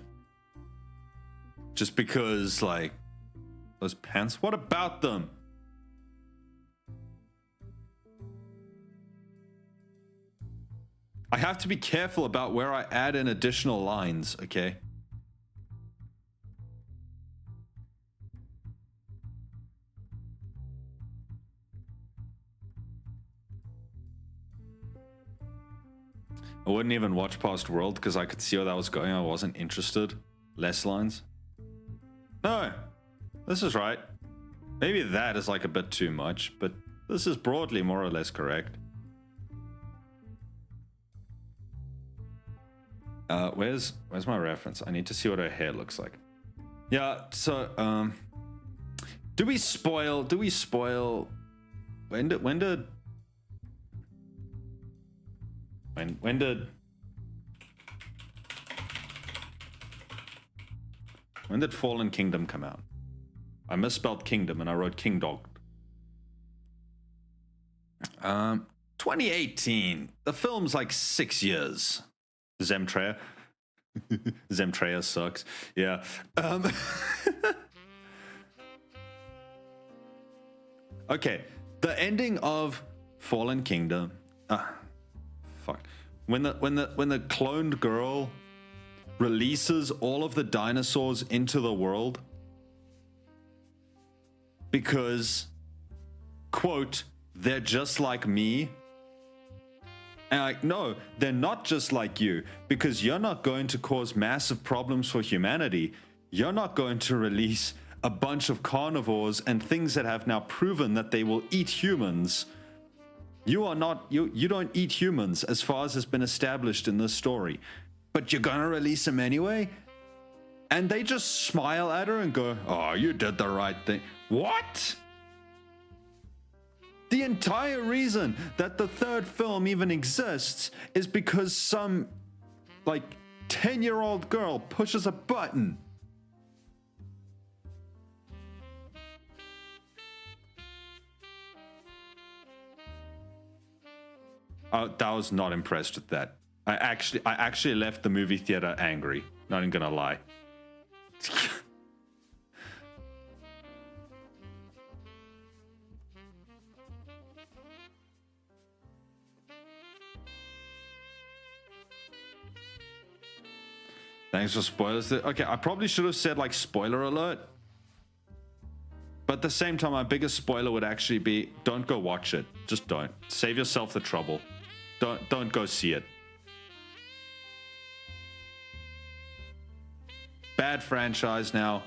Just because, like, those pants, what about them? I have to be careful about where I add in additional lines, okay? I wouldn't even watch past World because I could see where that was going. I wasn't interested. Less lines. No, this is right. Maybe that is like a bit too much, but this is broadly more or less correct. Where's my reference? I need to see what her hair looks like. Yeah, so do we spoil when did Fallen Kingdom come out? I misspelled kingdom and I wrote king dog. 2018. The film's like 6 years. Zentreya. Zentreya sucks. Yeah. Okay. The ending of Fallen Kingdom. Fuck. When the cloned girl releases all of the dinosaurs into the world, because, quote, they're just like me. And like, no, they're not just like you, because you're not going to cause massive problems for humanity. You're not going to release a bunch of carnivores and things that have now proven that they will eat humans. You are not, you don't eat humans as far as has been established in this story, but you're gonna release them anyway? And they just smile at her and go, oh, you did the right thing. What? The entire reason that the third film even exists is because some, like, 10-year-old girl pushes a button. That was not impressed with that. I actually left the movie theater angry. Not even gonna lie. Thanks for spoilers. Okay, I probably should have said like spoiler alert. But at the same time, my biggest spoiler would actually be don't go watch it. Just don't. Save yourself the trouble. Don't go see it. Bad franchise now.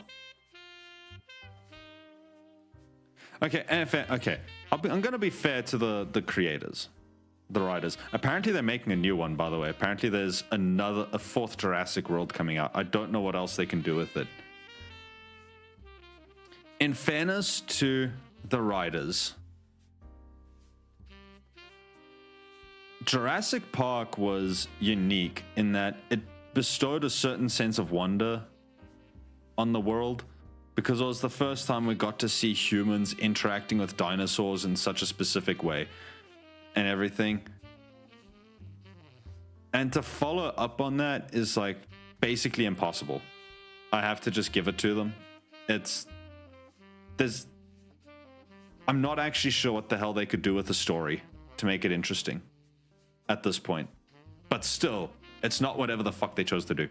Okay, okay. I'm gonna be fair to the creators, the writers. Apparently they're making a new one, by the way. Apparently there's a fourth Jurassic World coming out. I don't know what else they can do with it. In fairness to the writers, Jurassic Park was unique in that it bestowed a certain sense of wonder on the world, because it was the first time we got to see humans interacting with dinosaurs in such a specific way and everything. And to follow up on that is like basically impossible. I have to just give it to them. I'm not actually sure what the hell they could do with the story to make it interesting at this point. But still, it's not whatever the fuck they chose to do.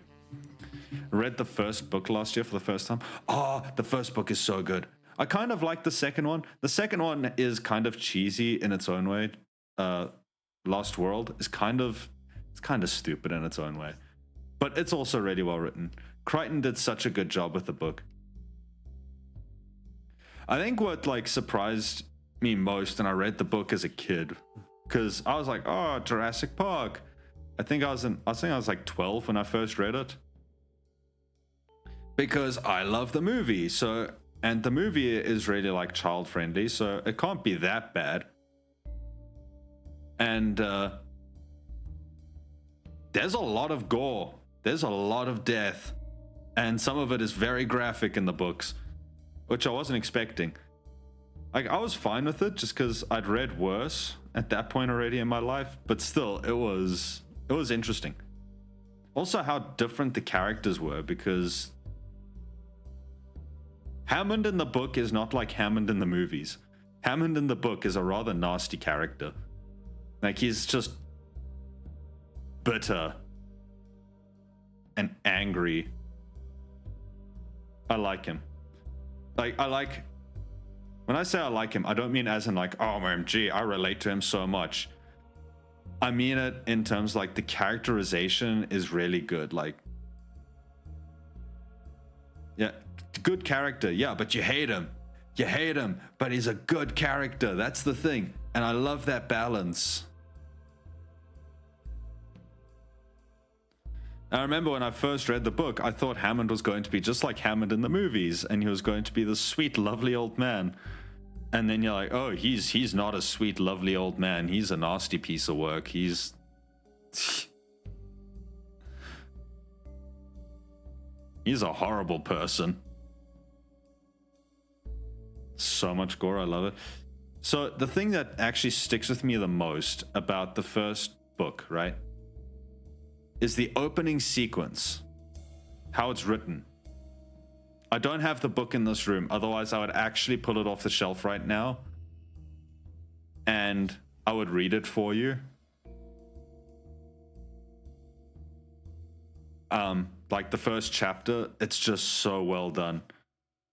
Read the first book last year for the first time. Oh, the first book is so good. I kind of like the second one. The second one is kind of cheesy in its own way. Lost World is kind of stupid in its own way. But it's also really well written. Crichton did such a good job with the book. I think what like surprised me most, and I read the book as a kid, because I was like, oh, Jurassic Park. I think I was like 12 when I first read it. Because I love the movie, and the movie is really like child friendly, so it can't be that bad. And there's a lot of gore, there's a lot of death, and some of it is very graphic in the books, which I wasn't expecting. Like, I was fine with it just because I'd read worse at that point already in my life, but still, it was interesting. Also, how different the characters were, because Hammond in the book is not like Hammond in the movies. Hammond in the book is a rather nasty character. Like, he's just bitter and angry. I like him. Like, when I say I like him, I don't mean as in like, oh, OMG, I relate to him so much. I mean it in terms like the characterization is really good. Like, yeah, good character, yeah, but you hate him. You hate him, but he's a good character. That's the thing. And I love that balance. I remember when I first read the book, I thought Hammond was going to be just like Hammond in the movies, and he was going to be the sweet, lovely old man. And then you're like, oh, he's not a sweet, lovely old man. He's a nasty piece of work. He's a horrible person. So much gore, I love it. So the thing that actually sticks with me the most about the first book, right, is the opening sequence, how it's written. I don't have the book in this room, otherwise I would actually pull it off the shelf right now and I would read it for you. Like the first chapter, it's just so well done.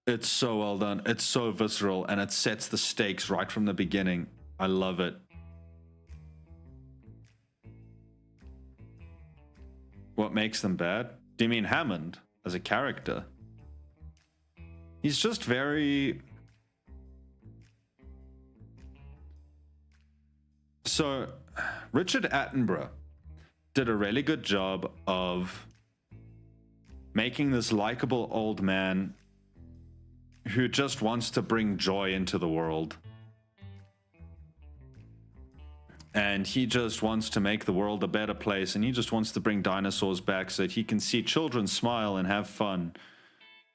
It's so well done. It's so visceral, and it sets the stakes right from the beginning. I love it. What makes them bad? Do you mean Hammond as a character? He's just very... So, Richard Attenborough did a really good job of making this likable old man who just wants to bring joy into the world. And he just wants to make the world a better place, and he just wants to bring dinosaurs back so that he can see children smile and have fun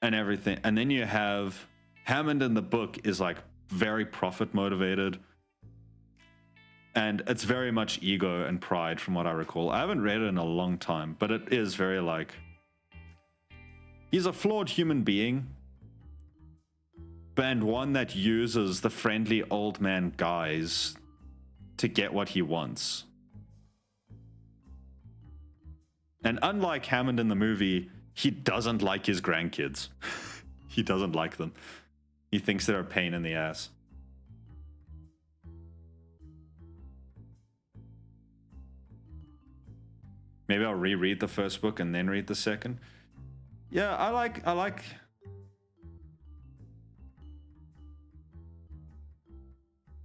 and everything. And then you have Hammond in the book is like very profit motivated. And it's very much ego and pride from what I recall. I haven't read it in a long time, but it is very like... He's a flawed human being, and one that uses the friendly old man guise to get what he wants. And unlike Hammond in the movie, he doesn't like his grandkids. He doesn't like them. He thinks they're a pain in the ass. Maybe I'll reread the first book and then read the second. Yeah, I like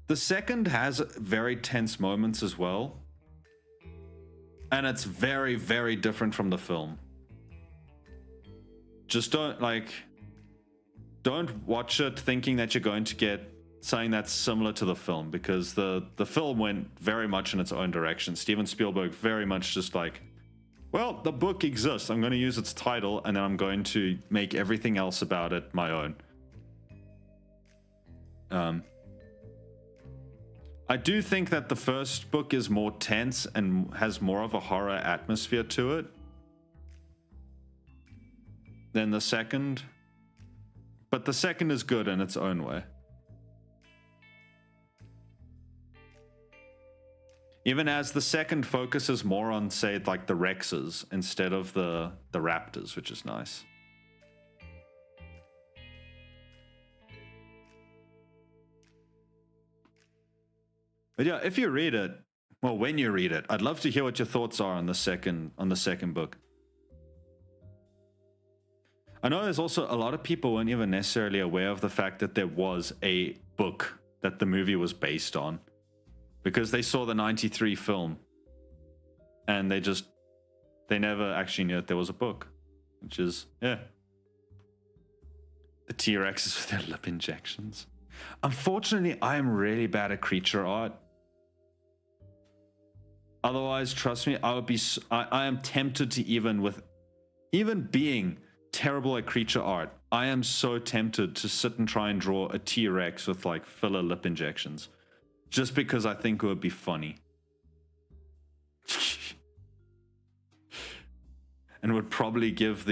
the second has very tense moments as well. And it's very, very different from the film. Just don't watch it thinking that you're going to get something that's similar to the film, because the film went very much in its own direction. Steven Spielberg very much just like, well, the book exists, I'm going to use its title, and then I'm going to make everything else about it my own. I do think that the first book is more tense and has more of a horror atmosphere to it than the second. But the second is good in its own way. Even as the second focuses more on, say, like the Rexes instead of the Raptors, which is nice. But yeah, if you read it, well, when you read it, I'd love to hear what your thoughts are on the second book. I know there's also a lot of people weren't even necessarily aware of the fact that there was a book that the movie was based on, because they saw the 93 film and they never actually knew that there was a book, which is, yeah. The T-Rexes with their lip injections. Unfortunately, I am really bad at creature art. Otherwise, trust me, I am tempted to even being terrible at creature art, I am so tempted to sit and try and draw a T-Rex with like filler lip injections. Just because I think it would be funny. And would probably give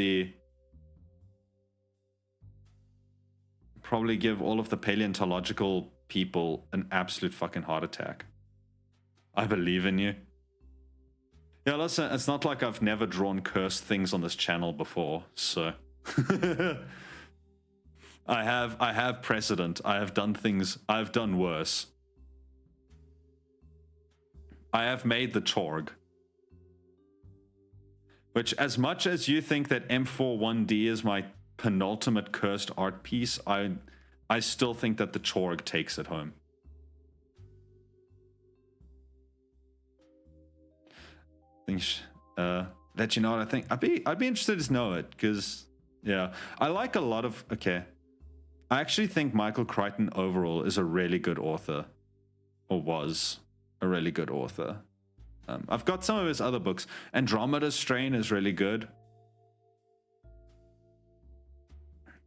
all of the paleontological people an absolute fucking heart attack. I believe in you. Yeah, listen, it's not like I've never drawn cursed things on this channel before, so I have precedent. I have done things, I've done worse. I have made the Torg. Which, as much as you think that M41D is my penultimate cursed art piece, I still think that the Torg takes it home. Let you know what I think. I'd be interested to know it, because yeah, I like a lot of. Okay, I actually think Michael Crichton overall is a really good author, or was a really good author. I've got some of his other books. Andromeda's Strain is really good.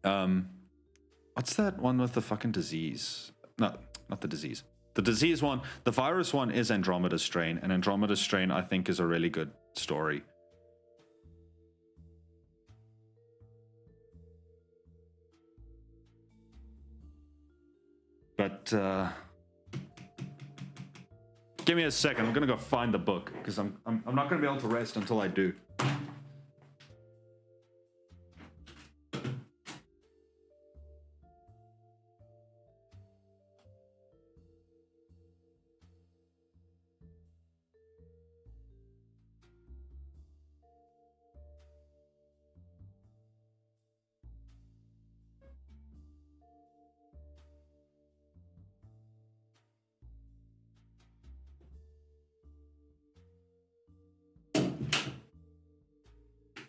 What's that one with the fucking disease? No, not the disease. The disease one, the virus one is Andromeda's Strain, and Andromeda's Strain I think is a really good story. But give me a second. I'm gonna go find the book, because I'm not gonna be able to rest until I do.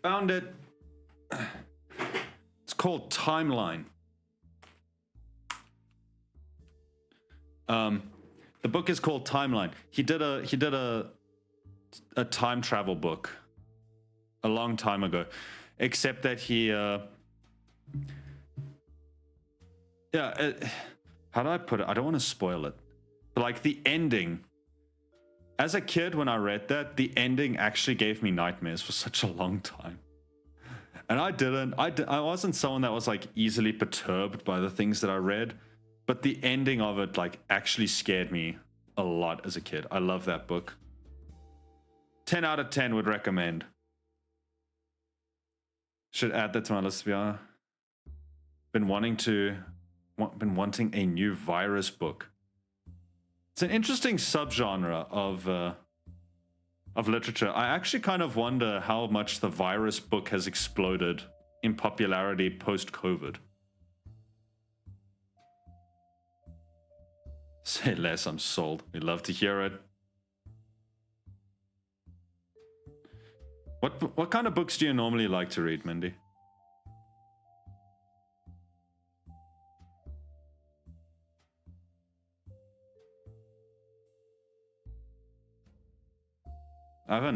Found it. It's called Timeline. The book is called Timeline. He did a time travel book a long time ago, except that he how do I put it? I don't want to spoil it, but like the ending. As a kid, when I read that, the ending actually gave me nightmares for such a long time. And I wasn't someone that was like easily perturbed by the things that I read, but the ending of it like actually scared me a lot as a kid. I love that book. 10 out of 10 would recommend. Should add that to my list. Been wanting a new virus book. It's an interesting subgenre of literature. I actually kind of wonder how much the virus book has exploded in popularity post-COVID. Say less, I'm sold. We'd love to hear it. What kind of books do you normally like to read, Mindy? I have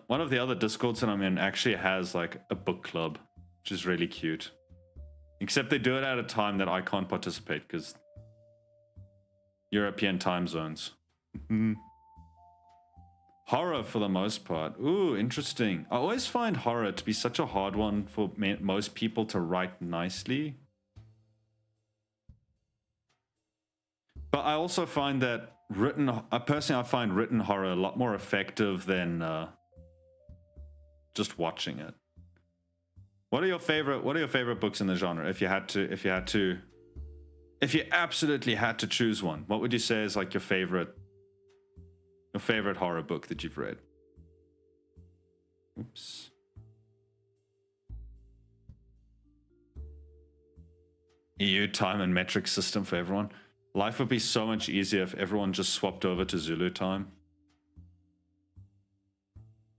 one of the other Discords that I'm in actually has like a book club, which is really cute. Except they do it at a time that I can't participate because European time zones. Horror for the most part. Ooh, interesting. I always find horror to be such a hard one for most people to write nicely. But I also find that I find written horror a lot more effective than just watching it. What are your favorite books in the genre? If you absolutely had to choose one, what would you say is like your favorite horror book that you've read? Oops. EU time and metric system for everyone. Life would be so much easier if everyone just swapped over to Zulu time.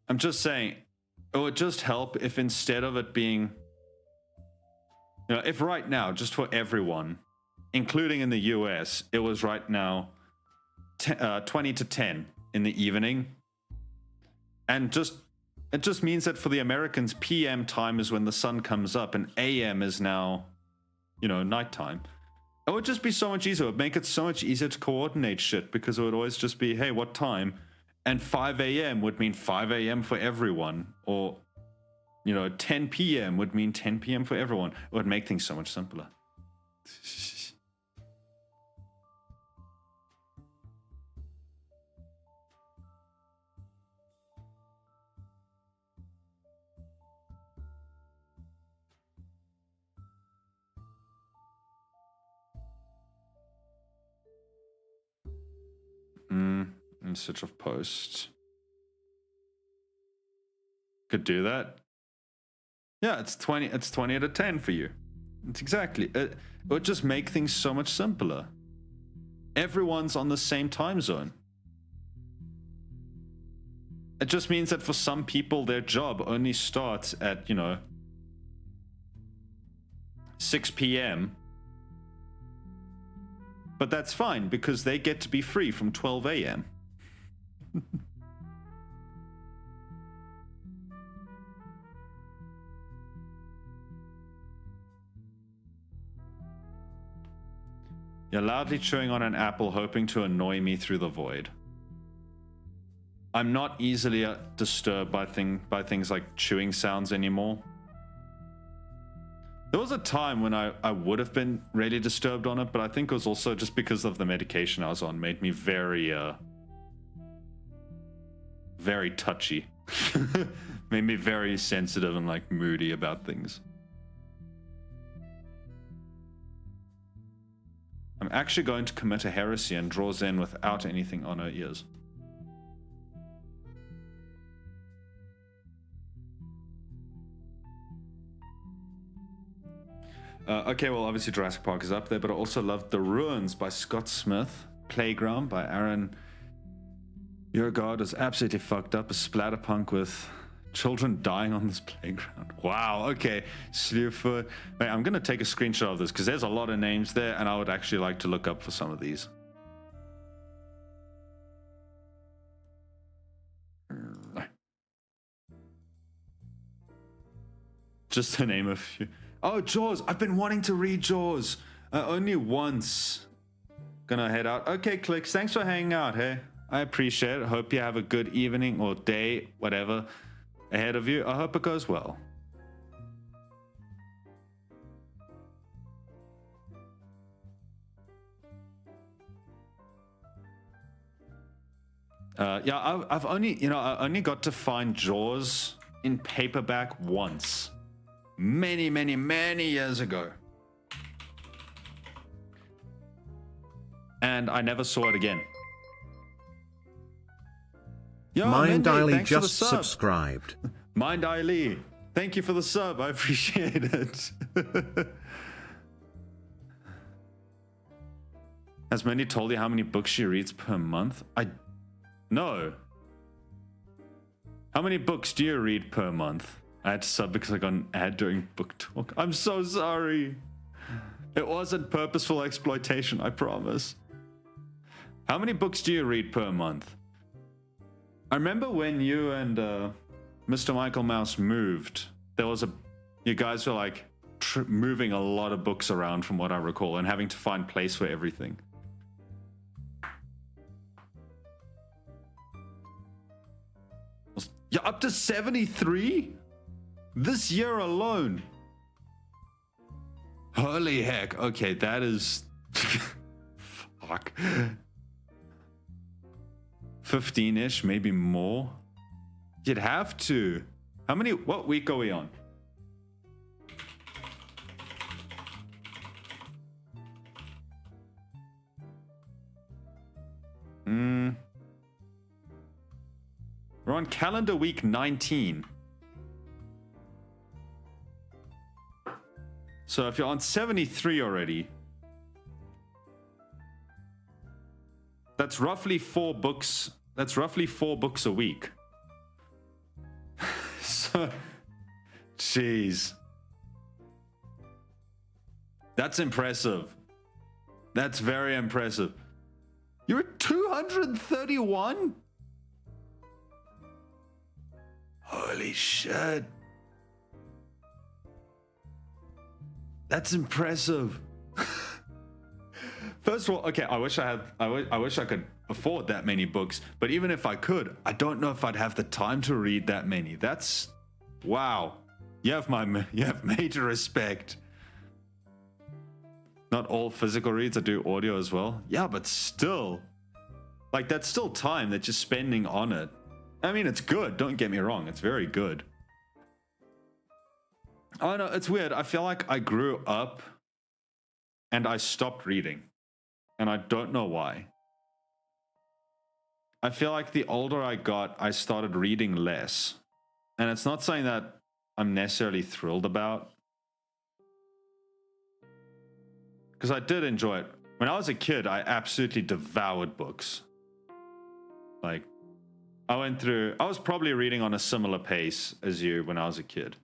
I'm just saying, it would just help if instead of it being, if right now, just for everyone, including in the US, it was right now 20 to 10 in the evening. And it just means that for the Americans, PM time is when the sun comes up and AM is now, nighttime. It would just be so much easier. It would make it so much easier to coordinate shit because it would always just be, hey, what time? And 5 a.m. would mean 5 a.m. for everyone. Or, 10 p.m. would mean 10 p.m. for everyone. It would make things so much simpler. In search of post. Could do that. Yeah, it's 20 out of 10 for you. It's exactly. It would just make things so much simpler. Everyone's on the same time zone. It just means that for some people, their job only starts at, 6 p.m. But that's fine because they get to be free from 12 a.m. You're loudly chewing on an apple, hoping to annoy me through the void. I'm not easily disturbed by things like chewing sounds anymore. There was a time when I would have been really disturbed on it, but I think it was also just because of the medication I was on made me very touchy. Made me very sensitive and like moody about things. I'm actually going to commit a heresy and draw Zen without anything on her ears. Okay, well, obviously Jurassic Park is up there, but I also loved The Ruins by Scott Smith, Playground by Aaron. Your God was absolutely fucked up, a splatterpunk with Children dying on this playground. Wow, okay. Slewfoot. Wait, I'm going to take a screenshot of this because there's a lot of names there and I would actually like to look up for some of these. Just to name a few. Oh, Jaws. I've been wanting to read Jaws. Only once. Gonna head out. Okay, Clicks. Thanks for hanging out, hey? I appreciate it. Hope you have a good evening or day, whatever, ahead of you. I hope it goes well. Yeah, I've only, I only got to find Jaws in paperback once. Many, many, many years ago. And I never saw it again. Yo, Mind Mindy, Eiley just subscribed. Mind Eiley, thank you for the sub. I appreciate it. Has Mindy told you how many books she reads per month? No. How many books do you read per month? I had to sub because I got an ad during book talk. I'm so sorry. It wasn't purposeful exploitation, I promise. How many books do you read per month? I remember when you and Mr. Michael Mouse moved, you guys were like moving a lot of books around from what I recall and having to find place for everything. You're up to 73? This year alone? Holy heck. Okay, that is... Fuck. 15-ish, maybe more. You'd have to. What week are we on? We're on calendar week 19. So if you're on 73 already, that's roughly 4 books. That's roughly 4 books a week. So, jeez. That's impressive. That's very impressive. You're at 231? Holy shit. That's impressive. First of all, okay, I wish I could afford that many books, but even if I could, I don't know if I'd have the time to read that many. That's wow. You have major respect. Not all physical reads, I do audio as well. Yeah, but still, like that's still time that you're spending on it. I mean, it's good. Don't get me wrong. It's very good. Oh no, it's weird. I feel like I grew up and I stopped reading. And I don't know why. I feel like the older I got, I started reading less. And it's not something that I'm necessarily thrilled about. Because I did enjoy it. When I was a kid, I absolutely devoured books. Like, I was probably reading on a similar pace as you when I was a kid.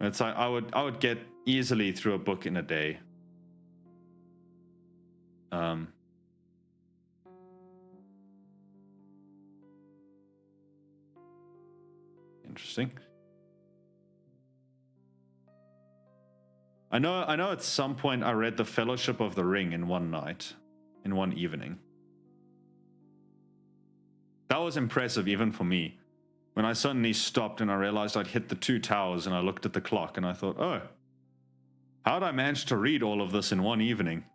It's like I would get easily through a book in a day. Interesting. I know at some point I read The Fellowship of the Ring in one night, in one evening. That was impressive even for me. When I suddenly stopped and I realized I'd hit the 2 towers and I looked at the clock and I thought, oh, how'd I manage to read all of this in one evening?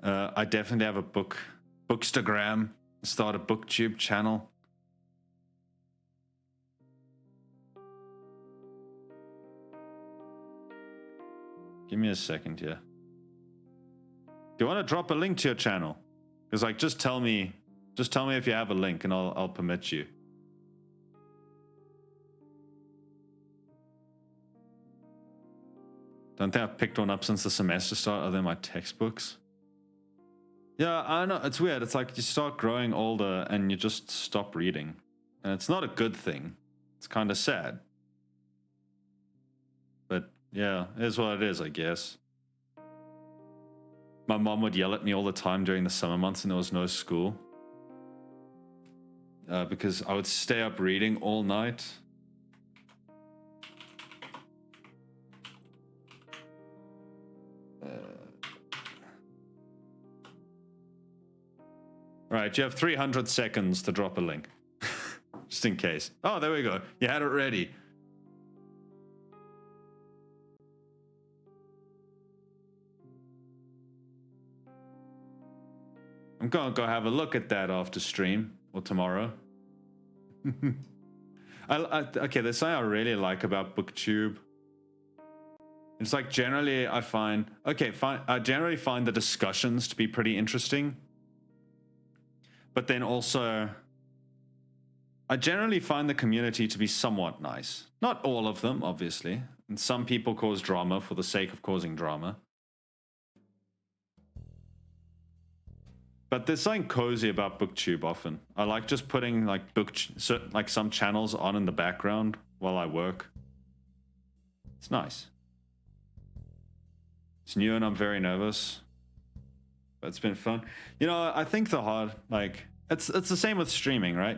I definitely have a bookstagram, start a booktube channel. Give me a second here. Do you want to drop a link to your channel? Because like, just tell me if you have a link and I'll permit you. Don't think I've picked one up since the semester started, other than my textbooks. Yeah, I know, it's weird. It's like you start growing older and you just stop reading. And it's not a good thing. It's kind of sad. But yeah, it is what it is, I guess. My mom would yell at me all the time during the summer months and there was no school. Because I would stay up reading all night. Right, you have 300 seconds to drop a link. Just in case. Oh, there we go. You had it ready. I'm gonna go have a look at that after stream or tomorrow. Okay, there's something I really like about BookTube. It's like generally I find, I generally find the discussions to be pretty interesting. But then also, I generally find the community to be somewhat nice. Not all of them, obviously. And some people cause drama for the sake of causing drama. But there's something cozy about BookTube often. I like just putting like some channels on in the background while I work. It's nice. It's new and I'm very nervous. But it's been fun. You know, I think it's the same with streaming, right?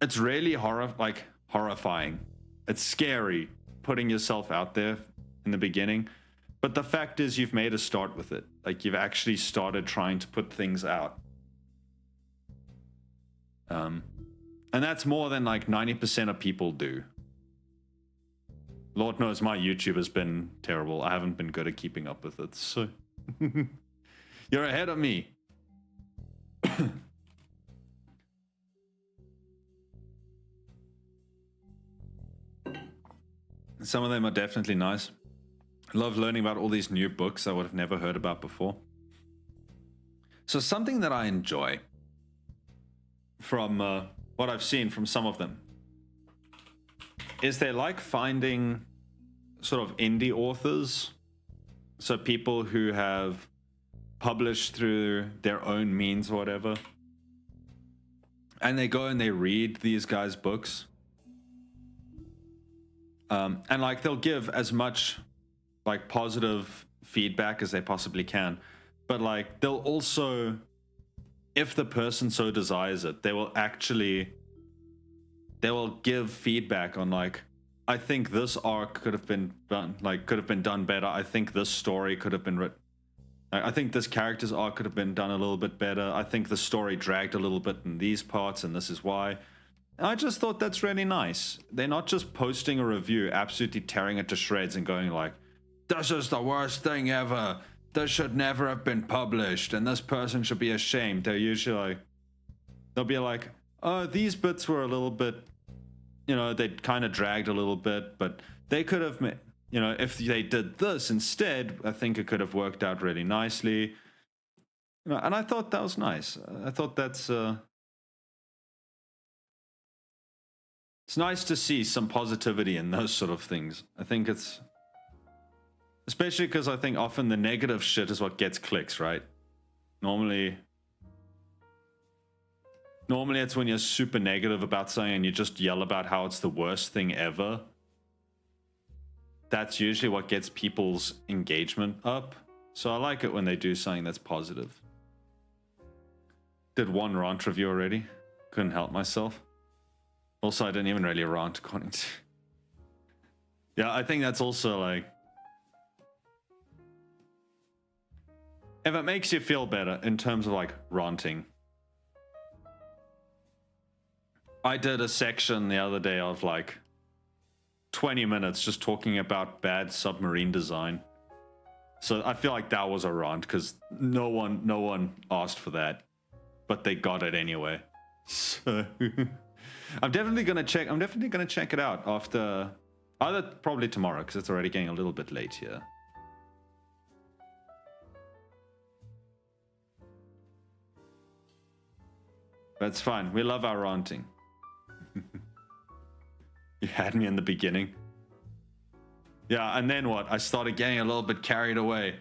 It's really horrifying. It's scary putting yourself out there in the beginning. But the fact is you've made a start with it. Like you've actually started trying to put things out. And that's more than like 90% of people do. Lord knows my YouTube has been terrible. I haven't been good at keeping up with it, so... You're ahead of me. Some of them are definitely nice. I love learning about all these new books I would have never heard about before. So something that I enjoy from what I've seen from some of them is they like finding sort of indie authors. So people who have published through their own means or whatever. And they go and they read these guys' books. And like they'll give as much like positive feedback as they possibly can. But like they'll also, if the person so desires it, they will give feedback on like, I think this arc could have been done better. I think this story could have been written. I think this character's arc could have been done a little bit better. I think the story dragged a little bit in these parts, and this is why. And I just thought that's really nice. They're not just posting a review, absolutely tearing it to shreds and going like, this is the worst thing ever. This should never have been published, and this person should be ashamed. They're usually like, they'll be like, oh, these bits were a little bit, you know, they kind of dragged a little bit, but they could have, you know, if they did this instead, I think it could have worked out really nicely. You know, and I thought that was nice. I thought that's, it's nice to see some positivity in those sort of things. I think it's, especially because I think often the negative shit is what gets clicks, right? Normally it's when you're super negative about something and you just yell about how it's the worst thing ever. That's usually what gets people's engagement up. So I like it when they do something that's positive. Did one rant review already. Couldn't help myself. Also, I didn't even really rant according to... Yeah, I think that's also like... If it makes you feel better in terms of like ranting. I did a section the other day of like 20 minutes just talking about bad submarine design. So I feel like that was a rant because no one asked for that, but they got it anyway. So I'm definitely gonna check it out after either probably tomorrow because it's already getting a little bit late here. That's fine. We love our ranting. You had me in the beginning. Yeah, and then what? I started getting a little bit carried away.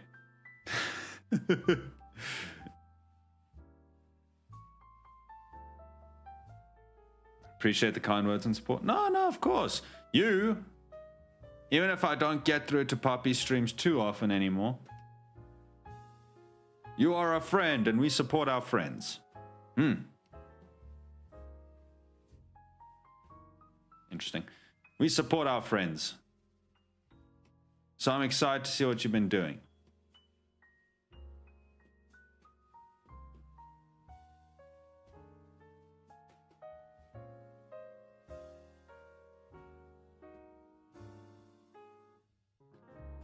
Appreciate the kind words and support. No, of course. You, even if I don't get through to Poppy streams too often anymore, you are a friend and we support our friends. Interesting. We support our friends. So I'm excited to see what you've been doing.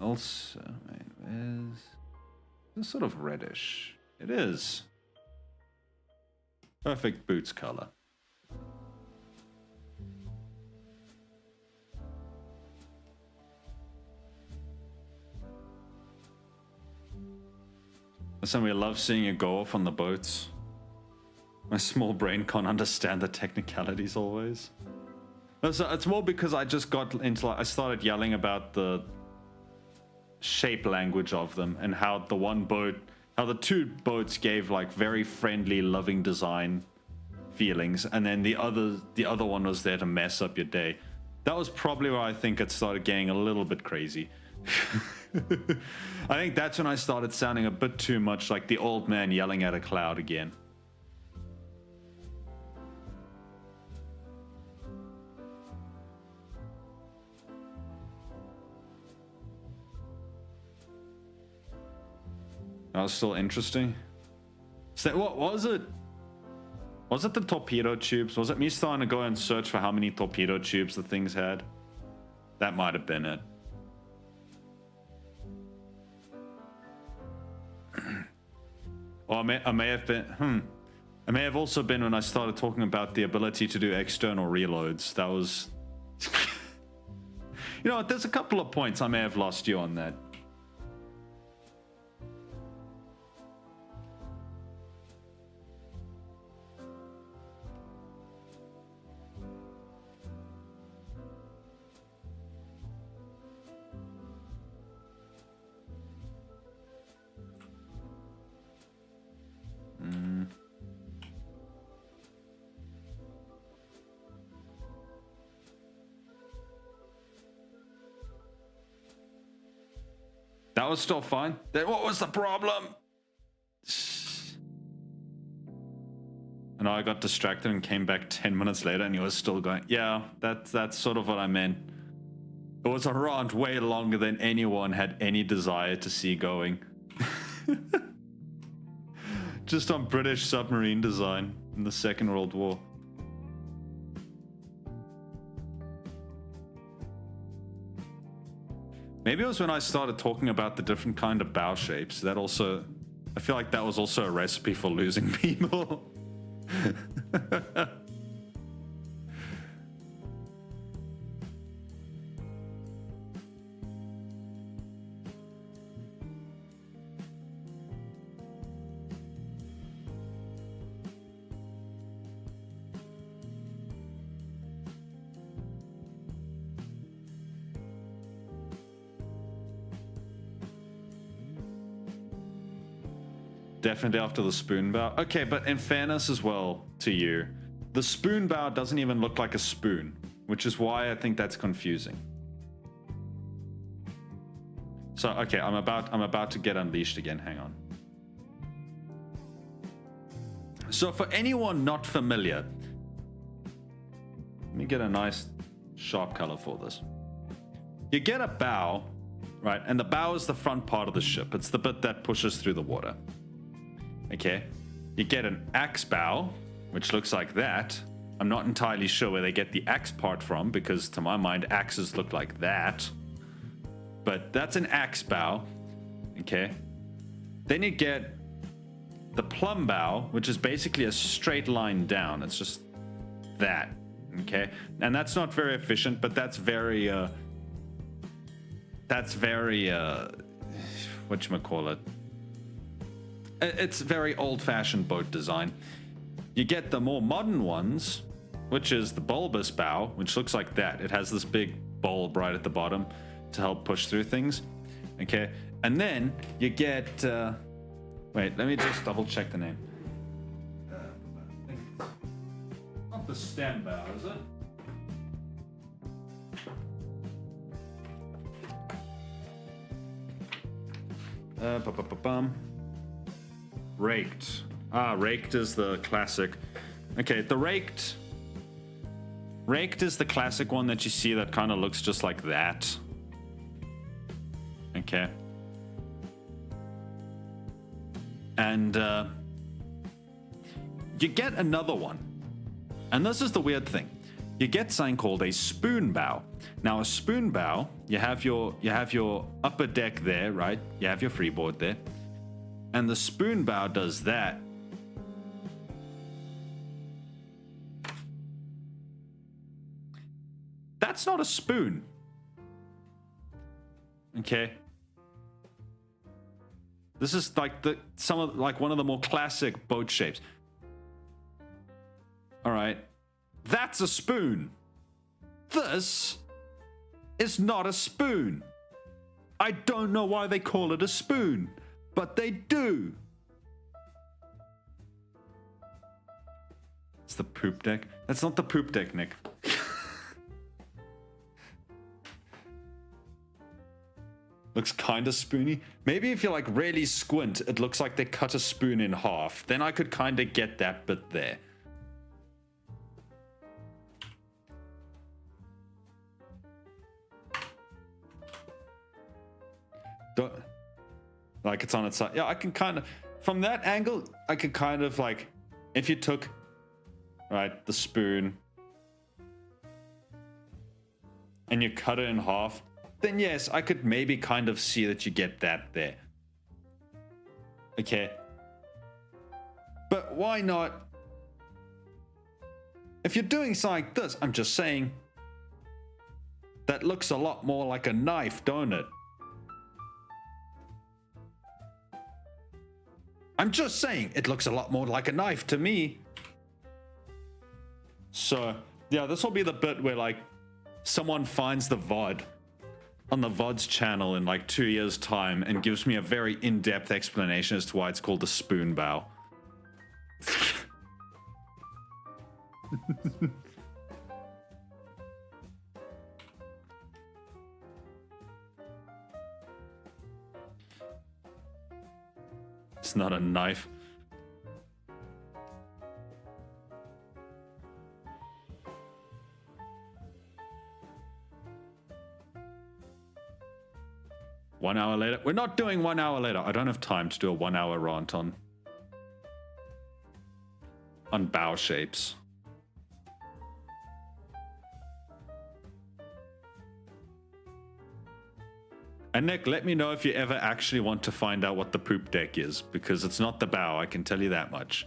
Also, wait, it's sort of reddish. It is. Perfect boots color. Listen, we love seeing you go off on the boats. My small brain can't understand the technicalities always. It's more because I just got into, I started yelling about the shape language of them and how the one boat, how the two boats gave like very friendly, loving design feelings, and then the other one was there to mess up your day. That was probably where I think it started getting a little bit crazy. I think that's when I started sounding a bit too much like the old man yelling at a cloud again. That was still interesting. So what was it? Was it the torpedo tubes? Was it me starting to go and search for how many torpedo tubes the things had? That might have been it. Or I may have been, I may have also been when I started talking about the ability to do external reloads. That was... You know what, there's a couple of points I may have lost you on that. That was still fine. Then what was the problem? And I got distracted and came back 10 minutes later and he was still going, yeah, that's sort of what I meant. It was a rant way longer than anyone had any desire to see going. Just on British submarine design in the Second World War. Maybe it was when I started talking about the different kind of bow shapes. That also, I feel like that was also a recipe for losing people. Definitely after the spoon bow. Okay, but in fairness as well to you, the spoon bow doesn't even look like a spoon, which is why I think that's confusing. So, okay, I'm about to get unleashed again. Hang on. So for anyone not familiar, let me get a nice sharp color for this. You get a bow, right? And the bow is the front part of the ship. It's the bit that pushes through the water. Okay, you get an axe bow, which looks like that. I'm not entirely sure where they get the axe part from, because to my mind, axes look like that. But that's an axe bow, okay? Then you get the plumb bow, which is basically a straight line down. It's just that, okay? And that's not very efficient, but that's very, whatchamacallit? It's very old-fashioned boat design. You get the more modern ones, which is the bulbous bow, which looks like that. It has this big bulb right at the bottom. to help push through things. Okay, and then you get. Wait, let me just double check the name. Not the stem bow, is it? Raked. Raked is the classic. Okay, the raked. Raked is the classic one that you see that kind of looks just like that. Okay. And you get another one. And this is the weird thing. You get something called a spoon bow. Now a spoon bow, you have your upper deck there, right? You have your freeboard there. And the spoon bow does that. That's not a spoon. Okay. This is like one of the more classic boat shapes. All right. That's a spoon. This is not a spoon. I don't know why they call it a spoon, but they do. It's the poop deck. That's not the poop deck, Nick. Looks kind of spoony. Maybe if you like really squint, it looks like they cut a spoon in half. Then I could kind of get that bit there. Like it's on its side. Yeah, I can kind of, from that angle, I could kind of like, if you took, right, the spoon and you cut it in half, then yes, I could maybe kind of see that you get that there. Okay. But why not? If you're doing something like this, I'm just saying, that looks a lot more like a knife, don't it? I'm just saying, it looks a lot more like a knife to me. So, yeah, this will be the bit where, like, someone finds the VOD on the VOD's channel in, like, 2 years' time and gives me a very in-depth explanation as to why it's called the spoon bow. It's not a knife. One hour later. We're not doing 1 hour later. I don't have time to do a 1 hour rant on bow shapes. And Nick, let me know if you ever actually want to find out what the poop deck is, because it's not the bow, I can tell you that much.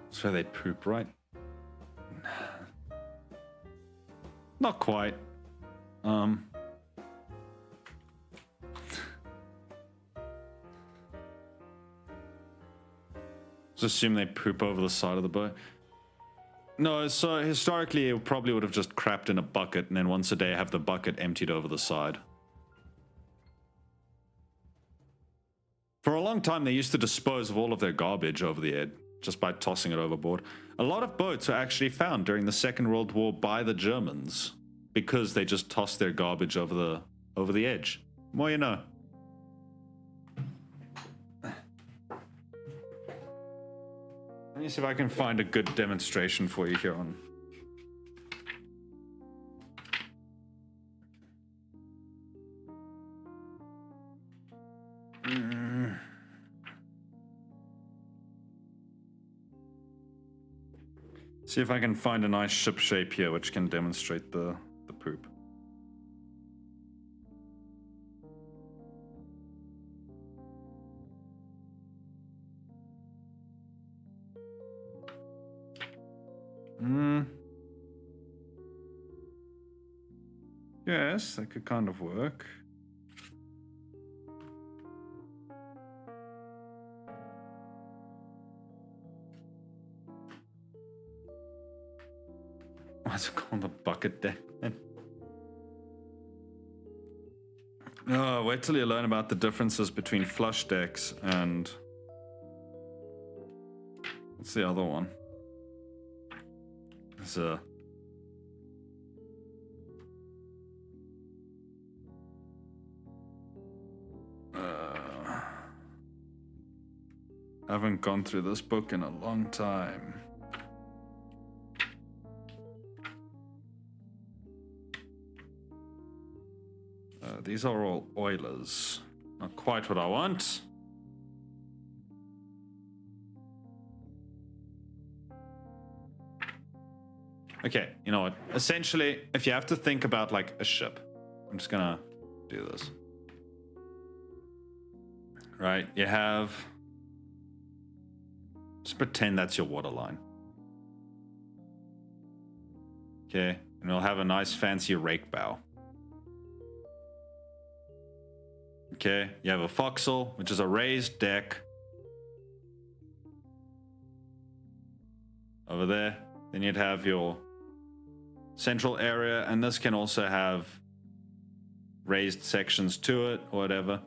That's where they poop, right? Not quite. Just assume they poop over the side of the boat. No, so historically it probably would have just crapped in a bucket and then once a day have the bucket emptied over the side. For a long time they used to dispose of all of their garbage over the edge just by tossing it overboard. A lot of boats were actually found during the Second World War by the Germans because they just tossed their garbage over the edge. More you know. Let me see if I can find a good demonstration for you here on. See if I can find a nice ship shape here which can demonstrate the poop. Yes, that could kind of work. What's it called? The bucket deck? Oh, wait till you learn about the differences between flush decks and... What's the other one? There's a... I haven't gone through this book in a long time. These are all Oilers. Not quite what I want. Okay, you know what? Essentially, if you have to think about like a ship, I'm just gonna do this. Right, you have... Just pretend that's your waterline. Okay, and it'll have a nice fancy rake bow. Okay, you have a forecastle, which is a raised deck. Over there. Then you'd have your central area, and this can also have raised sections to it, or whatever.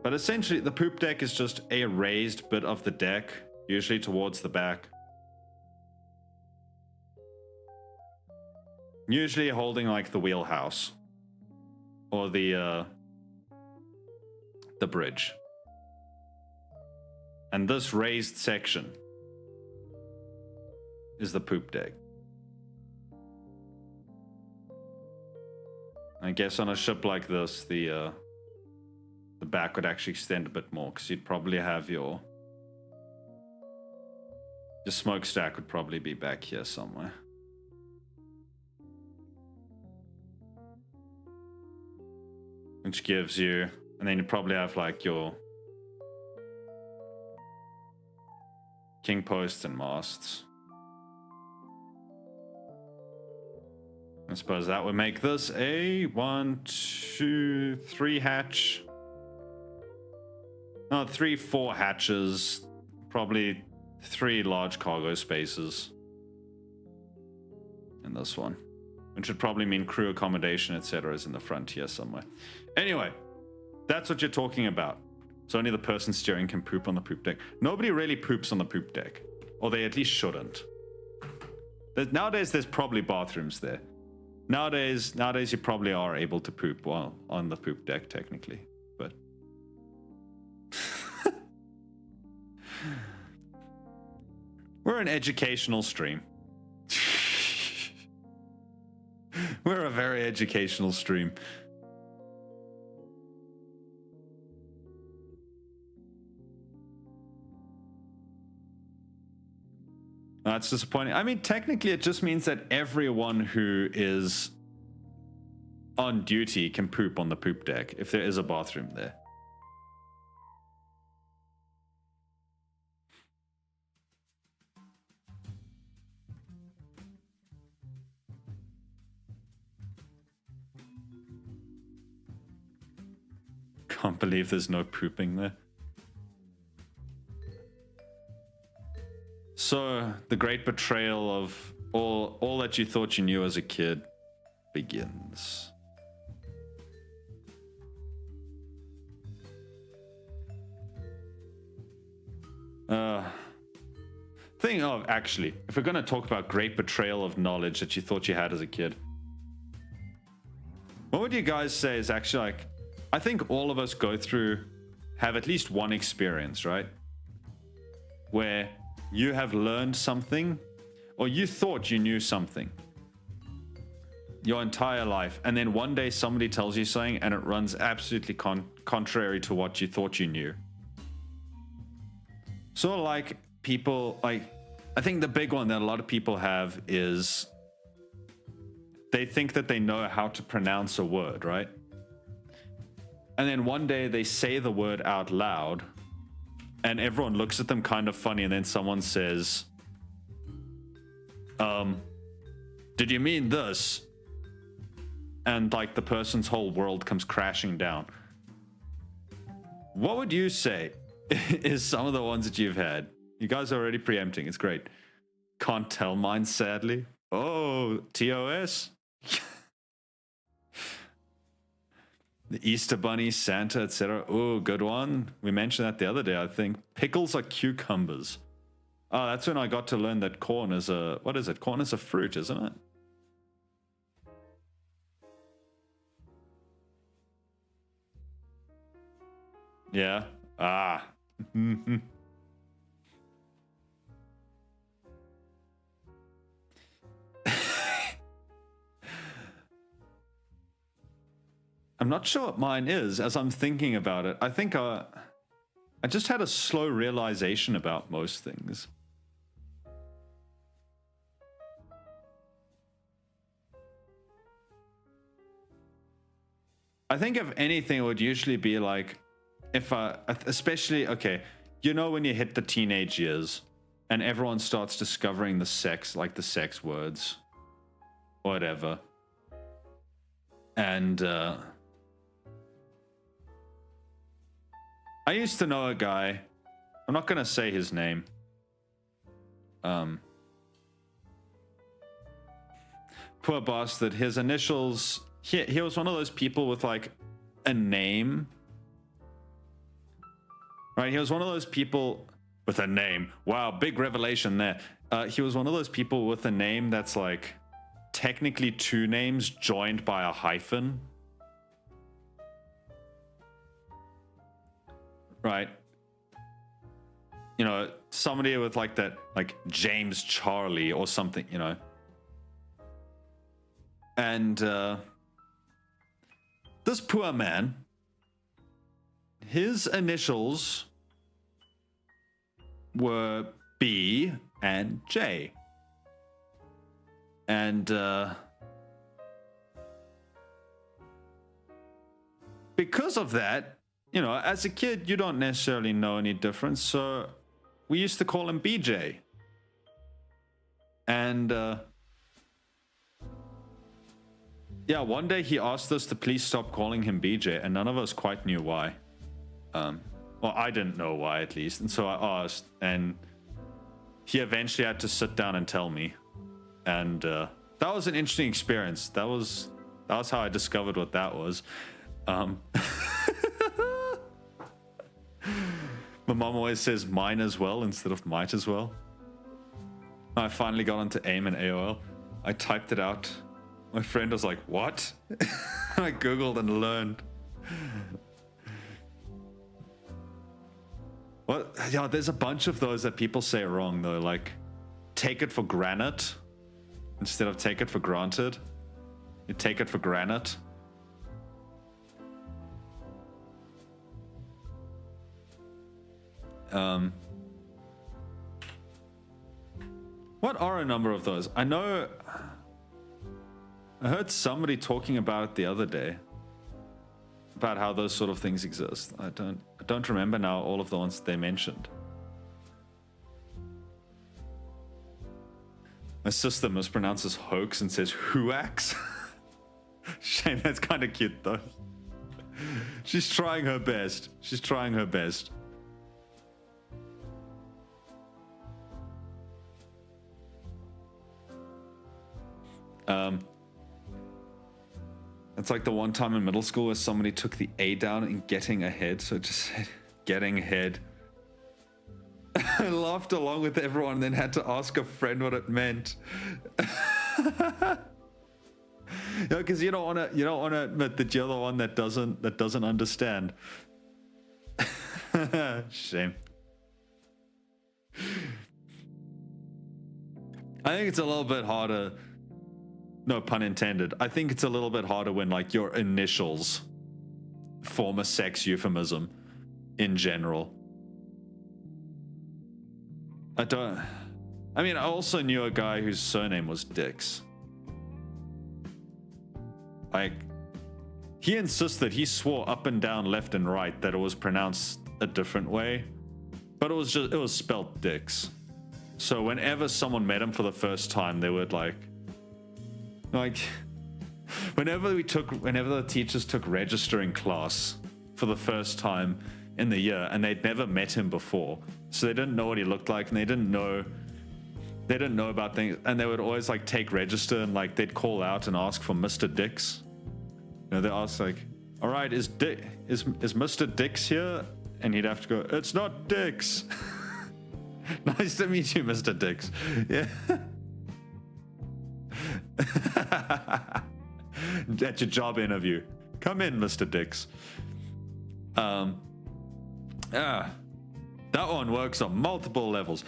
But essentially, the poop deck is just a raised bit of the deck, usually towards the back. Usually holding like the wheelhouse. Or the bridge. And this raised section is the poop deck. I guess on a ship like this, the back would actually extend a bit more, because you'd probably have your smokestack would probably be back here somewhere. Which gives you, and then you probably have like your king posts and masts. I suppose that would make this a 1, 2, 3 hatch. No, 3, 4 hatches. Probably 3 large cargo spaces in this one. Which would probably mean crew accommodation, etc. is in the front here somewhere. Anyway, that's what you're talking about. So only the person steering can poop on the poop deck. Nobody really poops on the poop deck. Or they at least shouldn't. Nowadays, there's probably bathrooms there. Nowadays you probably are able to poop while on the poop deck, technically. But... We're an educational stream. We're a very educational stream. That's disappointing. I mean, technically, it just means that everyone who is on duty can poop on the poop deck if there is a bathroom there. Can't believe there's no pooping there. So, the great betrayal of all that you thought you knew as a kid begins. Actually, if we're going to talk about great betrayal of knowledge that you thought you had as a kid, what would you guys say is actually like, I think all of us have at least one experience, right? Where you have learned something, or you thought you knew something your entire life, and then one day somebody tells you something and it runs absolutely contrary to what you thought you knew. Sort of like people, like, I think the big one that a lot of people have is they think that they know how to pronounce a word, right? And then one day they say the word out loud and everyone looks at them kind of funny, and then someone says, did you mean this? And like the person's whole world comes crashing down. What would you say is some of the ones that you've had? You guys are already preempting. It's great. Can't tell mine, sadly. Oh, TOS. The Easter Bunny, Santa, etc. Oh, good one. We mentioned that the other day, I think. Pickles are cucumbers. Oh, that's when I got to learn that corn is a... What is it? Corn is a fruit, isn't it? Yeah. Ah. I'm not sure what mine is as I'm thinking about it. I think I just had a slow realization about most things. I think if anything, it would usually be like, if especially, okay, you know when you hit the teenage years and everyone starts discovering the sex, like the sex words, whatever. And I used to know a guy, I'm not going to say his name. Poor bastard, his initials, he was one of those people with like a name. Right, he was one of those people with a name. Wow, big revelation there. He was one of those people with a name that's like technically two names joined by a hyphen. Right. You know, somebody with like that, like James Charlie or something, you know. And this poor man, his initials were B and J. And because of that, you know, as a kid, you don't necessarily know any difference. So we used to call him BJ. And yeah, one day he asked us to please stop calling him BJ, and none of us quite knew why. Well, I didn't know why, at least. And so I asked, and he eventually had to sit down and tell me. And that was an interesting experience. That was how I discovered what that was. My mom always says mine as well instead of might as well. I finally got onto AIM and AOL. I typed it out. My friend was like, what? I Googled and learned. Well, yeah, there's a bunch of those that people say wrong, though. Like, take it for granite instead of take it for granted. You take it for granite. What are a number of those? I know... I heard somebody talking about it the other day. About how those sort of things exist. I don't remember now all of the ones they mentioned. My sister mispronounces hoax and says huax. Shame, that's kind of cute though. She's trying her best. She's trying her best. It's like the one time in middle school where somebody took the A down in getting ahead, so it just said getting ahead. I laughed along with everyone and then had to ask a friend what it meant. Yeah, because you don't want to admit that you're the one that doesn't understand. Shame. I think it's a little bit harder. No pun intended. I think it's a little bit harder when like your initials form a sex euphemism in general. I mean, I also knew a guy whose surname was Dix. Like, he insisted, he swore up and down, left and right that it was pronounced a different way, but it was spelled Dix. So whenever someone met him for the first time, they would like whenever the teachers took registering class for the first time in the year, and they'd never met him before, so they didn't know what he looked like, and they didn't know about things, and they would always like take register and like they'd call out and ask for Mr. Dix. You know, they ask like, all right, is Mr. Dix here? And he'd have to go, it's not Dix. Nice to meet you, Mr. Dix. Yeah. At your job interview. Come in, Mr. Dix. That one works on multiple levels.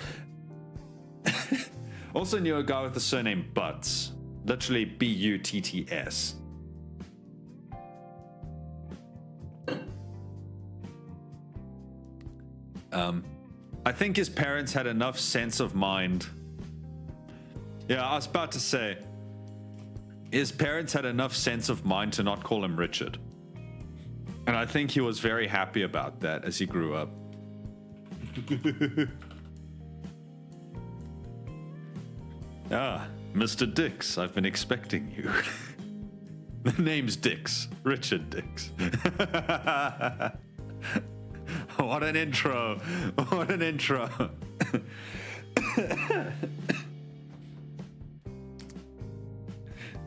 Also knew a guy with the surname Butts. Literally Butts. I think his parents had enough sense of mind. Yeah, I was about to say, his parents had enough sense of mind to not call him Richard. And I think he was very happy about that as he grew up. Ah, Mr. Dix, I've been expecting you. The name's Dix, Richard Dix. What an intro. What an intro.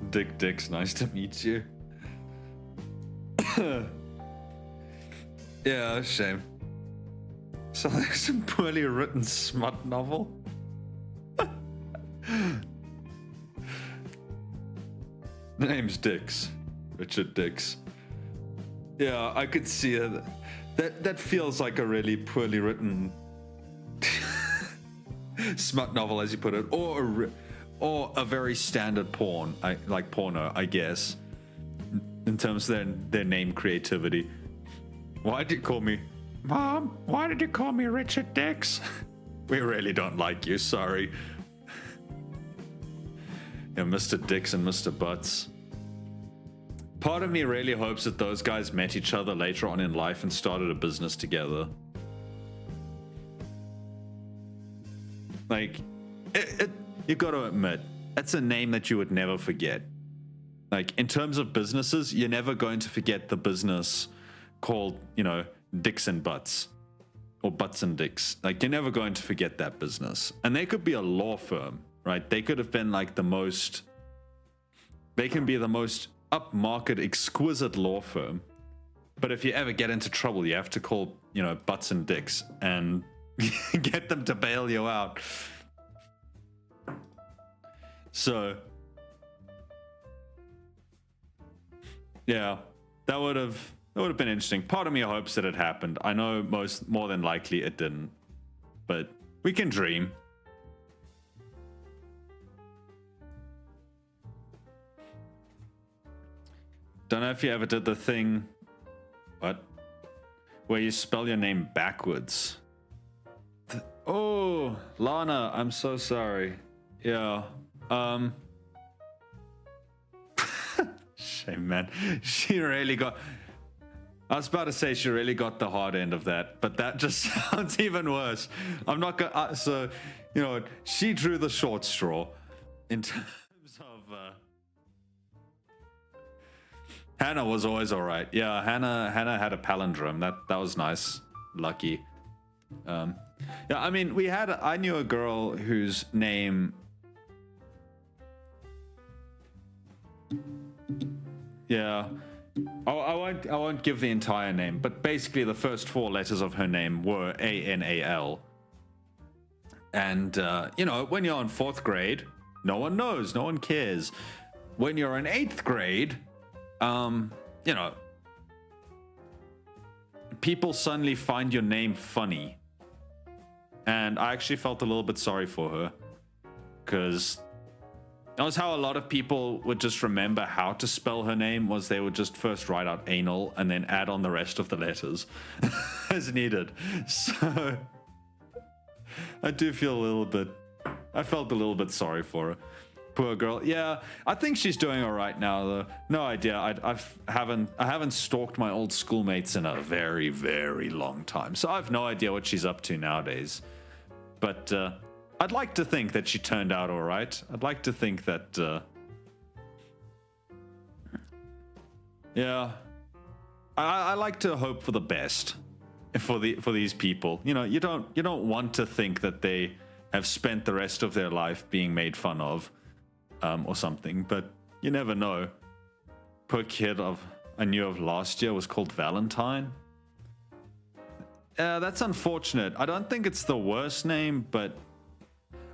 Dick Dix, nice to meet you. Yeah, shame. Sounds like some poorly written smut novel. The name's Dix. Richard Dix. Yeah, I could see it. That feels like a really poorly written smut novel, as you put it, or a very standard porno, I guess, in terms of their name creativity. Why did you call me, Mom? Why did you call me Richard Dix? We really don't like you. Sorry. Yeah, Mr. Dix and Mr. Butts. Part of me really hopes that those guys met each other later on in life and started a business together. Like, you got to admit, that's a name that you would never forget. Like, in terms of businesses, you're never going to forget the business called, Dix and Butts. Or Butts and Dix. Like, you're never going to forget that business. And they could be a law firm, right? They could have been like they can be the most upmarket, exquisite law firm. But if you ever get into trouble, you have to call, Butts and Dix and get them to bail you out. So, yeah, that would have been interesting. Part of me hopes that it happened. I know more than likely it didn't, but we can dream. Don't know if you ever did the thing, where you spell your name backwards. Oh, Lana, I'm so sorry. Yeah. Shame, man. She really got... I was about to say she really got the hard end of that, but that just sounds even worse. I'm not gonna... so, she drew the short straw in terms of... Hannah was always all right. Yeah, Hannah had a palindrome. That was nice. Lucky. Yeah, I mean, I knew a girl whose name... Yeah. I won't give the entire name, but basically the first 4 letters of her name were A-N-A-L. And, when you're in 4th grade, no one knows, no one cares. When you're in 8th grade... people suddenly find your name funny. And I actually felt a little bit sorry for her. Because that was how a lot of people would just remember how to spell her name, was they would just first write out anal and then add on the rest of the letters as needed. So I felt a little bit sorry for her. Poor girl. Yeah, I think she's doing all right now, though. No idea. I haven't stalked my old schoolmates in a very, very long time, so I have no idea what she's up to nowadays. But I'd like to think that she turned out all right. I'd like to think that, yeah, I like to hope for the best for these people. You know, you don't want to think that they have spent the rest of their life being made fun of, or something. But you never know. Poor kid I knew of last year was called Valentine. That's unfortunate. I don't think it's the worst name, but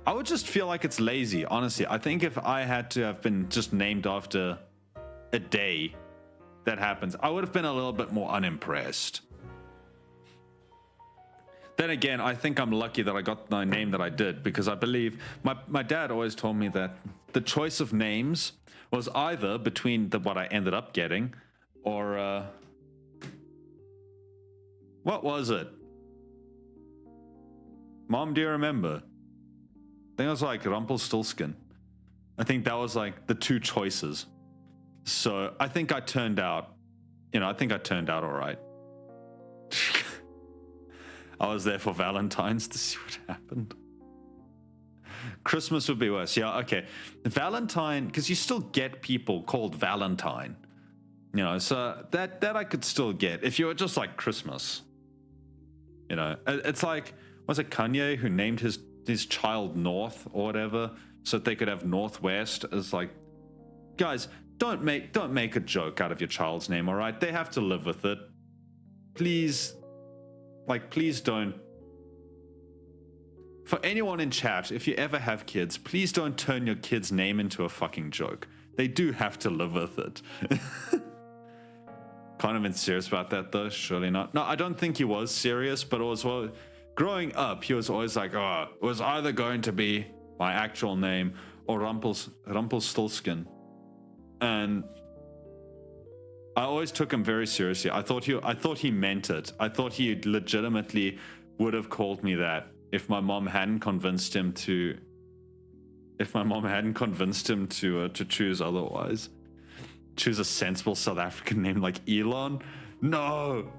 I would just feel like it's lazy, honestly. I think if I had to have been just named after a day that happens, I would have been a little bit more unimpressed. Then again, I think I'm lucky that I got the name that I did, because I believe my dad always told me that the choice of names was either between what I ended up getting or what was it? Mom, do you remember? I think it was like Rumpelstiltskin. I think that was like the two choices. So I think I turned out, all right. I was there for Valentine's to see what happened. Christmas would be worse. Yeah, okay. Valentine, because you still get people called Valentine. You know, so that I could still get if you were just like Christmas. You know, it's like, was it Kanye who named his child North or whatever so that they could have Northwest? As like, guys, don't make a joke out of your child's name, all right? They have to live with it. Please, please don't. For anyone in chat, if you ever have kids, please don't turn your kid's name into a fucking joke. They do have to live with it. Kind of been serious about that though, surely not. No, I don't think he was serious, but it was, well, growing up, he was always like, oh, it was either going to be my actual name or Rumpelstiltskin. And I always took him very seriously. I thought he meant it. I thought he legitimately would have called me that if my mom hadn't convinced him to choose otherwise. Choose a sensible South African name like Elon. No,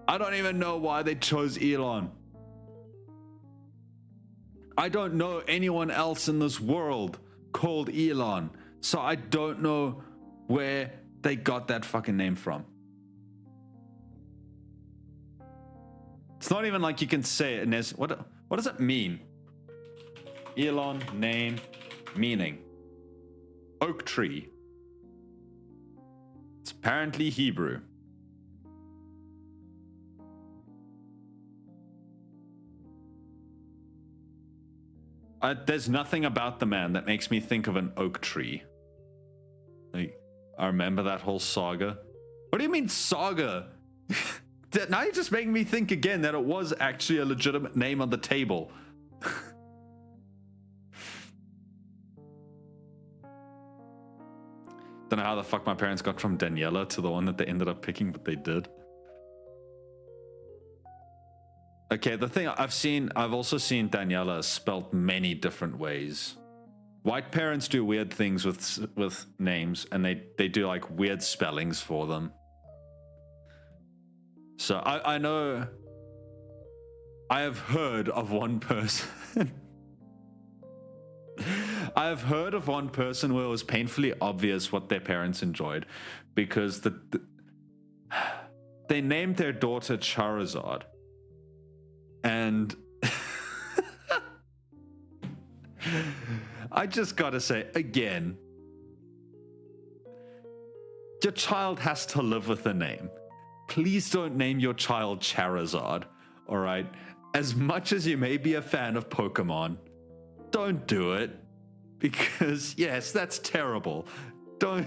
I don't even know why they chose Elon. I don't know anyone else in this world called Elon, so I don't know where they got that fucking name from. It's not even like you can say it. And there's what does it mean? Elon name meaning oak tree. It's apparently Hebrew. There's nothing about the man that makes me think of an oak tree. Like, I remember that whole saga. What do you mean saga? Now you're just making me think again that it was actually a legitimate name on the table. Don't know how the fuck my parents got from Daniela to the one that they ended up picking, but they did. Okay, the thing I've also seen Daniela spelt many different ways. White parents do weird things with names, and they do like weird spellings for them. So I know I have heard of one person. I have heard of one person where it was painfully obvious what their parents enjoyed, because they named their daughter Charizard. And I just gotta say, again, your child has to live with the name. Please don't name your child Charizard, all right? As much as you may be a fan of Pokemon, don't do it, because yes, that's terrible. Don't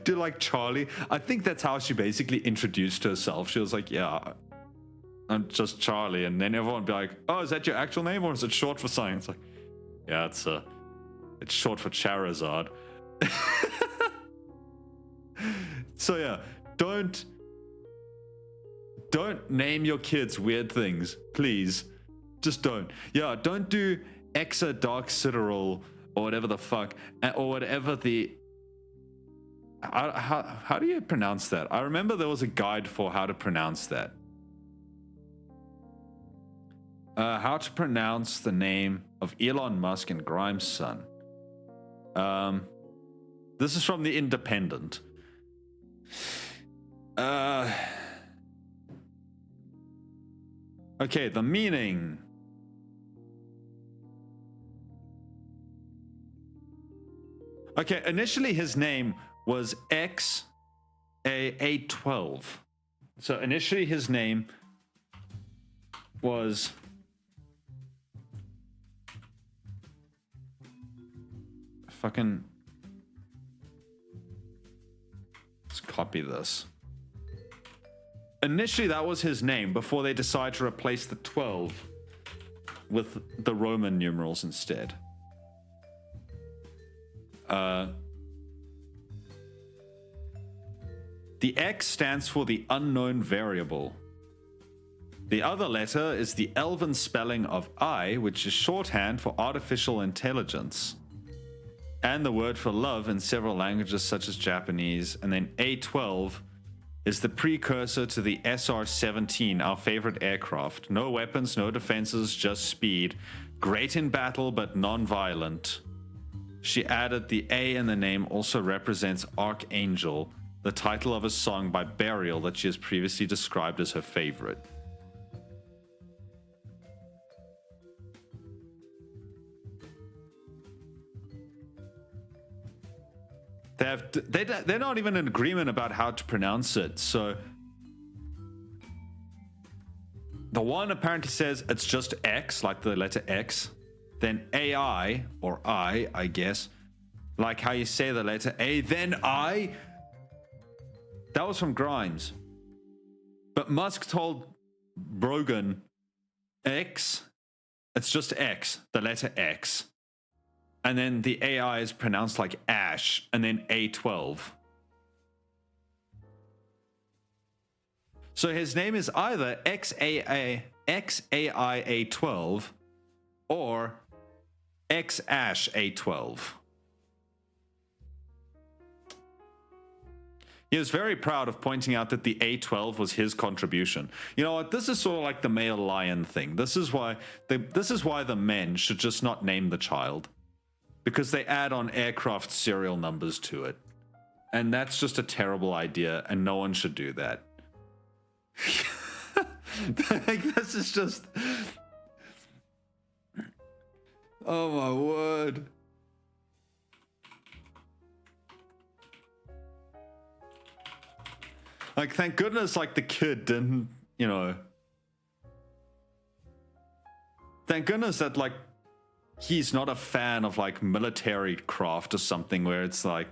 do like Charlie. I think that's how she basically introduced herself. She was like, yeah, I'm just Charlie. And then everyone would be like, oh, is that your actual name or is it short for something? It's like, yeah, it's short for Charizard. So yeah, don't name your kids weird things, please. Just don't. Yeah, don't do Exa Dark Citadel or whatever the fuck, or whatever the... How do you pronounce that? I remember there was a guide for how to pronounce that. How to pronounce the name of Elon Musk and Grimes' son. This is from The Independent. Okay, the meaning. Okay, initially his name was XA812. So initially his name was fucking, let's copy this. Initially that was his name before they decided to replace the 12 with the Roman numerals instead. The X stands for the unknown variable. The other letter is the Elven spelling of I, which is shorthand for artificial intelligence, and the word for love in several languages such as Japanese. And then A12 is the precursor to the SR-17, our favorite aircraft. No weapons, no defenses, just speed. Great in battle, but non-violent. She added the A in the name also represents Archangel, the title of a song by Burial that she has previously described as her favorite. They're not even in agreement about how to pronounce it. So the one apparently says it's just X, like the letter X. Then AI, or I guess, like how you say the letter A, then I. That was from Grimes. But Musk told Brogan, X, it's just X, the letter X. And then the AI is pronounced like Ash, and then A12. So his name is either XAIA12 or X-Ash A12. He was very proud of pointing out that the A12 was his contribution. You know what? This is sort of like the male lion thing. This is why the men should just not name the child, because they add on aircraft serial numbers to it, and that's just a terrible idea, and no one should do that. Like, this is just. Oh my word. Like, thank goodness, like, the kid didn't, you know. Thank goodness that, like, he's not a fan of, like, military craft or something where it's like,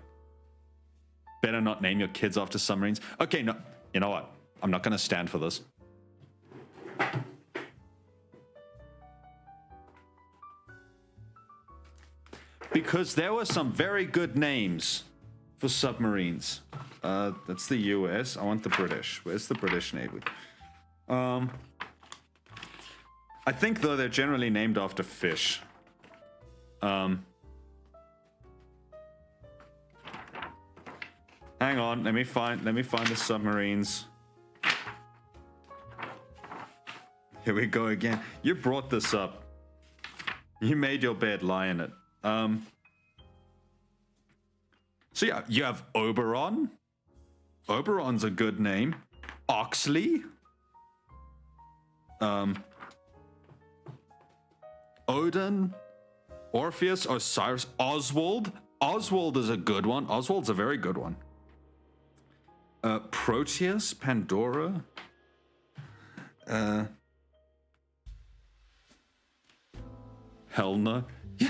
better not name your kids after submarines. Okay, no, you know what? I'm not going to stand for this. Because there were some very good names for submarines. That's the US. I want the British. Where's the British Navy? I think, though, they're generally named after fish. Hang on, let me find the submarines. Here we go again. You brought this up. You made your bed, lie in it. So yeah, you have Oberon. Oberon's a good name. Oxley. Odin. Orpheus, Osiris, Oswald. Oswald is a good one. Oswald's a very good one. Proteus, Pandora. Hell no.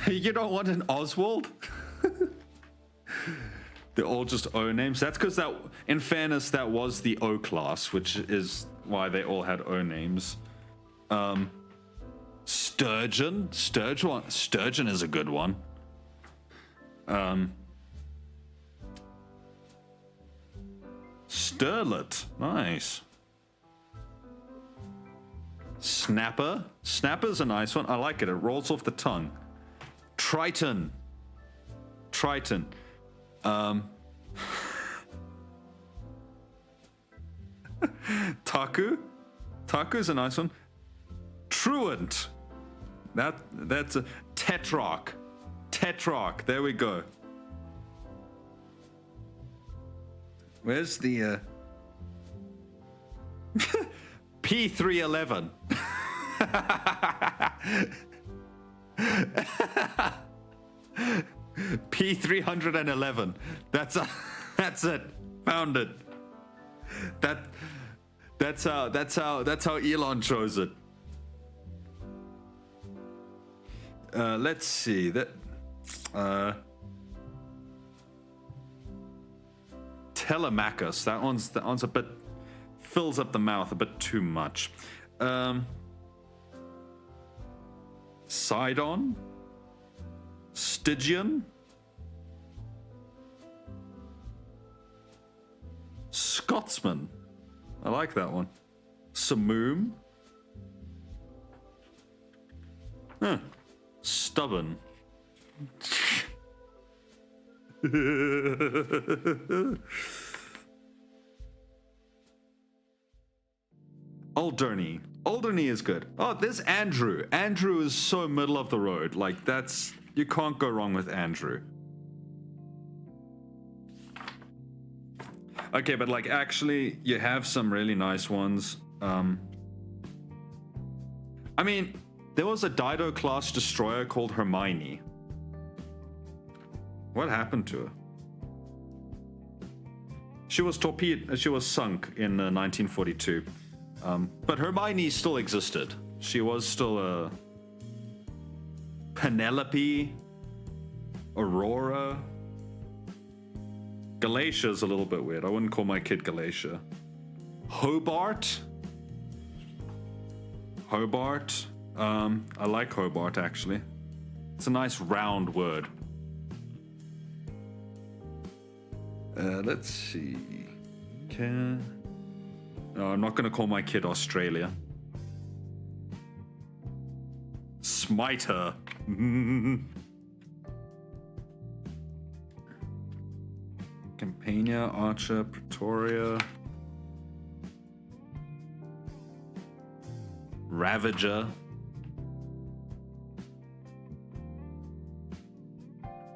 You don't want an Oswald? They're all just O names. That's because that, in fairness, that was the O class, which is why they all had O names. Sturgeon. Sturgeon is a good one. Sterlet. Nice. Snapper. Snapper's a nice one. I like it. It rolls off the tongue. Triton. Taku. Taku's a nice one. truant. That's a tetrarch. Tetrarch. There we go. Where's the P311? P311. That's it. Found it. That's how Elon chose it. Let's see that. Telemachus. That one's a bit fills up the mouth a bit too much. Sidon. Stygian. Scotsman. I like that one. Samoom. Huh. Stubborn. Alderney. Alderney is good. Oh, there's Andrew. Andrew is so middle of the road. Like, that's... You can't go wrong with Andrew. Okay, but like, actually, you have some really nice ones. I mean, there was a Dido class destroyer called Hermione. What happened to her? She was torpedoed. She was sunk in 1942. But Hermione still existed. She was still a Penelope, Aurora. Galatia is a little bit weird. I wouldn't call my kid Galatia. Hobart. Hobart. I like Hobart actually. It's a nice round word. Let's see. No, I'm not gonna call my kid Australia. Smiter. Campania, Archer, Pretoria. Ravager.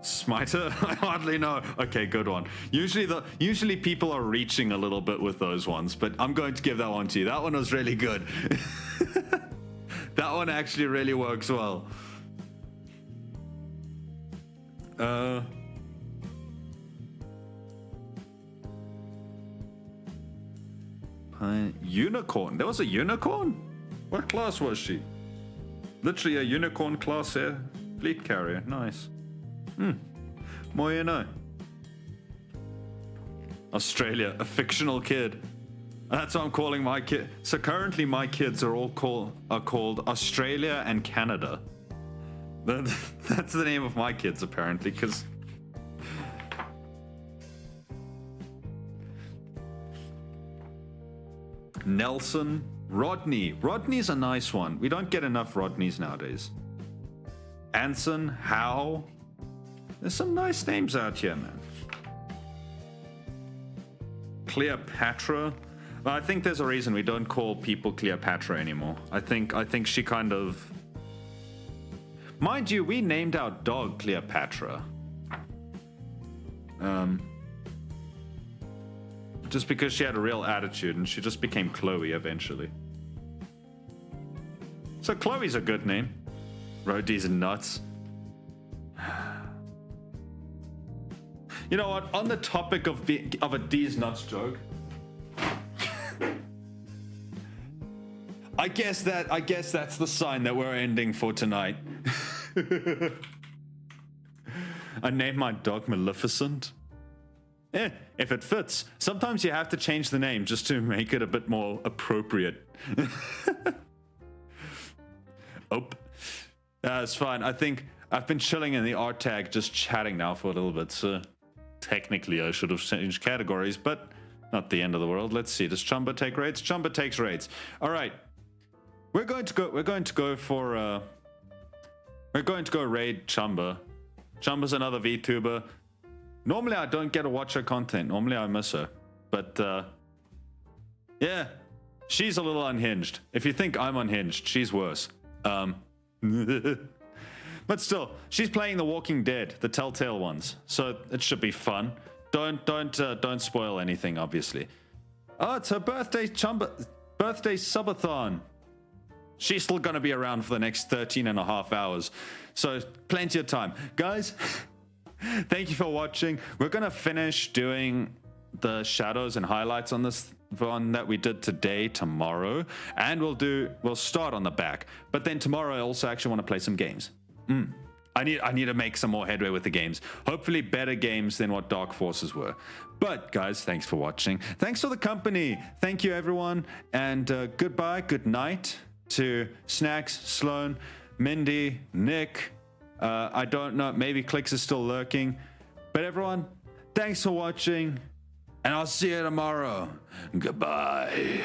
Smiter? I hardly know. Okay, good one. Usually people are reaching a little bit with those ones, but I'm going to give that one to you. That one was really good. That one actually really works well. Unicorn. There was a unicorn? What class was she? Literally a unicorn class air fleet carrier. Nice. More you know. Australia, a fictional kid. That's what I'm calling my kid. So currently my kids are all called Australia and Canada. That's the name of my kids apparently, because Nelson, Rodney. Rodney's a nice one. We don't get enough Rodneys nowadays. Anson, Howe. There's some nice names out here, man. Cleopatra. Well, I think there's a reason we don't call people Cleopatra anymore. I think she kind of... Mind you, we named our dog Cleopatra. Just because she had a real attitude, and she just became Chloe eventually. So Chloe's a good name. Rhodey's nuts. You know what? On the topic of a D's nuts joke, I guess that's the sign that we're ending for tonight. I named my dog Maleficent. If it fits. Sometimes you have to change the name just to make it a bit more appropriate. Oh, it's fine. I think I've been chilling in the art tag, just chatting now for a little bit. So technically, I should have changed categories, but not the end of the world. Let's see. Does Chumba take raids? Chumba takes raids. All right. We're going to go raid Chumba. Chumba's another VTuber. Normally I don't get to watch her content. Normally I miss her. But yeah, she's a little unhinged. If you think I'm unhinged, she's worse. But still, she's playing The Walking Dead, the Telltale ones, so it should be fun. Don't spoil anything, obviously. Oh, it's her birthday subathon. She's still gonna be around for the next 13 and a half hours, so plenty of time, guys. Thank you for watching. We're gonna finish doing the shadows and highlights on this one that we did today tomorrow, and we'll start on the back. But then tomorrow I also actually want to play some games. I need to make some more headway with the games. Hopefully better games than what Dark Forces were. But guys, thanks for watching. Thanks for the company. Thank you everyone, and goodbye, good night to Snacks, Sloan, Mindy, Nick. I don't know, maybe Clicks is still lurking. But everyone, thanks for watching, and I'll see you tomorrow. Goodbye.